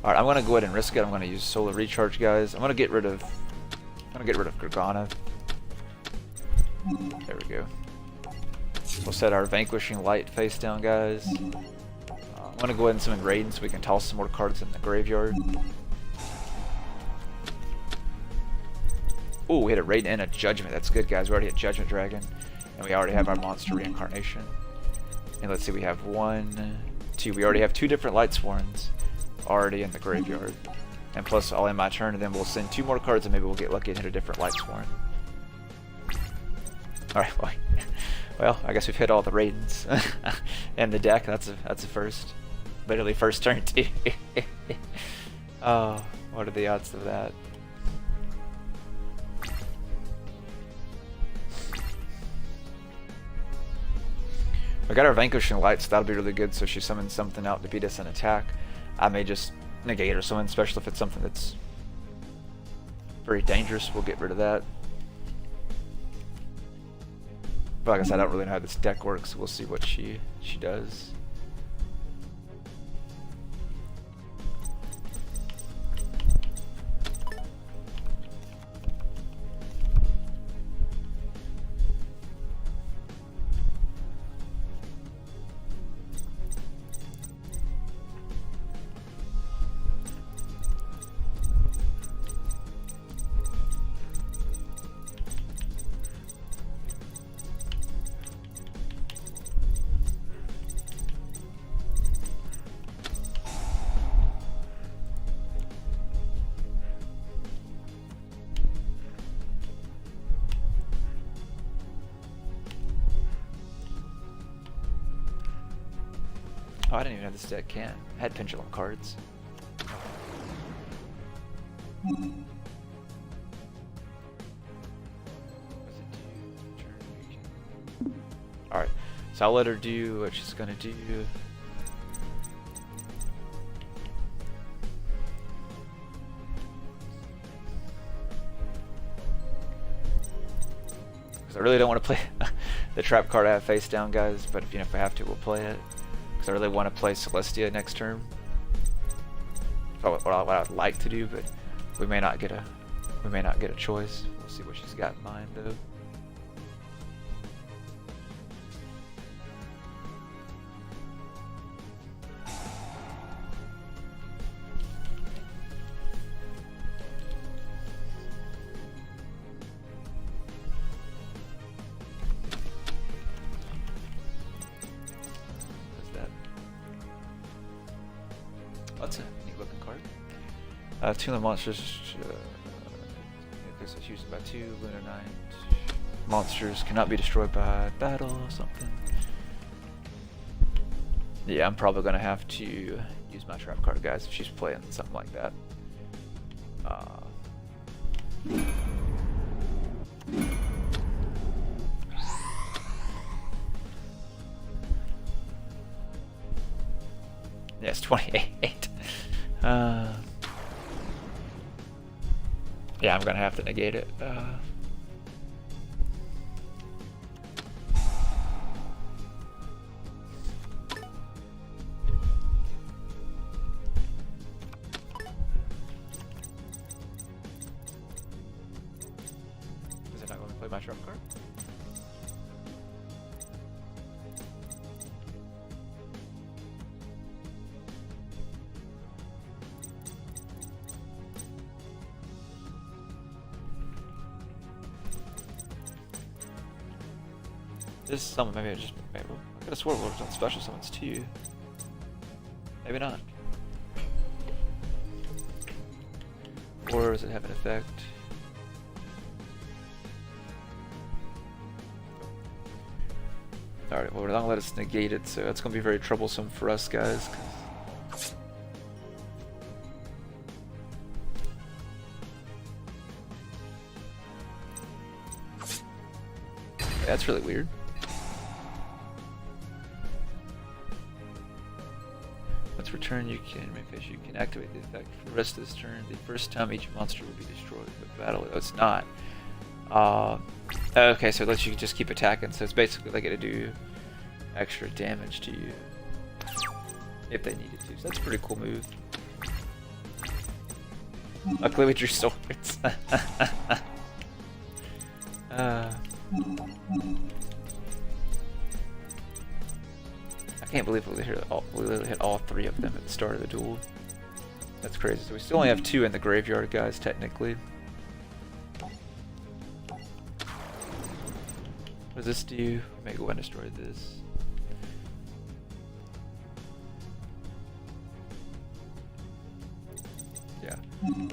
I'm gonna go ahead and risk it. I'm gonna use solar recharge, guys. I'm gonna get rid of Gargana. There we go. We'll set our vanquishing light face down, guys. I'm gonna go ahead and summon Raiden so we can toss some more cards in the graveyard. Ooh, we hit a Raiden and a Judgment. That's good, guys. We already hit Judgment Dragon, and we already have our monster reincarnation. And let's see, we have 1, 2. We already have 2 different Lightsworns already in the graveyard. And plus, I'll end my turn, and then we'll send 2 more cards, and maybe we'll get lucky and hit a different Lightsworn. Alright, well, I guess we've hit all the Raidens in the deck. That's a first. Literally first turn, too. Oh, what are the odds of that? We got our Vanquishing Light, so that'll be really good. So if she summons something out to beat us in attack, I may just negate or summon, especially if it's something that's very dangerous. We'll get rid of that. But like I said, I don't really know how this deck works. So we'll see what she does. Oh, I didn't even know this deck can. I had Pendulum cards. Alright, so I'll let her do what she's gonna do. Because I really don't want to play the trap card I have face down, guys, but if I have to, we'll play it. I really want to play Celestia next turn. What I'd like to do, but we may not get a choice. We'll see what she's got in mind, though. That's a neat looking card. 2 of the monsters. This is used by 2. Lunar Knight. Monsters cannot be destroyed by battle or something. Yeah, I'm probably gonna have to use my trap card, guys, if she's playing something like that. Yes, 28. Yeah, I'm gonna have to negate it. Is it not going to play my trump card? This is something, maybe I could have sworn it worked on special summons too. Maybe not. Or does it have an effect? Alright, well, we're not gonna let us negate it, so that's gonna be very troublesome for us, guys. That's really weird. Let's return. You can activate the effect for the rest of this turn. The first time each monster will be destroyed with battle. Oh, it's not. Okay, so it lets you just keep attacking. So it's basically like to do extra damage to you. if they needed to. So that's a pretty cool move. Luckily we drew swords. I can't believe we literally hit all 3 of them at the start of the duel. That's crazy. So we still only have 2 in the graveyard, guys, technically. What does this do? We may go and destroy this. Yeah. I'm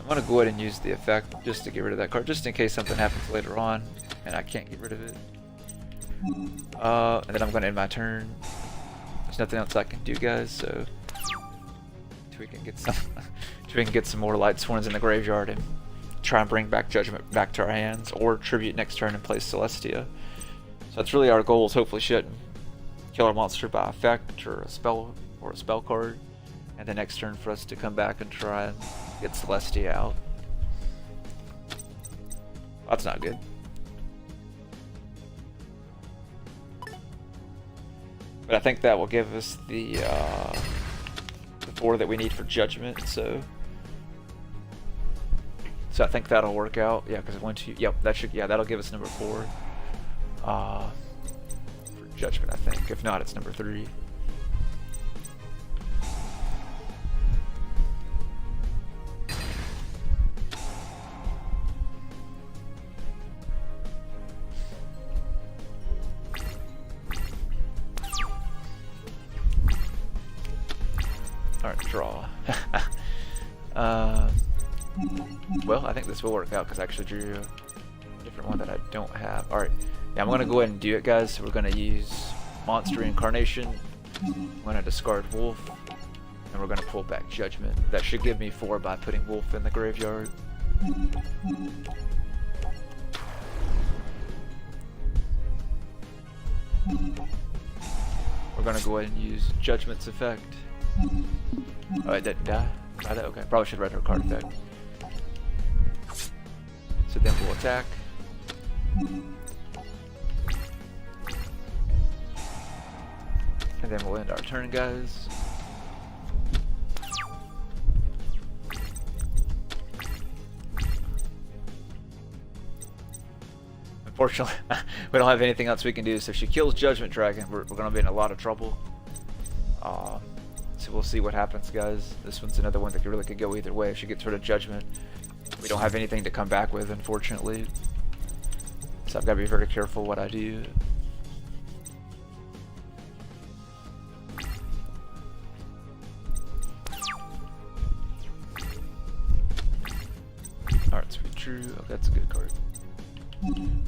gonna go ahead and use the effect just to get rid of that card, just in case something happens later on and I can't get rid of it. And then I'm gonna end my turn. There's nothing else I can do, guys, so we can get some we can get some more Lightsworns in the graveyard and try and bring back Judgment back to our hands, or Tribute next turn and play Celestia. So that's really our goal, is hopefully shouldn't kill our monster by effect or a spell card, and the next turn for us to come back and try and get Celestia out. That's not good. But I think that will give us the 4 that we need for Judgment, so I think that'll work out. Yeah, because 1, 2, yep, that'll give us number 4 for Judgment, I think. If not, it's number 3. Alright, draw. Well, I think this will work out because I actually drew a different one that I don't have. Alright, yeah, I'm going to go ahead and do it, guys. So we're going to use Monster Reincarnation. I'm going to discard Wolf, and we're going to pull back Judgment. That should give me 4 by putting Wolf in the graveyard. We're going to go ahead and use Judgment's effect. Oh, it didn't die? Okay, probably should have read her card effect. So then we'll attack. And then we'll end our turn, guys. Unfortunately, we don't have anything else we can do, so if she kills Judgment Dragon, we're going to be in a lot of trouble. So we'll see what happens, guys. This one's another one that really could go either way. If she gets rid of Judgment, we don't have anything to come back with, unfortunately. So I've got to be very careful what I do. Alright, so we drew. Oh, that's a good card.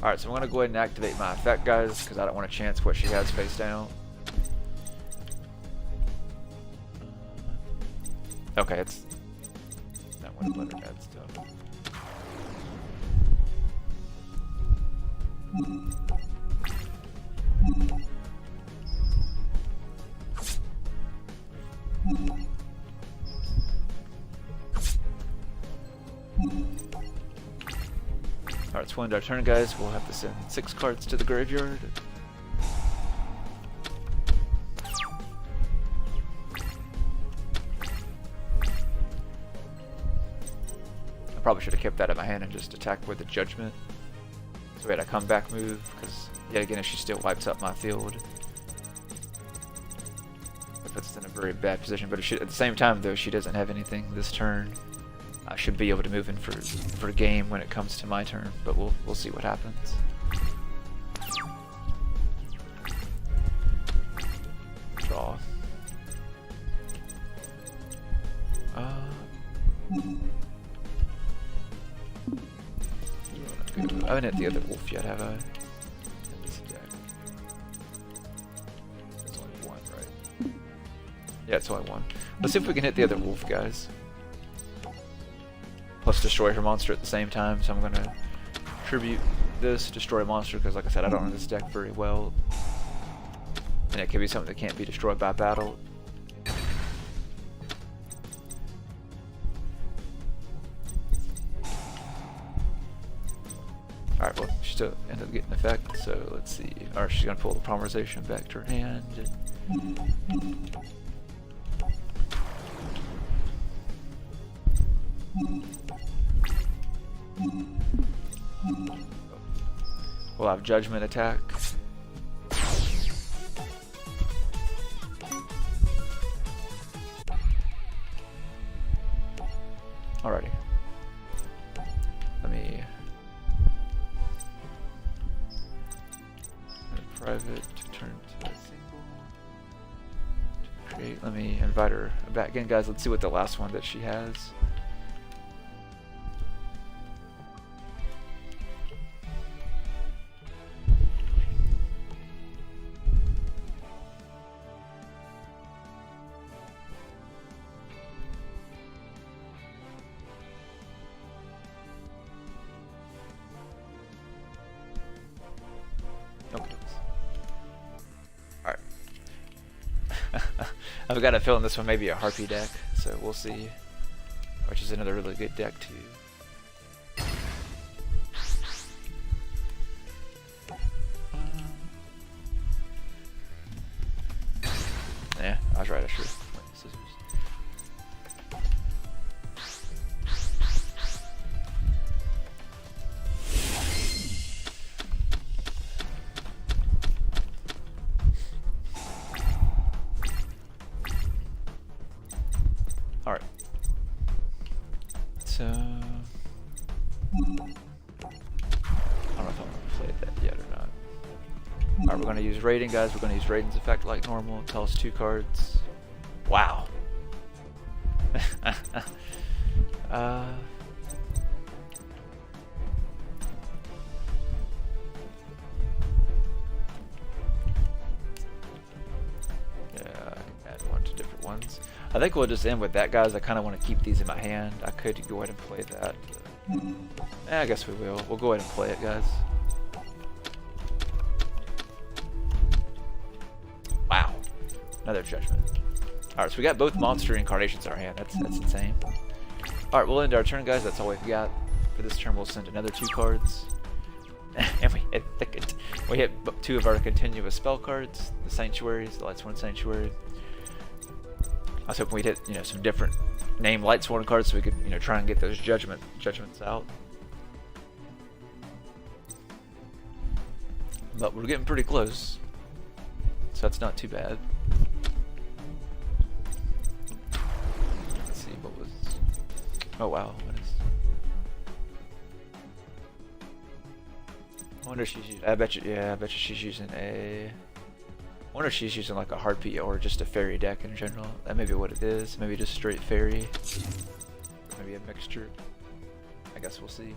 Alright, so I'm going to go ahead and activate my effect, guys, because I don't want to chance what she has face down. Okay, it's that one of letter bad stuff. Alright, it's one our turn, guys. We'll have to send 6 cards to the graveyard. Probably should have kept that in my hand and just attacked with the Judgment. So we had a comeback move, because yet again, if she still wipes up my field, it puts us in a very bad position. But at the same time, though, she doesn't have anything this turn. I should be able to move in for game when it comes to my turn, but we'll see what happens. Draw. I haven't hit the other wolf yet, have I? This deck. There's only one, right? Yeah, it's only one. Let's see if we can hit the other wolf, guys. Plus destroy her monster at the same time, so I'm gonna tribute this, destroy a monster, because like I said, I don't know this deck very well. And it could be something that can't be destroyed by battle. Alright, well, she still ended up getting effect, so let's see. Alright, she's gonna pull the Polymerization back to her hand. We'll have Judgment attack. Alrighty. Let me private to turn to a single. To create. Let me invite her back again, guys. Let's see what the last one that she has. Alright. I've got a feeling this one may be a Harpy deck, so we'll see. Which is another really good deck too. Yeah, I was right, I should. Scissors. Alright. So I don't know if I'm gonna play that yet or not. Alright, we're gonna use raiding, guys. We're gonna use raiding's effect like normal. Tell us 2 cards. Wow. Ones. I think we'll just end with that, guys. I kind of want to keep these in my hand. I could go ahead and play that. I guess we will. We'll go ahead and play it, guys. Wow. Another Judgment. Alright, so we got both monster incarnations in our hand. That's insane. Alright, we'll end our turn, guys. That's all we've got. For this turn, we'll send another 2 cards. And we hit 2 of our continuous spell cards. The Sanctuaries, the Lightsworn Sanctuary. I was hoping we'd hit, some different name Lightsworn cards so we could, try and get those judgments out. But we're getting pretty close, so that's not too bad. Let's see what was. Oh wow, what is? I wonder if she's. I bet you she's using a. I wonder if she's using like a Harpy or just a fairy deck in general. That may be what it is. Maybe just straight fairy. Or maybe a mixture. I guess we'll see.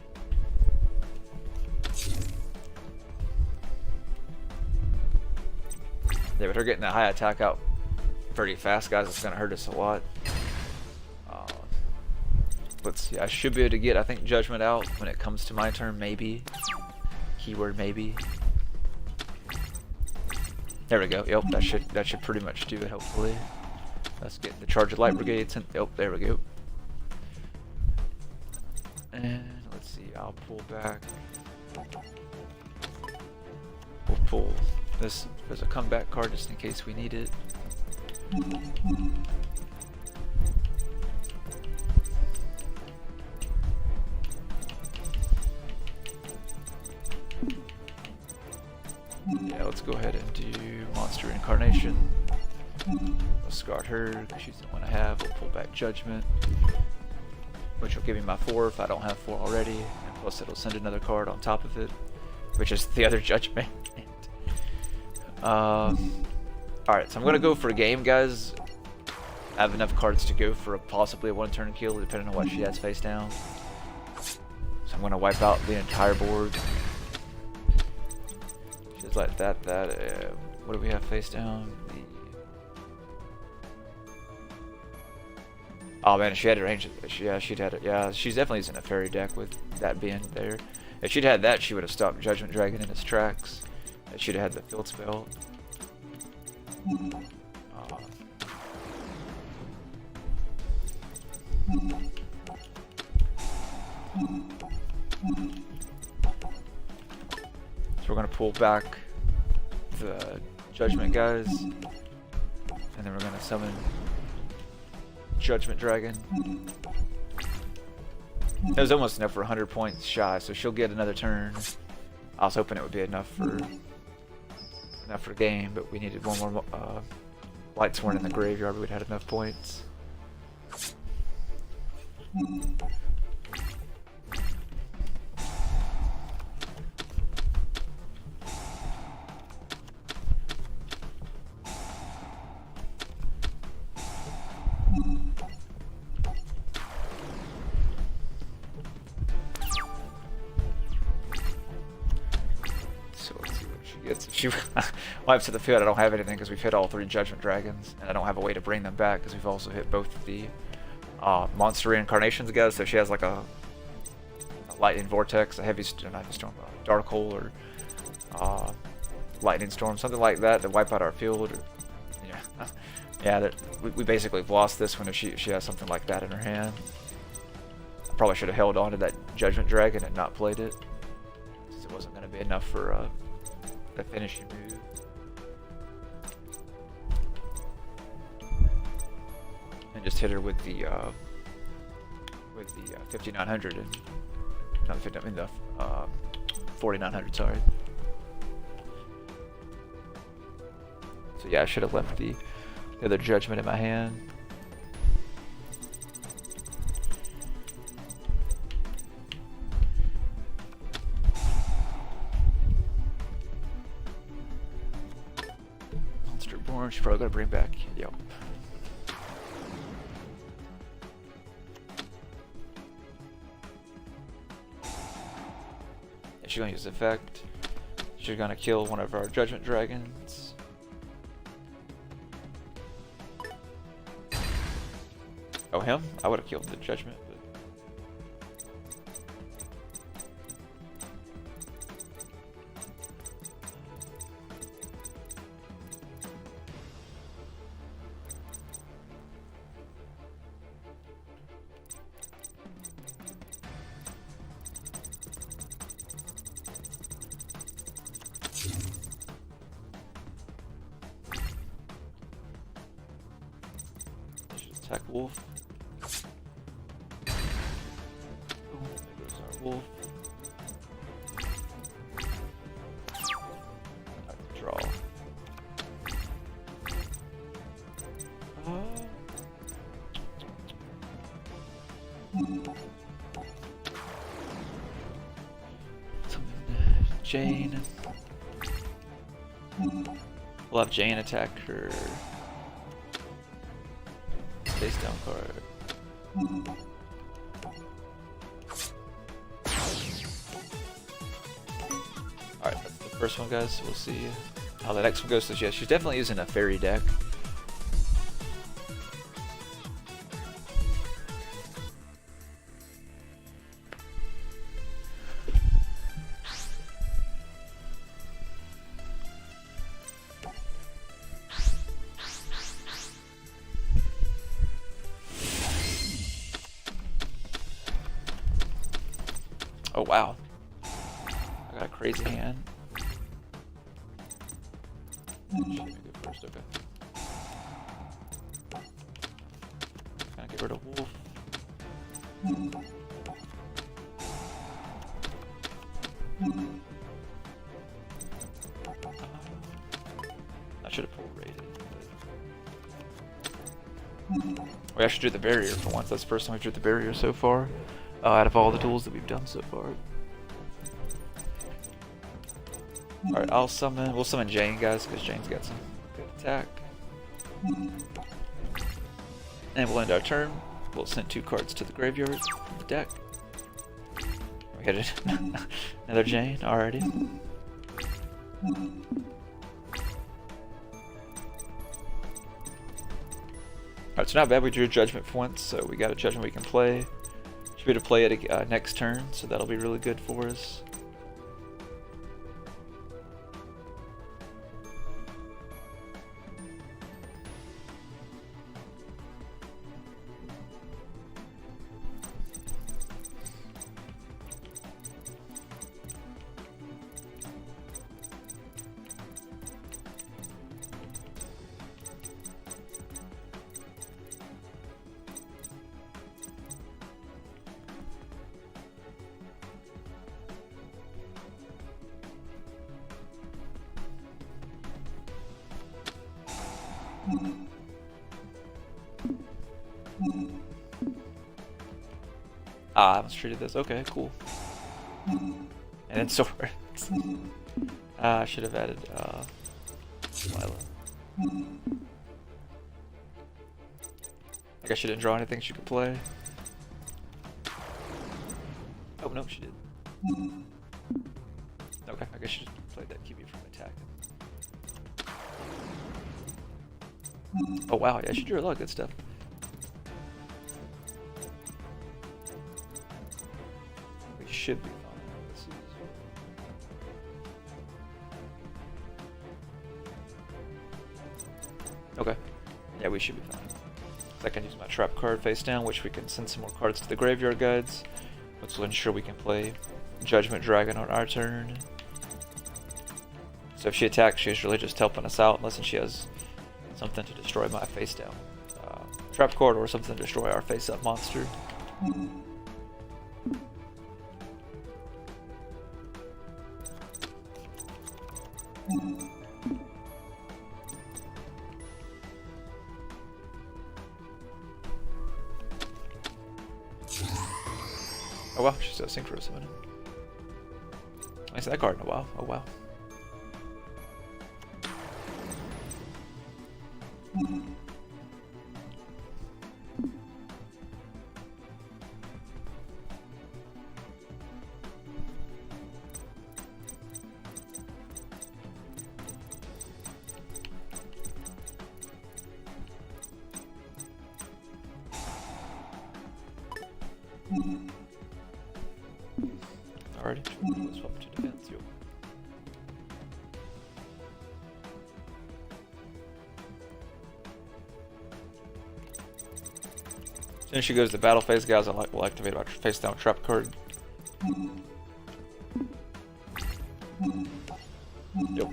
Yeah, but her getting that high attack out pretty fast, guys. It's going to hurt us a lot. Let's see. I should be able to get, I think, Judgment out when it comes to my turn. Maybe. Keyword maybe. There we go. Yep, that should pretty much do it. Hopefully, let's get the Charge of Light Brigades. Yep, there we go. And let's see. I'll pull back. We'll pull this as a comeback card just in case we need it. Yeah, let's go ahead and do Monster Incarnation. We'll discard her because she's the one I have. We'll pull back Judgment, which will give me my 4 if I don't have 4 already. And plus it'll send another card on top of it, which is the other Judgment. Alright, so I'm going to go for a game, guys. I have enough cards to go for possibly a 1-turn kill, depending on what she has face down. So I'm going to wipe out the entire board. Just like that. What do we have face down? Oh man, she had a range. Yeah, she'd had it. Yeah, she's definitely using a fairy deck with that being there. If she'd had that, she would have stopped Judgment Dragon in its tracks. She'd have had the field spell. So we're gonna pull back the Judgment, guys, and then we're gonna summon Judgment Dragon. It was almost enough for 100 points shy, so she'll get another turn. I was hoping it would be enough for game, but we needed one more lights weren't in the graveyard, but we'd had enough points. If she wipes to the field, I don't have anything because we've hit all 3 Judgment Dragons, and I don't have a way to bring them back because we've also hit both the monster reincarnations guys. So she has like a lightning vortex, a heavy storm, dark hole, or lightning storm, something like that to wipe out our field. Or, yeah, yeah. We basically have lost this one if she has something like that in her hand. I probably should have held on to that Judgment Dragon and not played it, since it wasn't going to be enough for the finishing move. And just hit her with the 5900 and not 50, I mean the 4900. Sorry. So yeah, I should have left the other Judgment in my hand. She's probably gonna bring back. Yep. She's gonna use effect. She's gonna kill one of our Judgment Dragons. Oh, him? I would have killed the Judgment. Attack wolf. Oh, there goes our wolf. Draw. Jane. We'll have Jane attack her. Face down card. Alright, that's the first one, guys. We'll see how the next one goes. So yeah, she's definitely using a fairy deck. Oh wow, I got a crazy hand. Should we go first? Okay. Gonna get rid of wolf. I should have pulled rated. We actually drew the barrier for once. That's the first time we've drew the barrier so far. Out of all the tools that we've done so far. Alright, we'll summon Jane, guys, because Jane's got some good attack. And we'll end our turn. We'll send 2 cards to the graveyard from the deck. We hit it. Another Jane, already. Alright, so not bad. We drew a Judgment for once, so we got a Judgment we can play. Should be able to play it next turn, so that'll be really good for us. Ah, I haven't treated this. Okay, cool. And then swords. I should have added Lila. I guess she didn't draw anything she could play. Oh no, she did. Okay, I guess she just played that QB from attacking. Oh wow, yeah, she drew a lot of good stuff. We should be fine. Let's see. Okay. Yeah, we should be fine. I can use my trap card face down, which we can send some more cards to the graveyard guides, which will ensure we can play Judgment Dragon on our turn. So if she attacks, she's really just helping us out, unless she has something to destroy my face down trap card or something to destroy our face up monster. Oh wow, she's got synchro summoning. I haven't seen that card in a while. Oh wow. Alrighty, let's swap to defense. Yo. As soon as she goes to the battle phase, guys, will activate our face down trap card. Yep.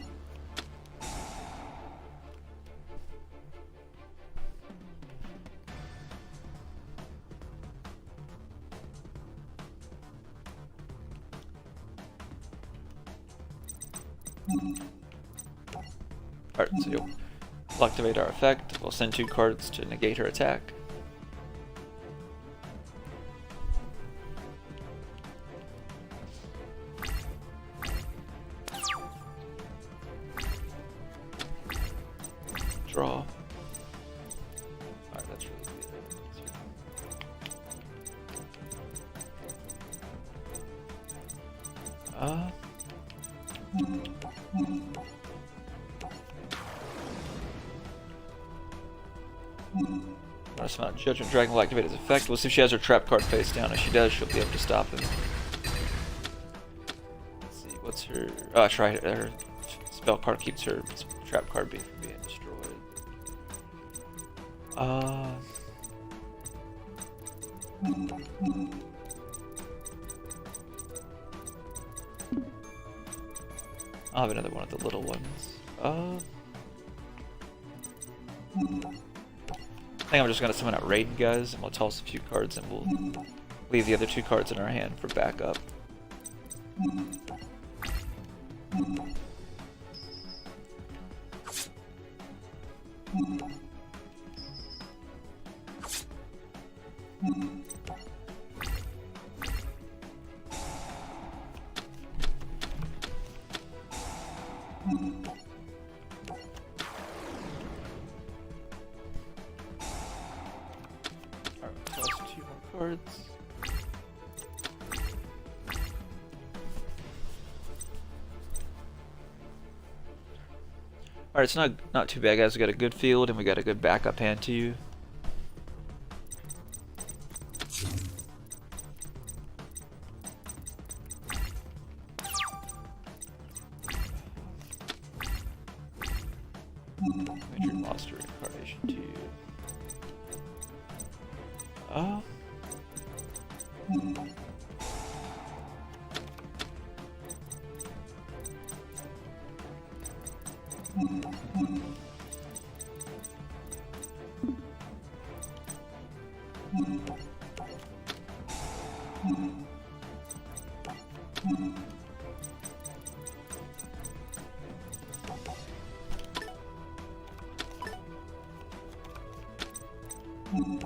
Alright, so we'll activate our effect. We'll send 2 cards to negate her attack. Draw. Alright, that's really good. Notice about Judgment Dragon will activate its effect. We'll see if she has her trap card face down. If she does, she'll be able to stop him. Let's see, what's her... Oh, try her spell card keeps her trap card from being destroyed. I'll have another one of the little ones. I think I'm just going to summon out Raiden, guys, and we'll toss a few cards and we'll leave the other 2 cards in our hand for backup. Cards. Alright, it's not too bad, guys. We got a good field and we got a good backup hand to you. Major monster incarnation to you. Summon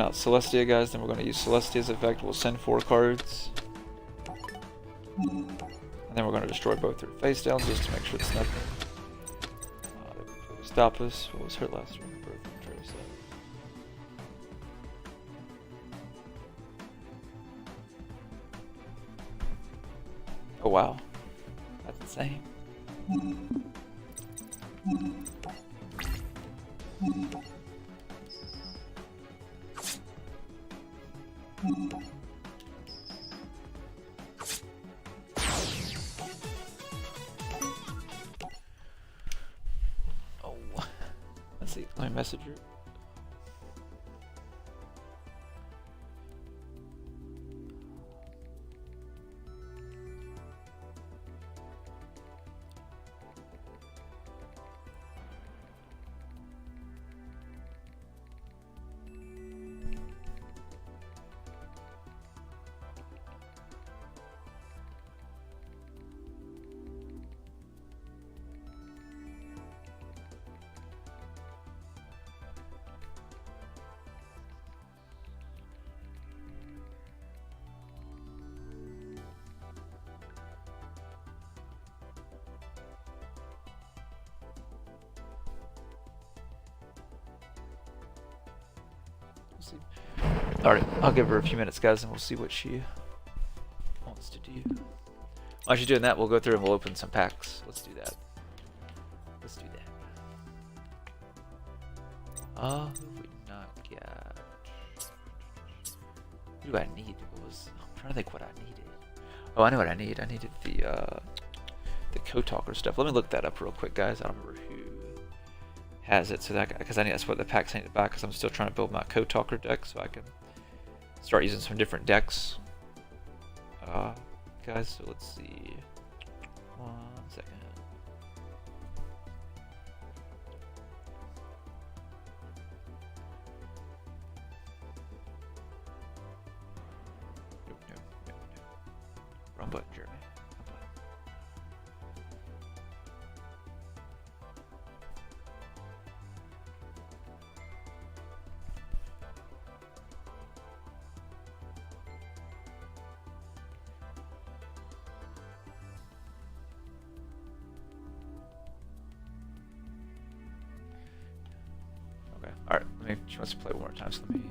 out Celestia, guys, then we're going to use Celestia's effect. We'll send 4 cards. And then we're going to destroy both their face down just to make sure it's nothing. Stop us. What was her last one? Oh wow. That's insane. Oh, let's see. Let me message her. Alright, I'll give her a few minutes, guys, and we'll see what she wants to do. While she's doing that, we'll go through and we'll open some packs. Let's do that. Let's do that. Who have we not got? What do I need? I'm trying to think what I needed. Oh, I know what I need. I needed the co-talker stuff. Let me look that up real quick, guys. I don't remember who has it, so that because I think that's what the packs I need to buy, because I'm still trying to build my co-talker deck so I can start using some different decks. Guys, so let's see. 1 second. No. Wrong button, Jeremy. Alright, she wants to play one more time, so let me go.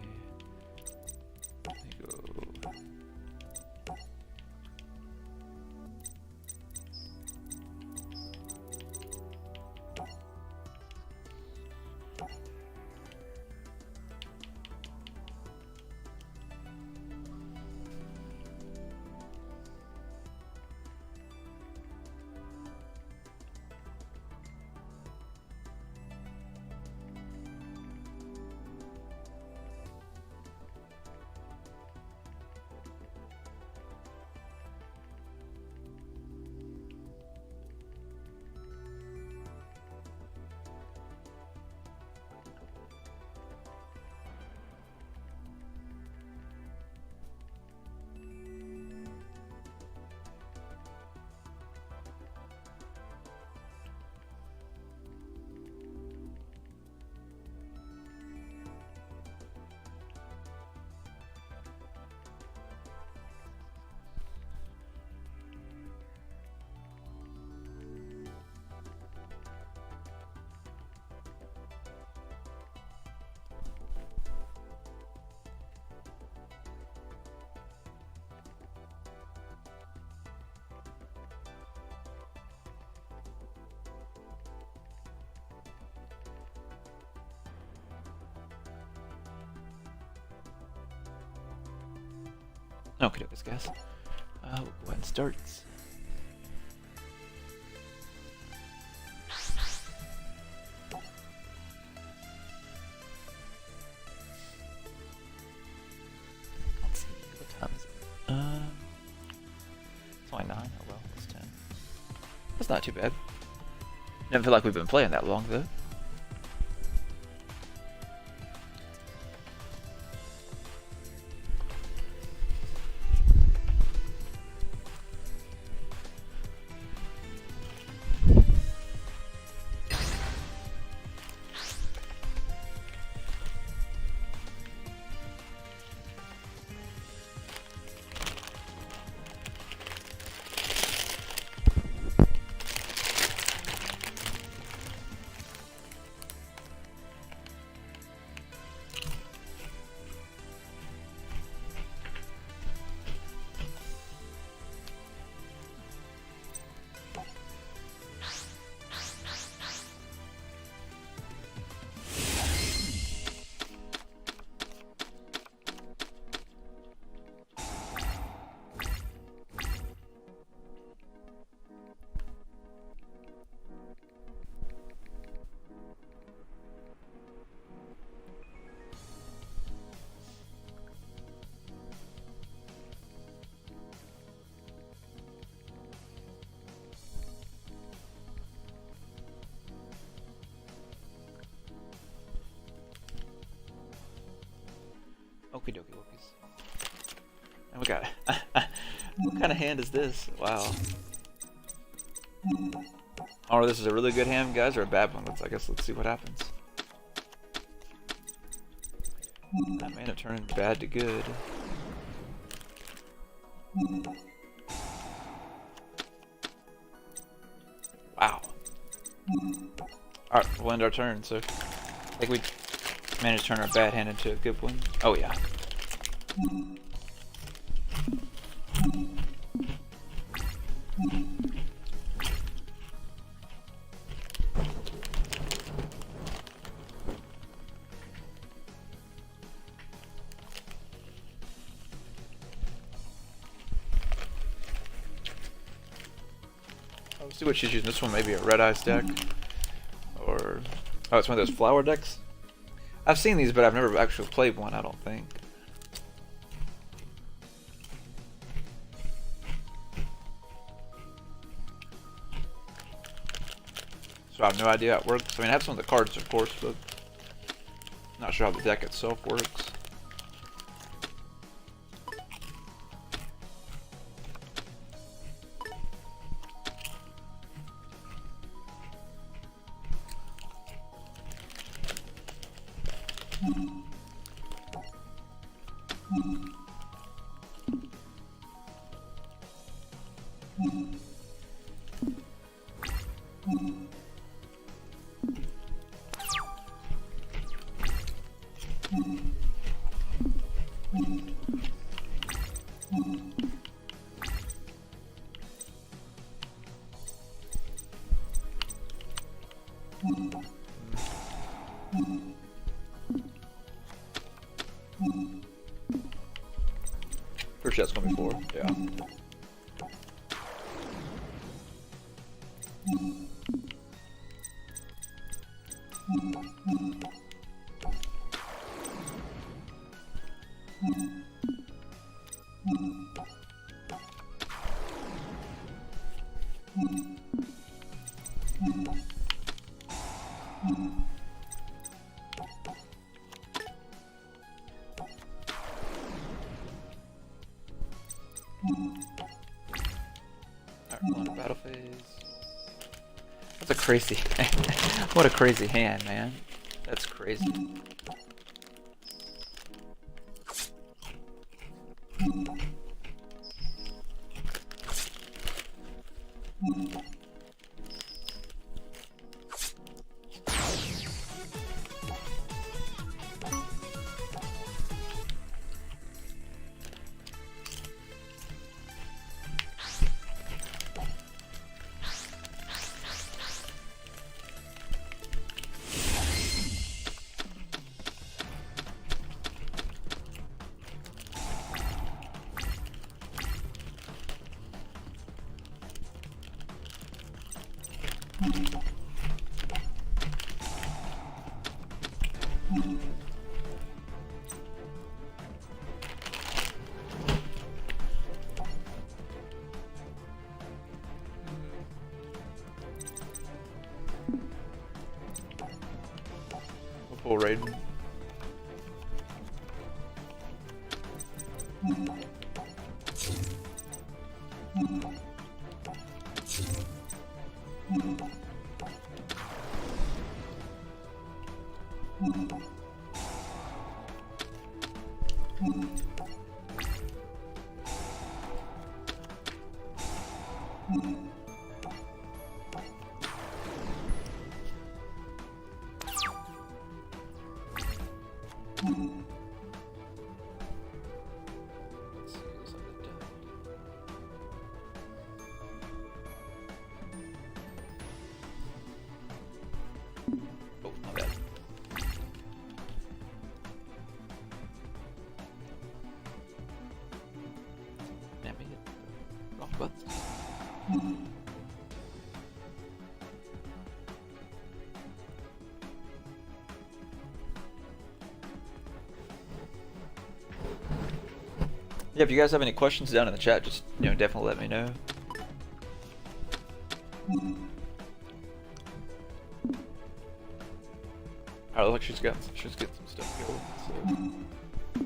Okay, guys. We'll go ahead and start. Let's see, what time is it? It's only 9. Oh well, it's 10. That's not too bad. Never feel like we've been playing that long though. Okie dokie wokies. And we got... what kind of hand is this? Wow. I don't know if this is a really good hand, guys, or a bad one. I guess let's see what happens. That may have turned bad to good. Wow. Alright, we'll end our turn, so I think we managed to turn our bad hand into a good one. Oh yeah. Let's see what she's using. This one may be a Red Eyes deck. Or... oh, it's one of those flower decks? I've seen these, but I've never actually played one, I don't think. So I have no idea how it works. I mean, I have some of the cards, of course, but not sure how the deck itself works. Pretty sure that's gonna be 4, yeah. Battle phase. That's a crazy. What a crazy hand, man. That's crazy. Full Raiden. Yeah, if you guys have any questions down in the chat, just definitely let me know. Alright, look, she's getting some stuff going. So.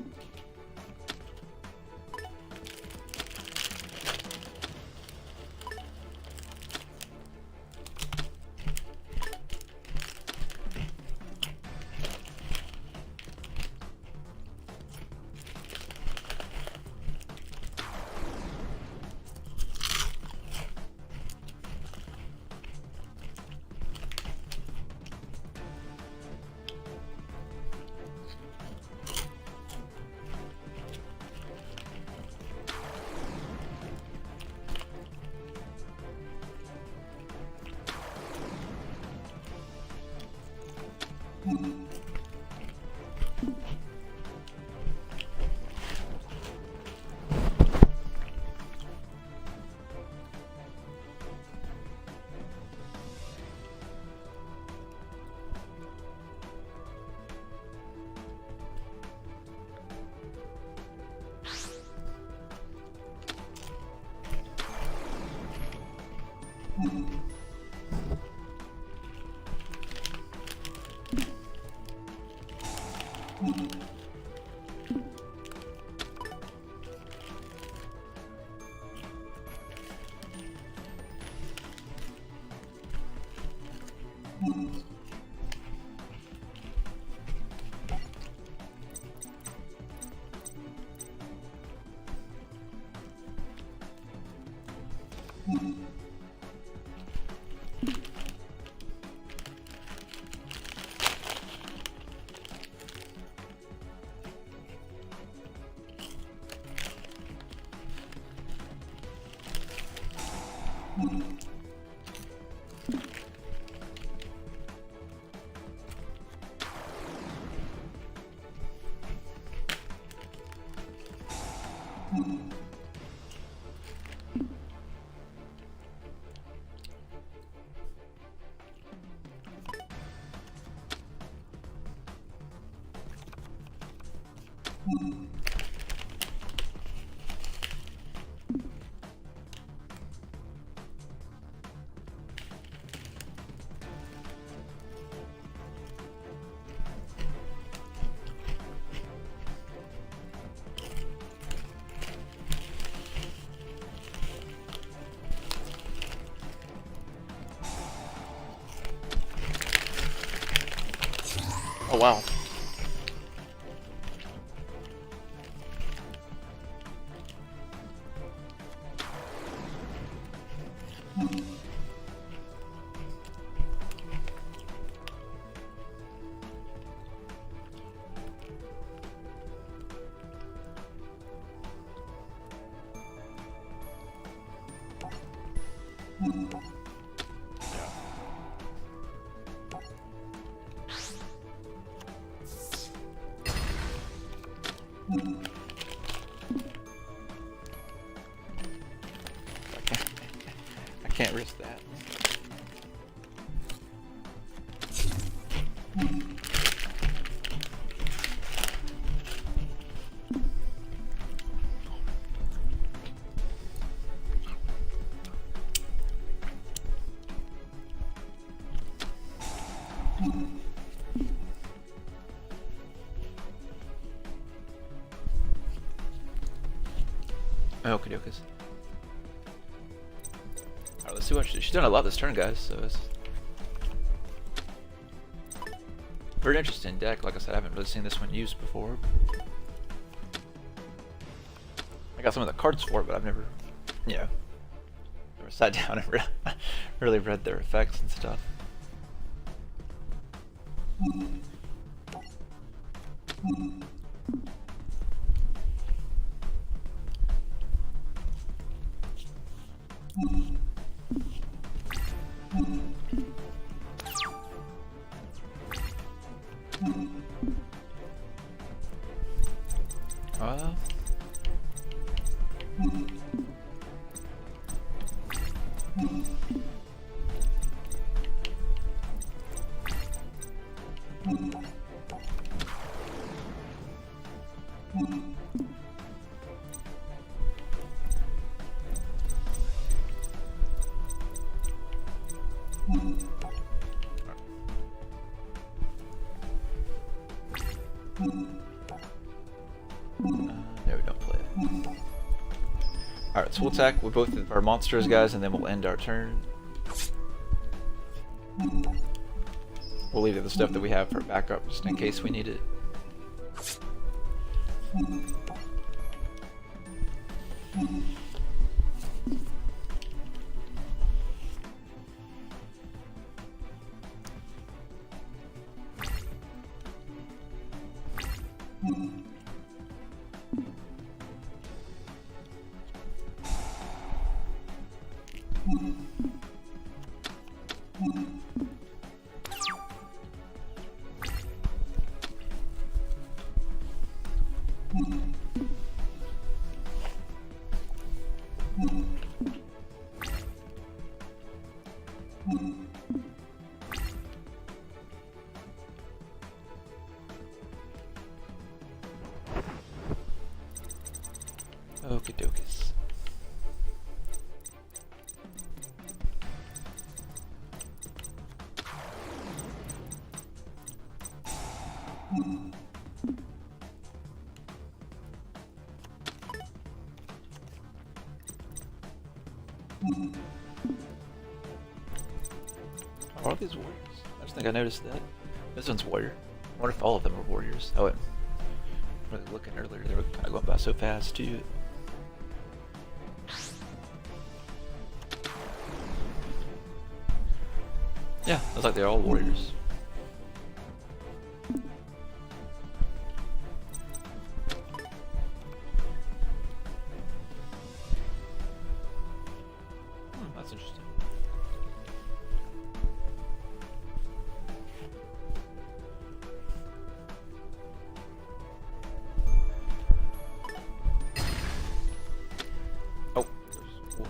Oh wow. I can't risk that. Okie dokies. Alright, let's see what she's done a lot this turn, guys, so it's very interesting deck. Like I said, I haven't really seen this one used before. I got some of the cards for it, but I've never, you know, never sat down and really read their effects and stuff. No, don't play it. Alright, so we'll attack with both of our monsters, guys, and then we'll end our turn. We'll leave the stuff that we have for backup just in case we need it. Okie dokies. Are all these warriors? I just think I noticed that. This one's warrior. I wonder if all of them are warriors. Oh, wait. Really looking earlier, they were kind of going by so fast too. Yeah, looks like they're all warriors. That's interesting. Oh, there's war.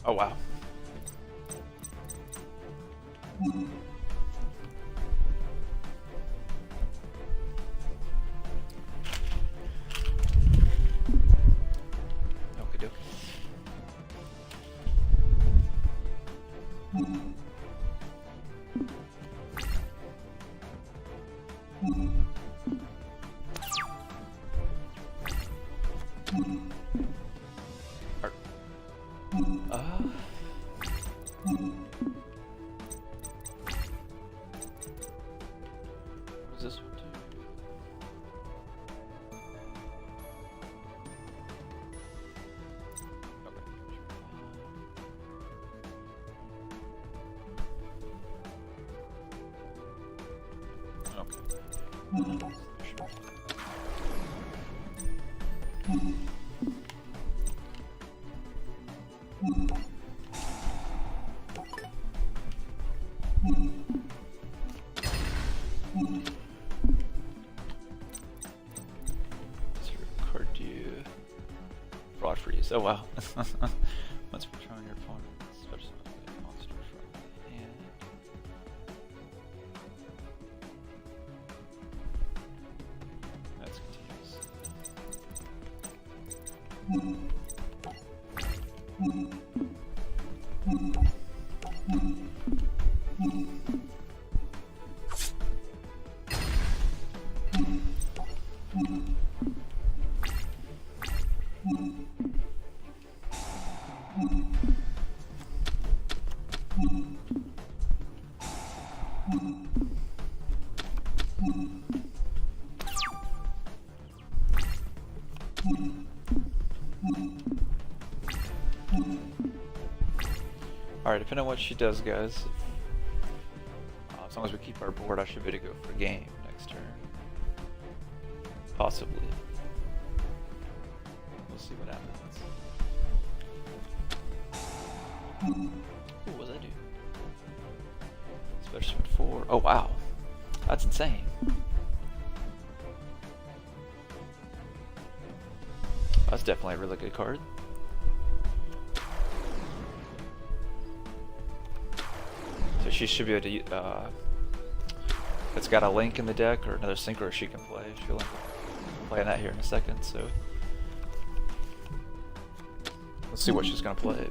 Oh wow. Okie dokie. What does this one do? Okay. Fraud freeze. Oh wow. Once per turn, your opponent starts with a monster from the hand. That's Alright, depending on what she does, guys, as long as we keep our board, I should be able to go for a game next turn. Possibly. We'll see what happens. Ooh, what does that do? Special 4. Oh wow. That's insane. That's definitely a really good card. So she should be able to, if it's got a link in the deck or another synchro she can play, she'll play that here in a second, so let's see what she's gonna play.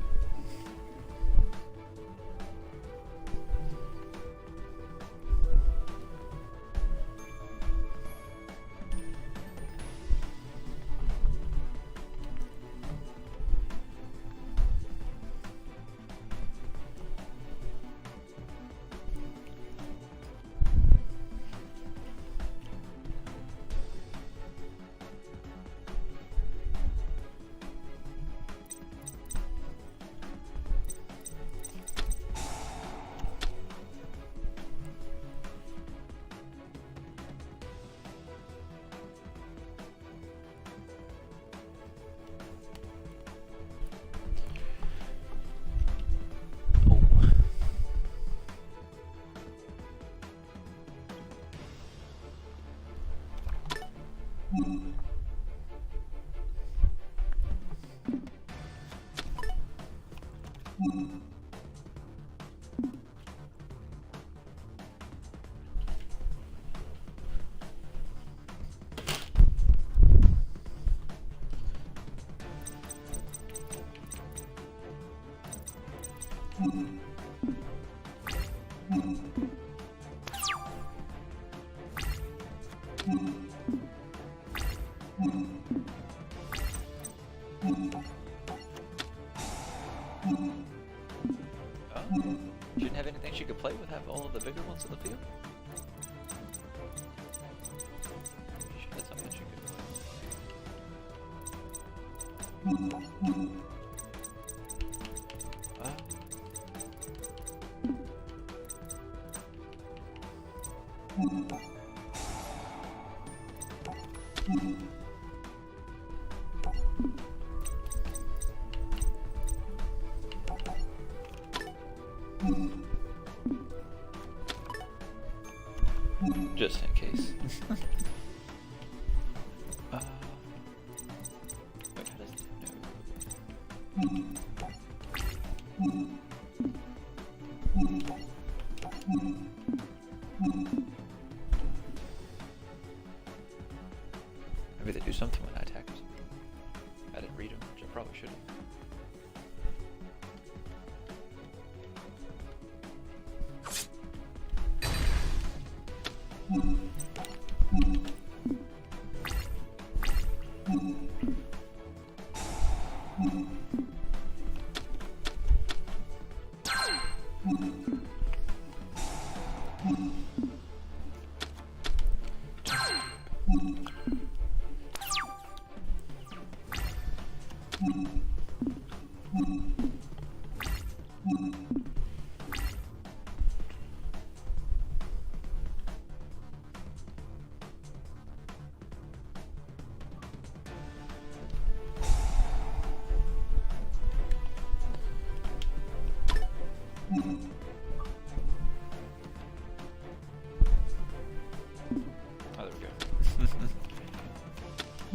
Shouldn't have anything she could play with, have all of the bigger ones in the field? She should have something she could play. Just in case. Wait, how does it Maybe they do something when I attack or something. I didn't read them, which I probably should have.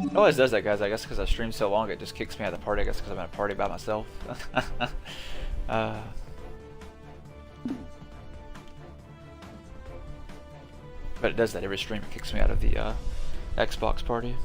It always does that, guys. I guess because I stream so long, it just kicks me out of the party. I guess because I'm in a party by myself. But it does that every stream. It kicks me out of the Xbox party.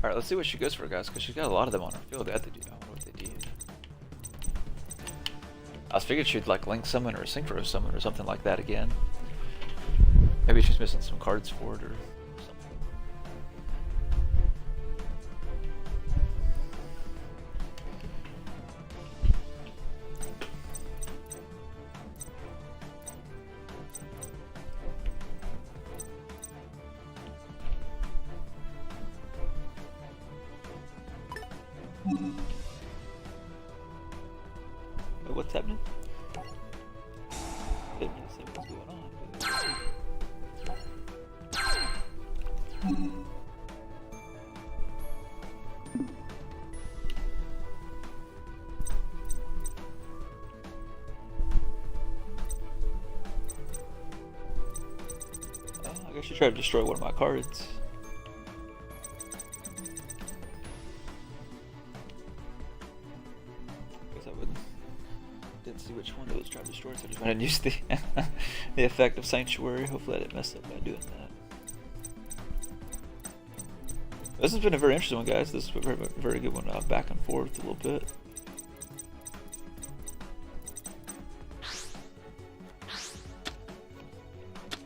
Alright, let's see what she goes for, guys, because she's got a lot of them on her field. I don't know what they did. I was figured she'd like link summon or synchro summon or something like that again. Maybe she's missing some cards for it or something. Wait, what's happening? Didn't really say what's going on. Oh, I I guess you try to destroy one of my cards. Guess I wouldn't. Didn't see which one it was trying to destroy, so I just went and used the the effect of Sanctuary. Hopefully I didn't mess up by doing that. This has been a very interesting one, guys. This is a very good one, back and forth a little bit.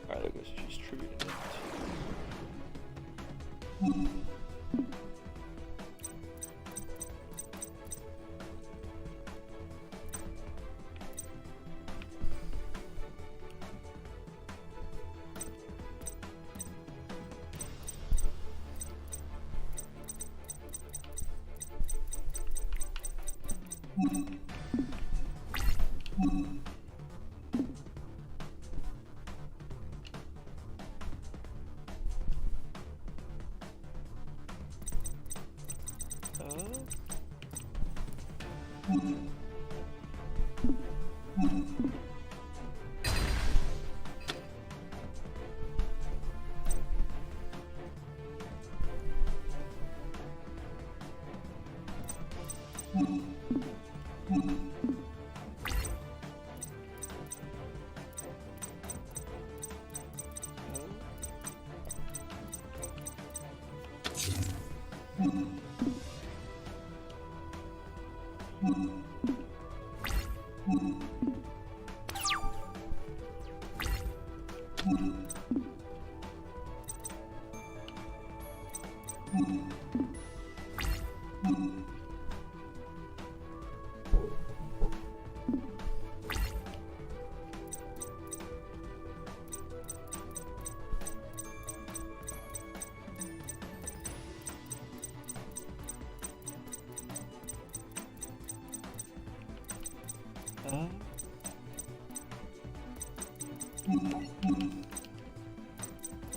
Alright, there goes. She's tributed it.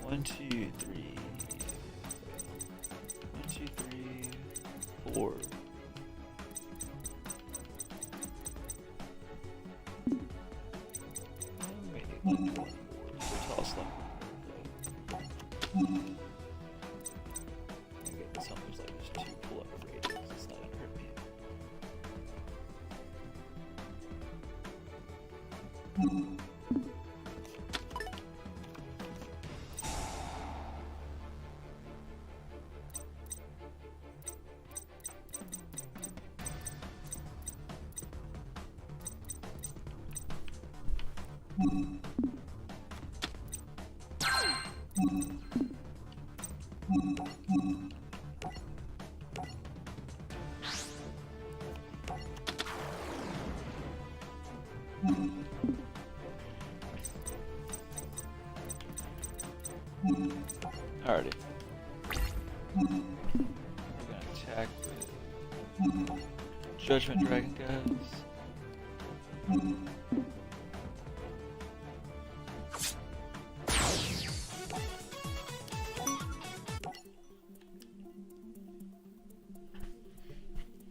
One, two, three. 1, 2, 3, 4. Maybe one more. Toss them. Get something like this 2 pull up radius. It's not gonna hurt me. Alrighty. We're gonna attack with Judgment Dragon, guys.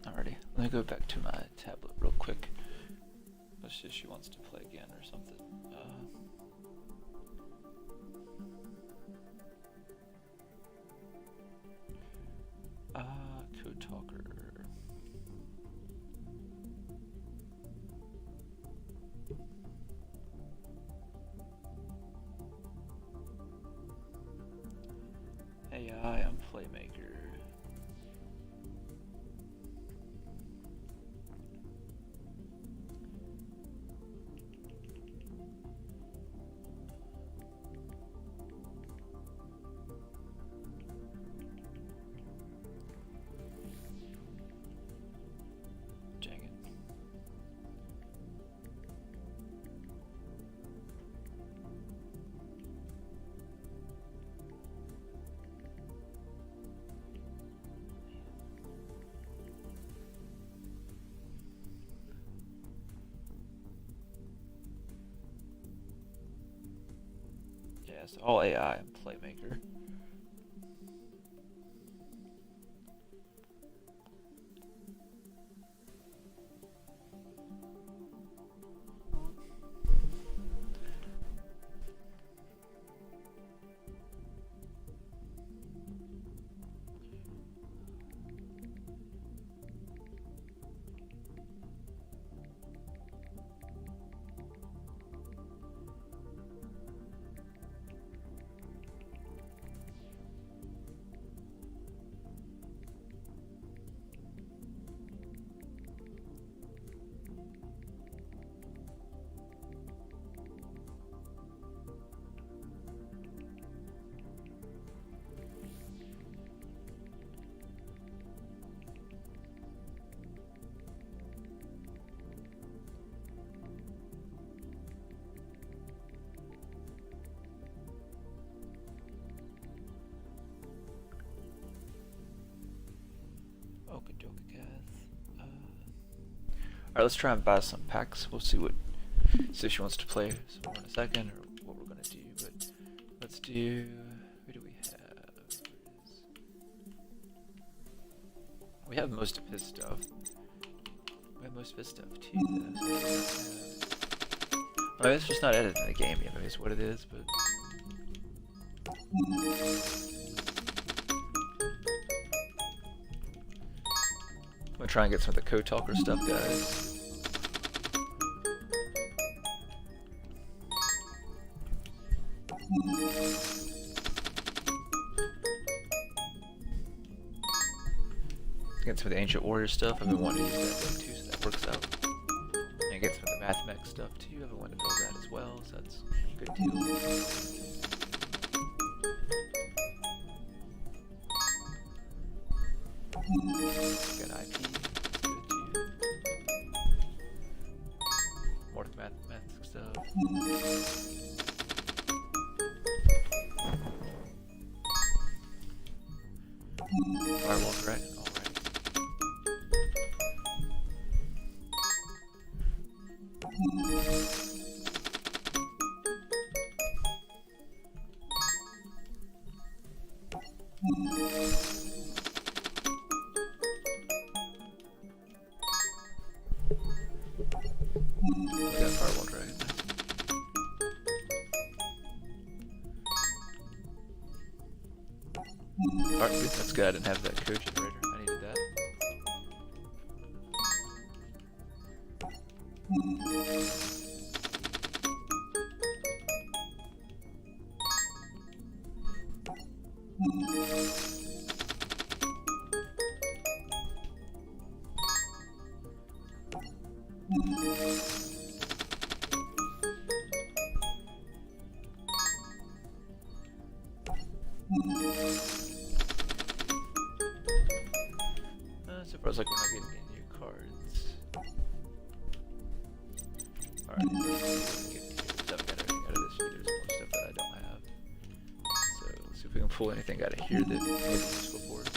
Alrighty, let me go back to my tablet real quick. Let's see if she wants to play again or something. Code Talker. AI and Playmaker. Yeah, so all AI and Playmaker. Alright, let's try and buy some packs. We'll see if she wants to play some more in a second, or what we're gonna do. But let's do. Who do we have? We have most of his stuff. We have most of his stuff too. I mean, it's just not edited in the game yet. Maybe it's what it is, but. I'm gonna try and get some of the code talker stuff, guys. Get some of the ancient warrior stuff. I've been wanting to use that thing too, so that works out. And get some of the math mech stuff too. I've been wanting to build that as well, so that's a good deal. Got IP, that's good too. More math stuff. Firewall dragon, alright. We got firewall dragon. Alright, good. That's good. I didn't have that code generator. I needed that. Surprised like we're not getting any new cards. Alright, let's see if we can get stuff out of this. There's more stuff that I don't have. So let's see if we can pull anything out of here that may be useful for us.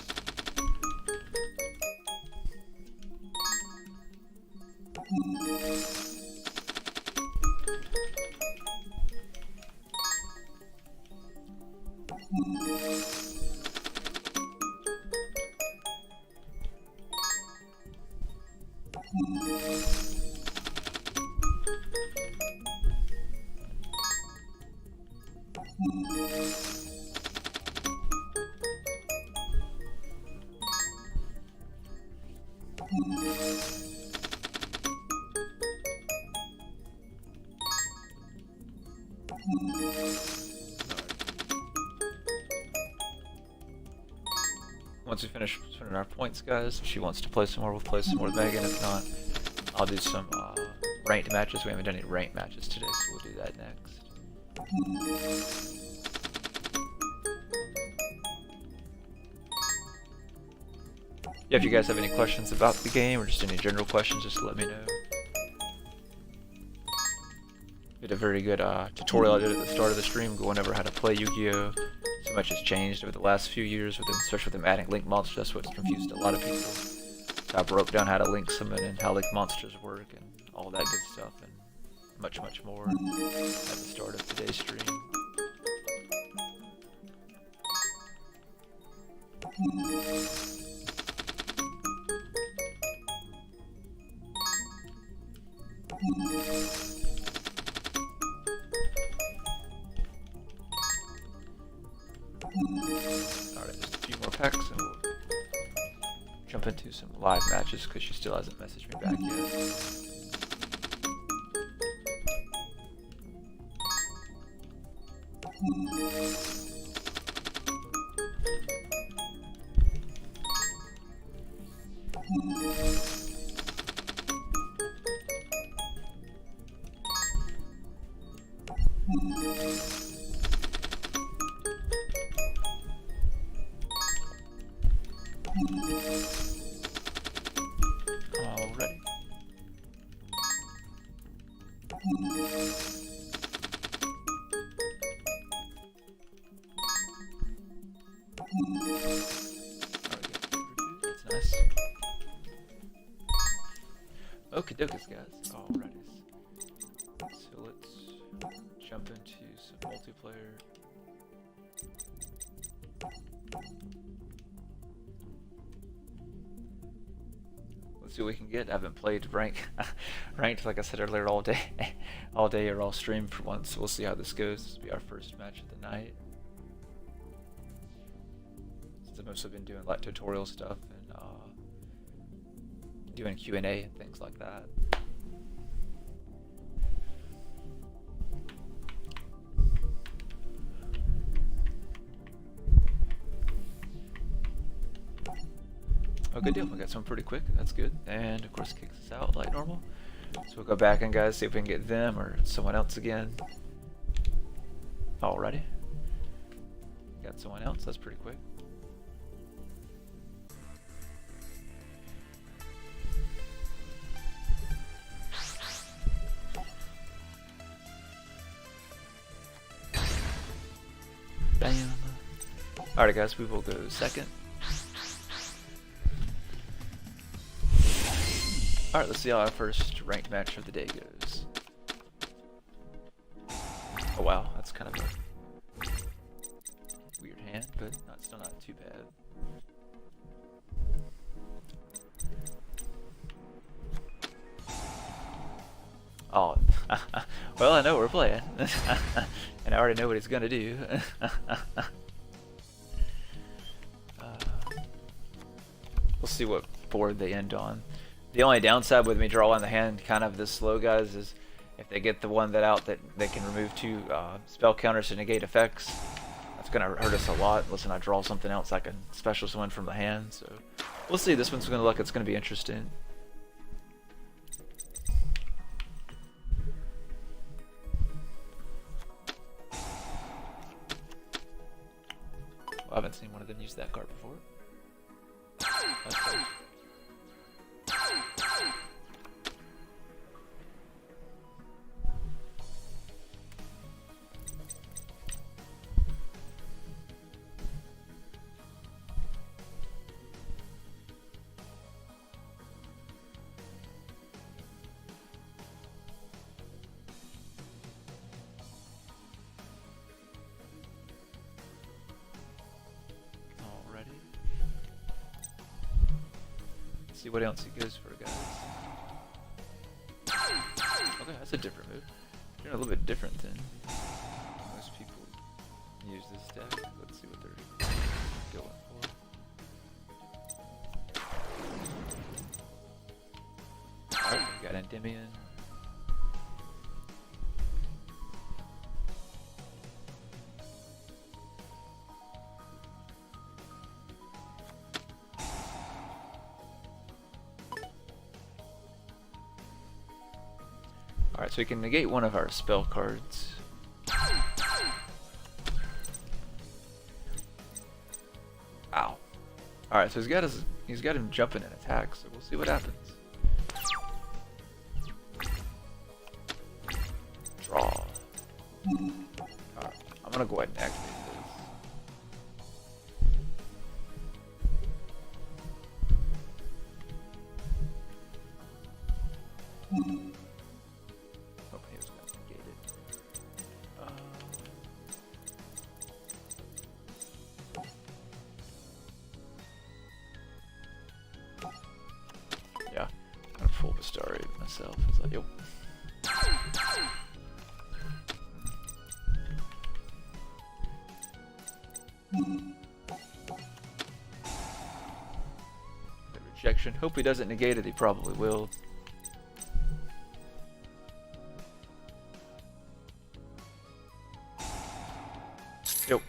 Once we finish spending our points, guys, if she wants to play some more, we'll play some more with Megan. If not, I'll do some ranked matches. We haven't done any ranked matches today, so we'll do that next. Yeah, if you guys have any questions about the game or just any general questions, just let me know. Did a very good tutorial I did at the start of the stream going over how to play Yu-Gi-Oh! So much has changed over the last few years, especially with them adding link monsters. That's what's confused a lot of people. So I broke down how to link summon and how link monsters work and all that good stuff and much, much more at the start of today's stream. Alright, just a few more packs and we'll jump into some live matches because she still hasn't messaged me back yet. Already. That's nice. Okie dokies, guys. Alrighty. So let's jump into some multiplayer. Let's see what we can get. I haven't played ranked like I said earlier all day, or all stream for once. We'll see how this goes. This will be our first match of the night. Since I've mostly been doing like tutorial stuff and doing Q&A and things like that. Oh, good deal. We got someone pretty quick. That's good. And of course, kicks us out like normal. So we'll go back and guys, see if we can get them or someone else again. Alrighty. Got someone else. That's pretty quick. Bam. Alright, guys. We will go second. Alright, let's see how our first ranked match of the day goes. Oh wow, that's kind of a weird hand, but still not too bad. Oh, well, I know what we're playing, and I already know what he's gonna do. We'll see what board they end on. The only downside with me drawing the hand kind of this slow, guys, is if they get the one that out that they can remove 2 spell counters to negate effects, that's going to hurt us a lot unless I draw something else like a special summon from the hand. So we'll see. This one's going to look, it's going to be interesting. Well, I haven't seen one of them use that card before. That's cool. See what else he goes for, guys. Okay, that's a different move. Doing a little bit different than most people use this deck. Let's see what they're going for. Alright, we got Endymion. Alright, so we can negate one of our spell cards. Ow. Alright, so he's got him jumping in attack, so we'll see what happens. Draw. Alright, I'm gonna go ahead and activate this. Yeah, I'm gonna full Bastari myself. It's like, yo. The rejection. Hope he doesn't negate it. He probably will. Yo.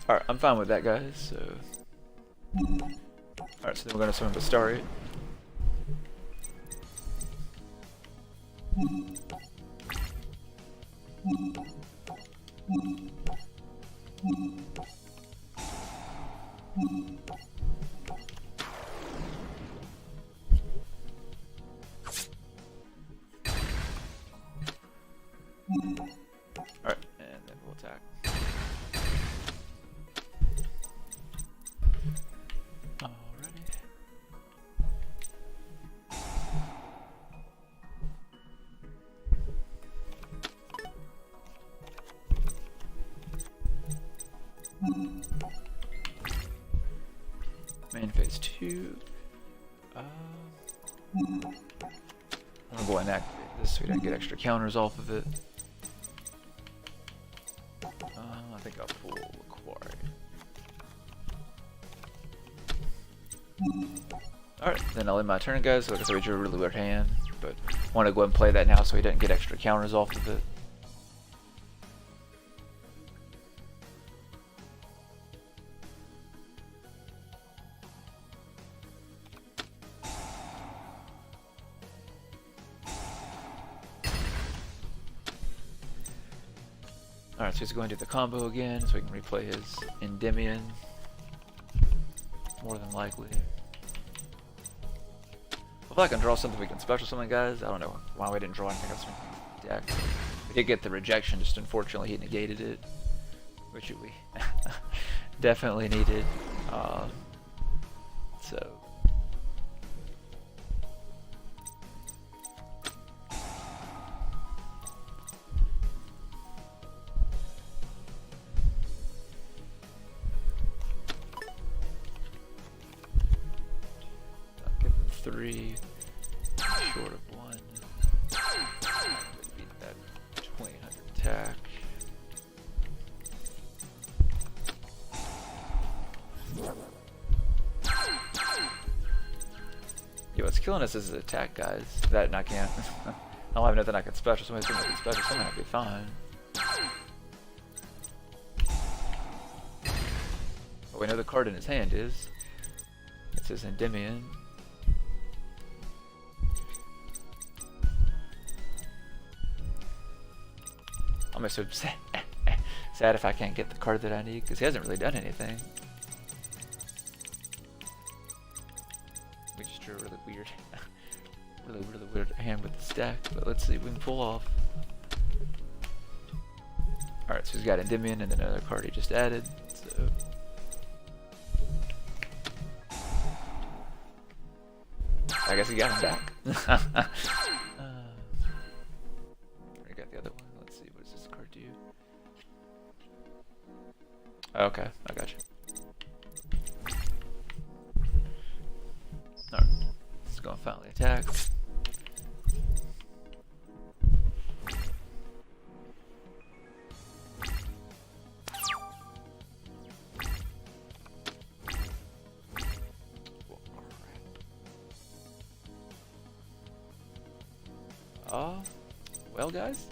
Alright, I'm fine with that, guys, so... Alright, so then we're gonna summon Bastari. Alright, and then we'll attack. Alrighty. Main phase 2. I'm gonna go ahead and activate this so we don't get extra counters off of it. I think I'll pull Quarry. Alright, then I'll end my turn, guys. Like I said, we drew a really weird hand, but I want to go ahead and play that now so he doesn't get extra counters off of it. Alright, so he's going to do the combo again, so we can replay his Endymion. More than likely. Hopefully I can draw something we can special summon, guys. I don't know why we didn't draw anything else from the deck. We did get the rejection, just unfortunately he negated it. Which we definitely needed. So... I'll give him 3, short of 1. Beat that 2000 attack. Yeah, what's killing us is the attack, guys. That and I can't. I don't have nothing I can special summon. Something I can special summon, I'll be fine. But we know the card in his hand is. It says Endymion. I'm so sad if I can't get the card that I need, because he hasn't really done anything. We just drew a really weird, really weird hand with the stack, but let's see if we can pull off. Alright, so he's got Endymion and then another card he just added, so... I guess he got him back. I got the other one. Let's see, what does this card do? Okay, I got you. Alright, this is going to finally attack. Well, guys,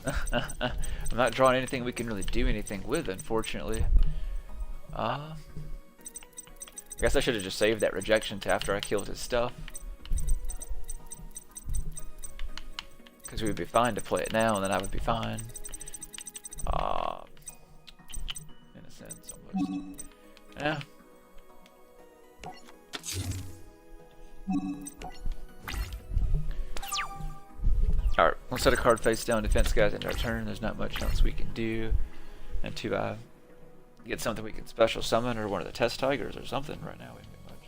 I'm not drawing anything we can really do anything with, unfortunately. I guess I should have just saved that rejection to after I killed his stuff. Because we would be fine to play it now, and then I would be fine. In a sense, almost. Yeah. Alright, we'll set a card face down defense, guys, into our turn. There's not much else we can do until get something we can special summon, or one of the test tigers or something. Right now we haven't got much.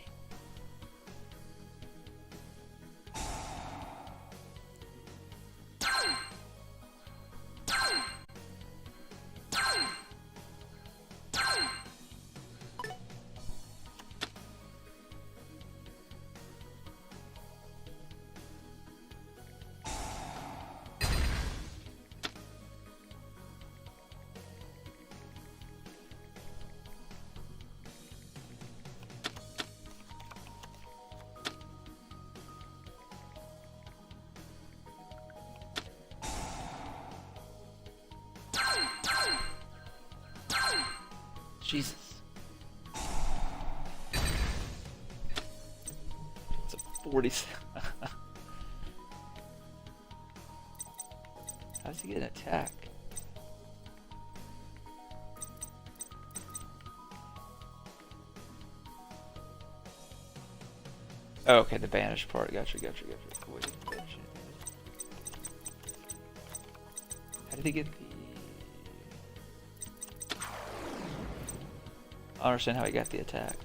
Jesus. It's a 47. How's he get an attack? Oh, okay, the banish part. Gotcha. Cool. How did he get the... I don't understand how he got the attack.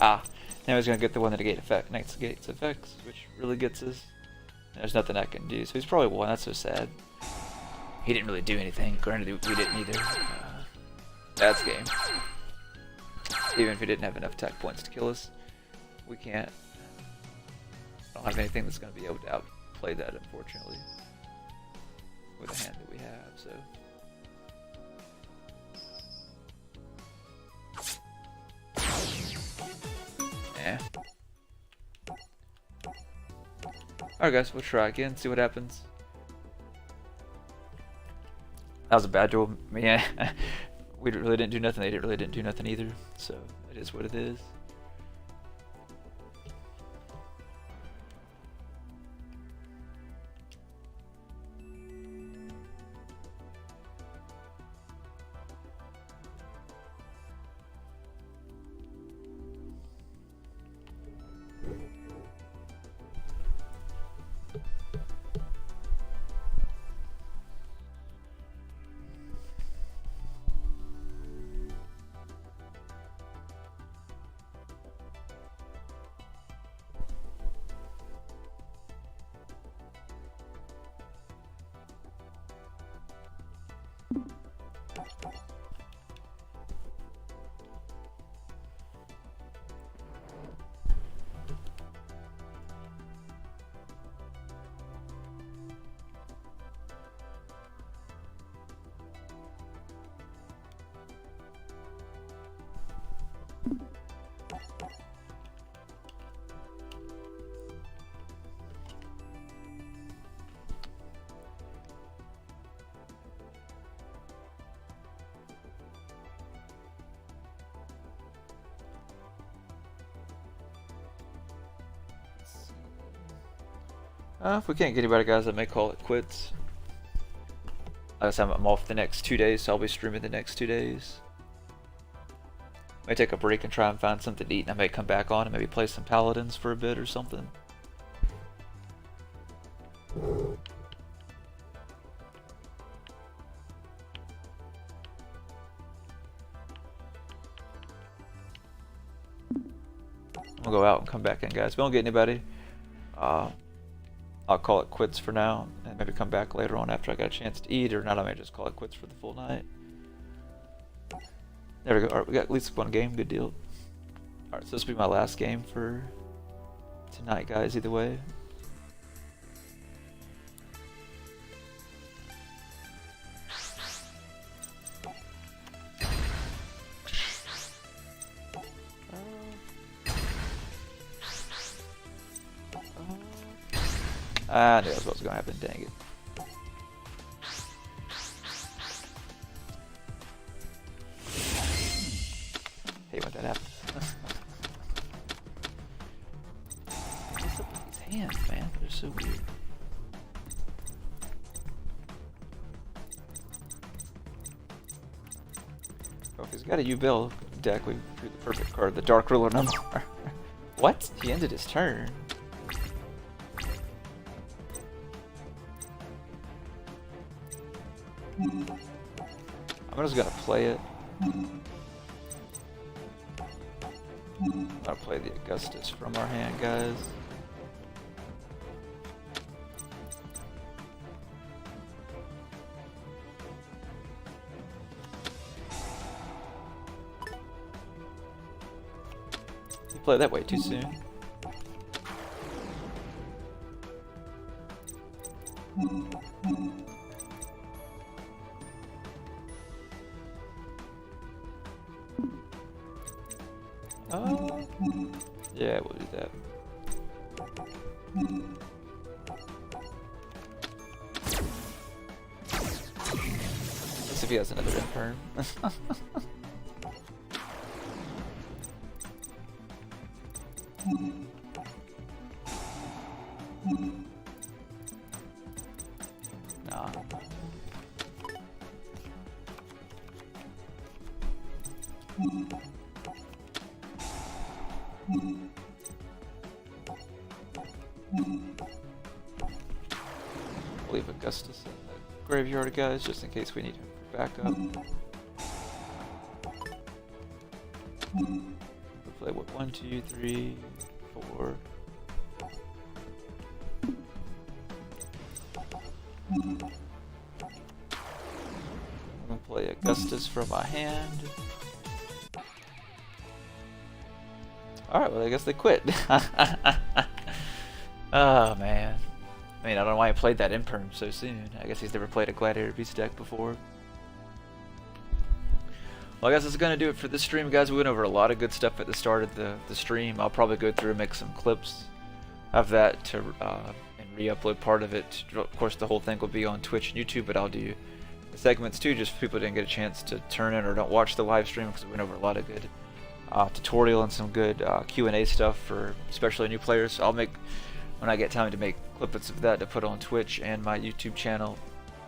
Ah, now he's gonna get the one that negates effects, which really gets us. There's nothing I can do, so he's probably won. That's so sad. He didn't really do anything. Granted, we didn't either. That's game. Even if he didn't have enough attack points to kill us, we can't. I don't have anything that's gonna be able to outplay that, unfortunately, with the hand that we have. So. Yeah. Alright guys, we'll try again, see what happens. That was a bad duel. Yeah, we really didn't do nothing, they really didn't do nothing either. So, it is what it is. If we can't get anybody, guys, I may call it quits. Like I said, I'm off the next 2 days, so I'll be streaming the next 2 days. May take a break and try and find something to eat, and I may come back on and maybe play some Paladins for a bit or something. I'll go out and come back in, guys. If we don't get anybody, I'll call it quits for now, and maybe come back later on after I got a chance to eat, or not, I may just call it quits for the full night. There we go. Alright, we got at least one game. Good deal. Alright, so this will be my last game for tonight, guys, either way. I knew that's what was going to happen, dang it. Hate when that happens. What's up with these hands, man? They're so weird. Oh, if he's got a yugioh deck, we drew the perfect card, the Dark Ruler number. What? He ended his turn. I'm just gonna play it. I'm gonna play the Augustus from our hand, guys. You play that way too soon. Yeah, we'll do that. Let's see if he has another imperm. Leave Augustus in the graveyard, guys, just in case we need him for backup. We'll play what, 1, 2, 3, 4. I'm gonna play Augustus from my hand. Alright, well I guess they quit. Oh man. I mean, I don't know why I played that Imperm so soon. I guess he's never played a Gladiator Beast deck before. Well, I guess that's going to do it for this stream, guys. We went over a lot of good stuff at the start of the stream. I'll probably go through and make some clips of that to and re-upload part of it. Of course, the whole thing will be on Twitch and YouTube, but I'll do the segments too, just for people who didn't get a chance to turn in or don't watch the live stream, because we went over a lot of good tutorial and some good Q&A stuff for especially new players. So I'll make, when I get time, to make clippets of that to put on Twitch and my YouTube channel,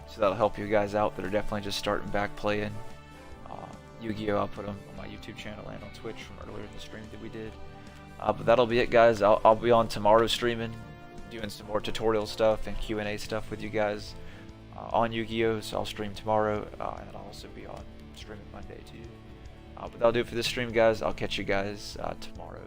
so that'll help you guys out that are definitely just starting back playing Yu-Gi-Oh! I'll put them on my YouTube channel and on Twitch from earlier in the stream that we did. But that'll be it, guys. I'll be on tomorrow streaming, doing some more tutorial stuff and Q&A stuff with you guys on Yu-Gi-Oh! So I'll stream tomorrow, and I'll also be on streaming Monday too. But that'll do it for this stream, guys. I'll catch you guys tomorrow.